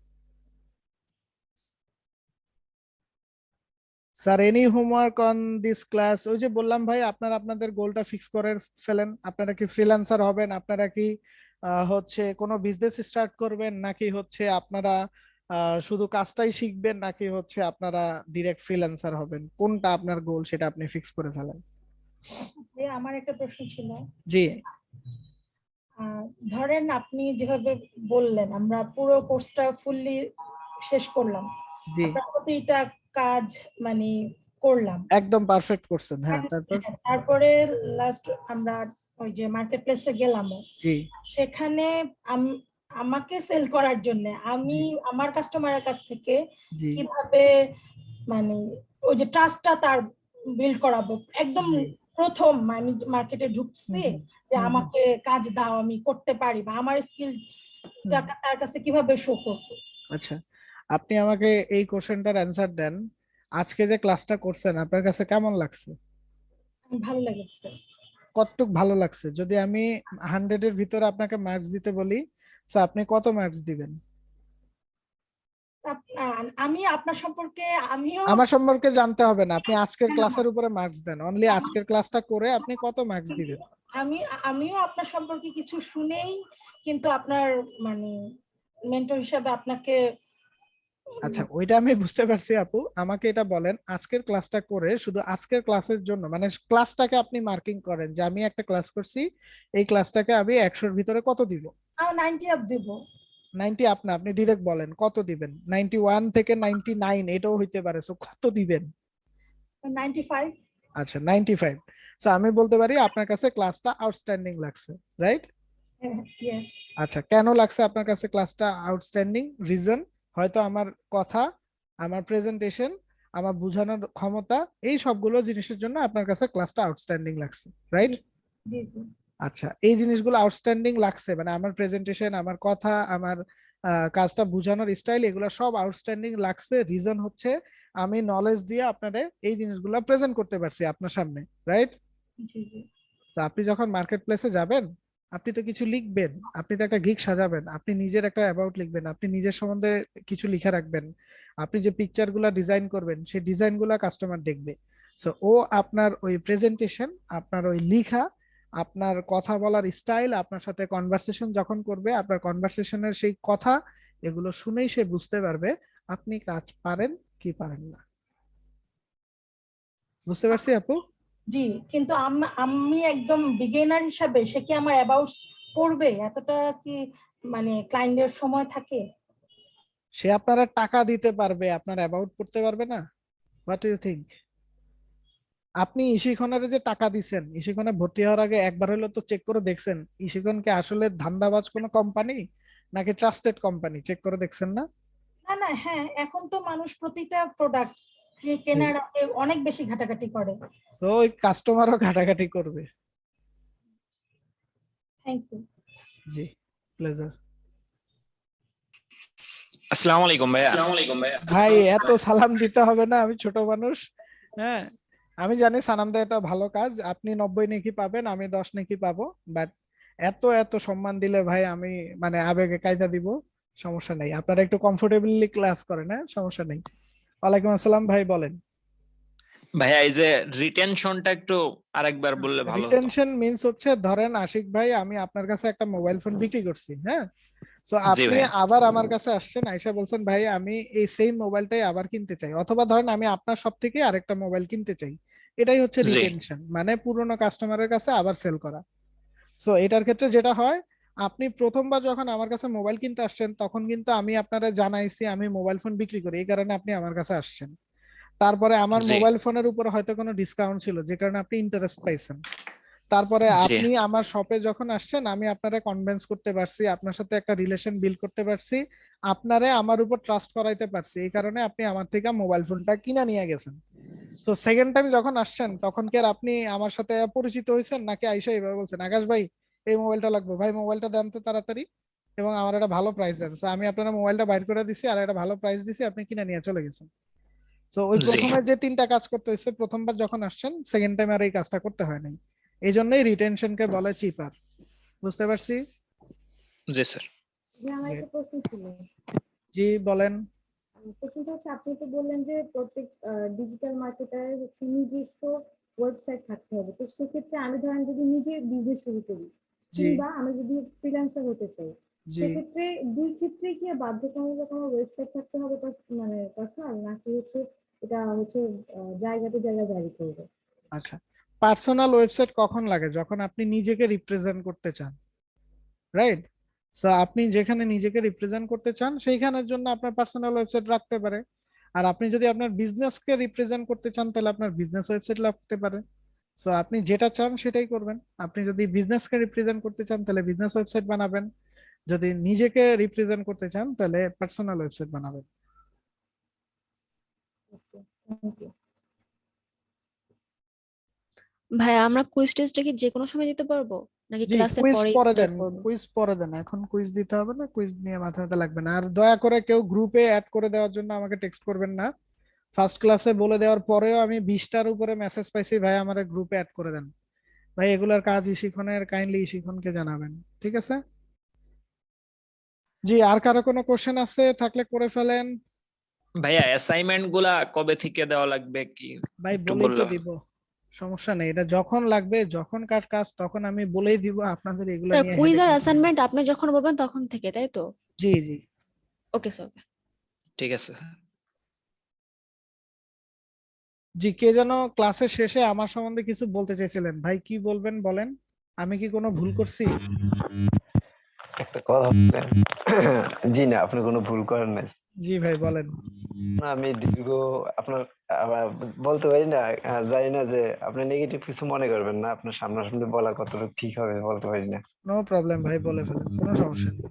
Sir any homework on this class, ওই যে বললাম ভাই আপনারা আপনাদের গোলটা ফিক্স করে ফেলেন। আপনারা কি ফ্রিল্যান্সার হবেন, আপনারা কি হচ্ছে কোনো বিজনেস স্টার্ট করবেন, নাকি হচ্ছে আপনারা শুধু কাজটাই শিখবেন, নাকি হচ্ছে আপনারা ডিরেক্ট ফ্রিল্যান্সার হবেন, কোনটা আপনার গোল সেটা আপনি ফিক্স করে ফেলেন। আমার একটা প্রশ্ন ছিল, জি ধরেন আপনি যেভাবে বললেন আমরা পুরো কোর্সটা ফুললি শেষ করলাম, জি আমরা প্রতিটা কাজ মানে করলাম, একদম পারফেক্ট করছেন। হ্যাঁ তারপর তারপরে লাস্ট আমরা ওই যে মার্কেট প্লেসে গেলাম, জি সেখানে আমাকে সেল করার জন্য আমি আমার কাস্টমারের কাছ থেকে জি কিভাবে মানে ওই যে ট্রাস্টটা তার বিল্ড করাবো, একদম প্রথম আমি মার্কেটে ঢুকছি যে আমাকে কাজ দাও আমি করতে পারি, বা আমার স্কিল তার কাছে কিভাবে শো করবো। আচ্ছা আপনি আমাকে এই কোশ্চেনটার অ্যান্সার দেন, আজকে যে ক্লাসটা করছেন আপনার কাছে কেমন লাগছে? ভালো লেগেছে। কতটুক ভালো লাগছে? যদি আমি 100 এর ভিতরে আপনাকে মার্কস দিতে বলি, আপনি কত মার্কস দিবেন? আমি আপনার সম্পর্কে আমিও আমার সম্পর্কে জানতে হবে না, আপনি আজকের ক্লাসের উপরে মার্কস দেন, অনলি আজকের ক্লাসটা করে আপনি কত মার্কস দিবেন? আমিও আপনার সম্পর্কে কিছু শুনেই কিন্তু আপনার মানে মেন্টর হিসাবে আপনাকে। আচ্ছা ওইটা আমি বুঝতে পারছি আপু, আমাকে এটা বলেন আজকের ক্লাসটা করে শুধু আজকের ক্লাসের জন্য, মানে ক্লাসটাকে আপনি মার্কিং করেন যে আমি একটা ক্লাস করছি, এই ক্লাসটাকে আমি 100 এর ভিতরে কত দিব? 90 আপ দেব। 90 আপনি ডিরেক্ট বলেন কত দিবেন? 91 থেকে 99 এটাও হইতে পারে, সো কত দিবেন? 95। আচ্ছা 95। সো আমি বলতে পারি আপনার কাছে ক্লাসটা আউটস্ট্যান্ডিং লাগছে, রাইট? ইয়েস। আচ্ছা কেন লাগছে আপনার কাছে ক্লাসটা আউটস্ট্যান্ডিং? রিজন হয়তো আমার কথা, আমার প্রেজেন্টেশন, আমার বোঝানোর ক্ষমতা, এই সবগুলো জিনিসের জন্য আপনার কাছে ক্লাসটা আউটস্ট্যান্ডিং লাগছে, রাইট? জি জি। আচ্ছা এই জিনিসগুলো আউটস্ট্যান্ডিং লাগছে মানে আমার প্রেজেন্টেশন, আমার কথা, আমার কাজটা বোঝানোর স্টাইল, এগুলো সব আউটস্ট্যান্ডিং লাগছে। রিজন হচ্ছে আমি নলেজ দিয়ে আপনাদের এই জিনিসগুলো প্রেজেন্ট করতে পারছি আপনার সামনে, রাইট? জি জি। তো আপনি যখন মার্কেট প্লেসে যাবেন আপনি তো কিছু লিখবেন, আপনি তো একটা গিগ সাজাবেন, আপনি নিজের একটা অ্যাবাউট লিখবেন, আপনি নিজের সম্বন্ধে কিছু লিখে রাখবেন, আপনি যে পিকচার গুলা ডিজাইন করবেন সেই ডিজাইন গুলা কাস্টমার দেখবে। সো ও আপনার ওই প্রেজেন্টেশন, আপনার ওই লিখা, আপনার কথা বলার স্টাইল, আপনার সাথে কনভারসেশন যখন করবে, আপনার কনভারসেশনের সেই কথা, এগুলো শুনেই সে বুঝতে পারবে আপনি কাজ পারেন কি পারেন না। বুঝতে পারছি আপু? জি, কিন্তু আমি একদম বিগিনার হিসাবে সে কি আমার অ্যাবাউট পড়বে? এতটা কি মানে ক্লায়েন্টের সময় থাকে? সে আপনারা টাকা দিতে পারবে, আপনার অ্যাবাউট পড়তে পারবে না? What you think? আপনি ইশিখনের যে টাকা দিচ্ছেন, ইশিখনে ভর্তি হওয়ার আগে একবার হলো তো চেক করে দেখছেন ইশিখন কি আসলে ধান্দাবাজ কোনো কোম্পানি নাকি ট্রাস্টেড কোম্পানি? চেক করে দেখছেন না? না না, হ্যাঁ এখন তো মানুষ প্রতিটা প্রোডাক্ট কেনার আগে অনেক বেশি ঘাটাঘাটি করে। সো ওই কাস্টমারও ঘাটাঘাটি করবে। Thank you. জি প্লেজার। আসসালামু আলাইকুম ভাইয়া। ভাই এত সালাম দিতে হবে না, আমি ছোট মানুষ। হ্যাঁ আমি জানি সালাম দেওয়া এটা ভালো কাজ, আপনি 90 নেকি পাবেন, আমি 10 নেকি পাবো, বাট এত এত সম্মান দিলে ভাই আমি মানে আবেগে কায়দা দিব। সমস্যা নেই, আপনারা একটু কমফোর্টেবলি ক্লাস করেন, হ্যাঁ সমস্যা নেই। ওয়ালাইকুম আসসালাম ভাই বলেন। ভাইয়া এই যে রিটেনশনটা একটু আরেকবার বললে ভালো হতো। রিটেনশন মিন্স হচ্ছে ধরেন আশিক ভাই আমি আপনার কাছে একটা মোবাইল ফোন বিক্রি করছি, হ্যাঁ, সো আপনি আবার আমার কাছে আসছেন, আয়শা বলছেন ভাই আমি এই সেম মোবাইলটাই আবার কিনতে চাই, অথবা ধরেন আমি আপনার সব থেকে আরেকটা মোবাইল কিনতে চাই, এটাই হচ্ছে রিটেনশন, মানে পুরনো কাস্টমারের কাছে আবার সেল করা। সো এটার ক্ষেত্রে যেটা হয় আপনি প্রথমবার যখন আমার কাছে মোবাইল কিনতে আসছেন তখন কিন্তু আমি আপনারা জানাইছি আমি মোবাইল ফোন বিক্রি করি, এই কারণে আপনি আমার কাছে আসছেন। তারপরে আমার জি মোবাইল ফোনের উপর হয়তো কোনো ডিসকাউন্ট ছিল যে কারণে আপনি ইন্টারেস্ট পাইছেন। তারপরে জি আপনি আমার শপে যখন আসছেন আমি আপনারা কনভিন্স করতে পারছি, আপনার সাথে একটা রিলেশন বিল্ড করতে পারছি, আপনারে আমার উপর ট্রাস্ট করাইতে পারছি, এই কারণে আপনি আমার থেকে মোবাইল ফোনটা কিনা নিয়ে গেছেন। তো সেকেন্ড টাইম যখন আসছেন তখন কি আর আপনি আমার সাথে পরিচিত হয়েছেন নাকি আইসা এইভাবে বলছেন আকাশ ভাই এই মোবাইলটা লাগবে, ভাই মোবাইলটা দেন তো তাড়াতাড়ি এবং আমার একটা ভালো প্রাইস দেন। So আমি আপনার মোবাইলটা বাইর করে দিছি আর একটা ভালো প্রাইস দিছি, আপনি কিনে নিয়ে চলে গেছেন। তো ওই জি প্রথমে যে 3টা কাজ করতে হয়েছে প্রথমবার যখন আসছেন, সেকেন্ড টাইম আর এই কাজটা করতে হয় নাই। এই জন্যই রিটেনশনকে বলে চিপার। বুঝতে পারছি? জি স্যার। যে আমার একটা প্রশ্ন ছিল। জি বলেন। প্রশ্নটা হচ্ছে আপনি তো বললেন যে প্রত্যেক ডিজিটাল মার্কেটার হচ্ছে নিজস্ব ওয়েবসাইট থাকতে হবে, তো সেক্ষেত্রে আমি ধরেন যদি নিজে বিজনেস শুরু করি জি কিংবা আমি যদি ফ্রিল্যান্সার হতে চাই, জি সেক্ষেত্রে দুই ক্ষেত্রে কি বাধ্যতামূলক আমার ওয়েবসাইট থাকতে হবে মানে পার্সোনাল, নাকি হচ্ছে এটা হচ্ছে জায়গাতে জায়গা জারি করবে? আচ্ছা, পার্সোনাল ওয়েবসাইট কখন লাগে? যখন আপনি নিজেকে রিপ্রেজেন্ট করতে চান, রাইট? সো আপনি যেখানে নিজেকে রিপ্রেজেন্ট করতে চান সেইখানের জন্য আপনার পার্সোনাল ওয়েবসাইট রাখতে পারে। আর আপনি যদি আপনার বিজনেসকে রিপ্রেজেন্ট করতে চান তাহলে আপনার বিজনেস ওয়েবসাইট রাখতে পারে। সো আপনি যেটা চান সেটাই করবেন। আপনি যদি বিজনেসকে রিপ্রেজেন্ট করতে চান তাহলে বিজনেস ওয়েবসাইট বানাবেন, যদি নিজেকে রিপ্রেজেন্ট করতে চান তাহলে পার্সোনাল ওয়েবসাইট বানাবেন। Thank you. ভাইয়া আমরা কুইজ টেস্টটা কি যে কোনো সময় দিতে পারবো নাকি জি ক্লাসের কুইজ পরেই পরে স্টার্ট দেন, করবো? কুইজ পরে দেন, এখন কুইজ দিতে হবে না, কুইজ নিয়ে মাথা ব্যথা লাগবে না। আর দয়া করে কেউ গ্রুপে অ্যাড করে দেওয়ার জন্য আমাকে টেক্সট করবেন না। ফার্স্ট ক্লাসে বলে দেওয়ার পরেও আমি 20টার উপরে মেসেজ পাইছি ভাই আমার গ্রুপে অ্যাড করে দেন। ভাই এগুলার কাজ ইশিখনের, কাইন্ডলি ইশিখনকে জানাবেন, ঠিক আছে? জি আর কারো কোনো কোশ্চেন আছে থাকলে করে ফেলেন। ভাইয়া অ্যাসাইনমেন্ট গুলা কবে থেকে দেওয়া লাগবে কি ভাই একটু বলেই তো বললে? দিব, সমস্যা নেই, এটা যখন লাগবে যখন কার কাজ তখন আমি বলেই দিব, আপনাদের এগুলা স্যার নিয়ে কুইজ হেডেক আর নিতে হবে না। অ্যাসাইনমেন্ট আপনি যখন বলবেন তখন থেকে, তাই তো? জি জি ওকে স্যার। ঠিক আছে। জি কে যেন ক্লাসের শেষে আমার সম্বন্ধে কিছু বলতে চাইছিলেন, ভাই কি বলবেন বলেন, আমি কি কোনো ভুল করছি? একটা কথা বলবেন? জি না, আপনি কোনো ভুল করেন নাই। জি ভাই বলেন। না, আমি দীর্ঘ আপনার আবার বলতে পারি না, জানি না যে আপনি নেগেটিভ কিছু মনে করবেন না, আপনার সামনাসামনি বলা কতটুকু ঠিক হবে বলতে পারি না। নো প্রবলেম ভাই, বলে ফেলেন, কোনো সমস্যা নেই।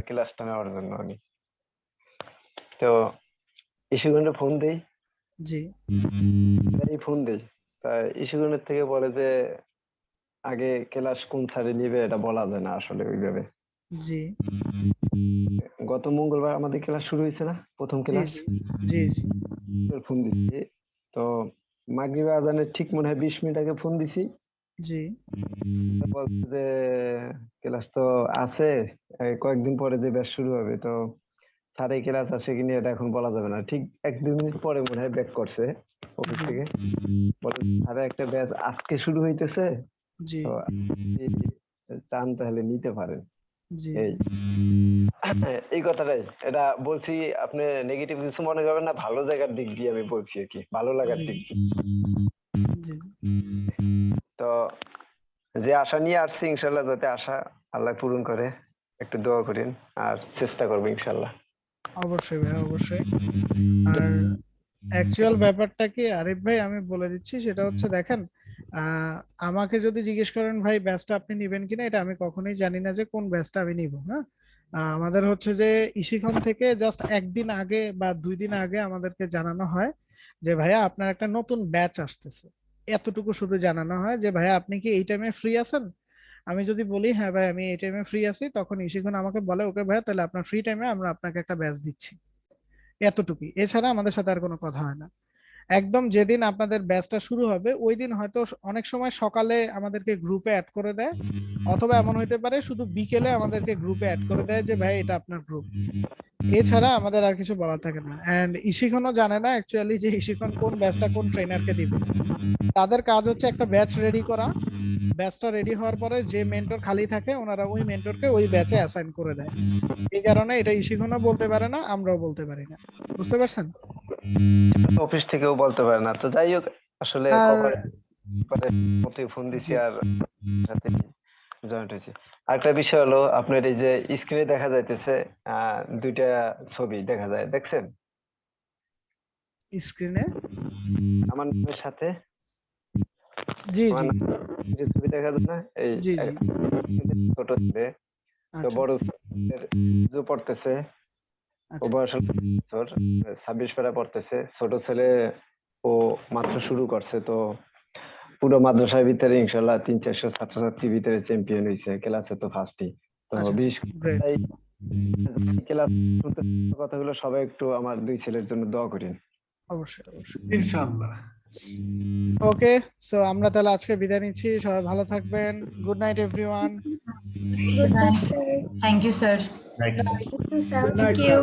ক্লাসটা নেওয়ার জন্য আমি তো ইস্যুগুলো ফোন দেই, জি ফোন দেই, তাই ইস্যুগুলোর থেকে বলে যে আগে ক্লাস কোন স্যারে নিবে এটা বলা যায় না আসলে ওইভাবে। জি গত মঙ্গলবার আমাদের ক্লাস শুরু হয়েছে না, প্রথম জি ক্লাস, জি জি ফোন দিচ্ছি তো মাগরিব আজানের ঠিক মনে হয় 20 মিনিট আগে ফোন দিছি, জি বলছে যে ক্লাস তো আছে, এই কয়েকদিন পরে যে ব্যাচ শুরু হবে, তো স্যার এই ক্লাস আছে কিনা এটা এখন বলা যাবে না। ঠিক 1-2 মিনিট পরে মনে হয় ব্যাক করছে অফিস জি থেকে, বলে স্যার একটা ব্যাচ আজকে শুরু হইতেছে, জি তো আপনি চান তাহলে নিতে পারেন। জি এই কথাটাই, এটা বলছি, আপনি নেগেটিভ কিছু মনে করবেন না, ভালো জায়গার দিক দিয়ে আমি বলছি আর কি, ভালো লাগার দিক দিয়ে। জি তো যে আশা নিয়ে আসছি ইনশাল্লাহ যাতে আশা আল্লাহ পূরণ করে, একটু দোয়া করেন আর চেষ্টা করবো ইনশাল্লাহ। অবশ্যই ভাই অবশ্যই। আর অ্যাকচুয়াল ব্যাপারটা কি আরিফ ভাই আমি বলে দিচ্ছি, সেটা হচ্ছে দেখেন আমাকে যদি জিজ্ঞেস করেন ভাই ব্যাচটা আপনি নিবেন কিনা, এটা আমি কখনোই জানি না যে কোন ব্যাচটা আমি নিব। হ্যাঁ আমাদের হচ্ছে যে ইশিখন থেকে জাস্ট 1 দিন আগে বা 2 দিন আগে আমাদেরকে জানানো হয় যে ভাইয়া আপনার একটা নতুন ব্যাচ আসতেছে, এতটুকু শুধু জানানো হয় যে ভাইয়া আপনি কি এই টাইমে ফ্রি আছেন। আমি যদি বলি হ্যাঁ ভাই আমি এই টাইমে ফ্রি আছি, তখন ইশিখন আমাকে বলে ওকে ভাইয়া তাহলে আপনার ফ্রি টাইমে আমরা আপনাকে একটা ব্যাচ দিচ্ছি, এতটুকুই, এছাড়া আমাদের সাথে আর কোনো কথা হয় না। একদম যেদিন আপনাদের ব্যাচটা শুরু হবে ওই দিন হয়তো অনেক সময় সকালে আমাদেরকে গ্রুপে অ্যাড করে দেয়, অথবা এমন হইতে পারে শুধু বিকেলে আমাদেরকে গ্রুপে অ্যাড করে দেয় যে ভাই এটা আপনার গ্রুপ। এছাড়া আমাদের আর কিছু বলা থাকে না। এন্ড ইশিখনও জানে না অ্যাকচুয়ালি যে ইশিখন কোন ব্যাচটা কোন ট্রেনারকে দিবে। তাদের কাজ হচ্ছে একটা ব্যাচ রেডি করা, ব্যাচটা রেডি হওয়ার পরে যে মেন্টর খালি থাকে ওনারা ওই মেন্টরকে ওই ব্যাচে অ্যাসাইন করে দেয়। এই কারণে এটা ইশিখনও বলতে পারে না, আমরাও বলতে পারি না। বুঝতে পারছেন? অফিস থেকেও বলতে পারে না, তো যাই হোক আসলে আর মতোই ফোন দিছি আর সাথে জয়েন্ট হয়েছি। আরেকটা বিষয় হলো আপনার এই যে স্ক্রিনে দেখা যাইতেছে দুইটা ছবি দেখা যায়, দেখছেন স্ক্রিনে? আমার নামের সাথে জি আমার জি নামের যে ছবি দেখা যায় না, এই জি জি ছোট ছেলে তো আচ্ছা বড় ছেলের যে পড়তেছে, ও আচ্ছা বয়স হলো 26 বছর, 26 পারা পড়তেছে। ছোট ছেলে ও মাত্র শুরু করছে, তো পুরো মাদ্রাসার ভিতরে ইনশাল্লাহ 300-400 ছাত্রছাত্রীর ভিতরে চ্যাম্পিয়ন হয়েছে, ক্লাসে তো ফার্স্টই। তো আচ্ছা বিশেষ করে great. তাই ক্লাস কথাগুলো সবাই একটু আমার দুই ছেলের জন্য দোয়া করেন। অবশ্যই অবশ্যই ইনশাআল্লাহ। ওকে, সো আমরা তাহলে আজকে বিদায় নিচ্ছি, সবাই ভালো থাকবেন। Good night everyone. Good night, sir. Thank you, sir. Thank you, sir. Good night, sir.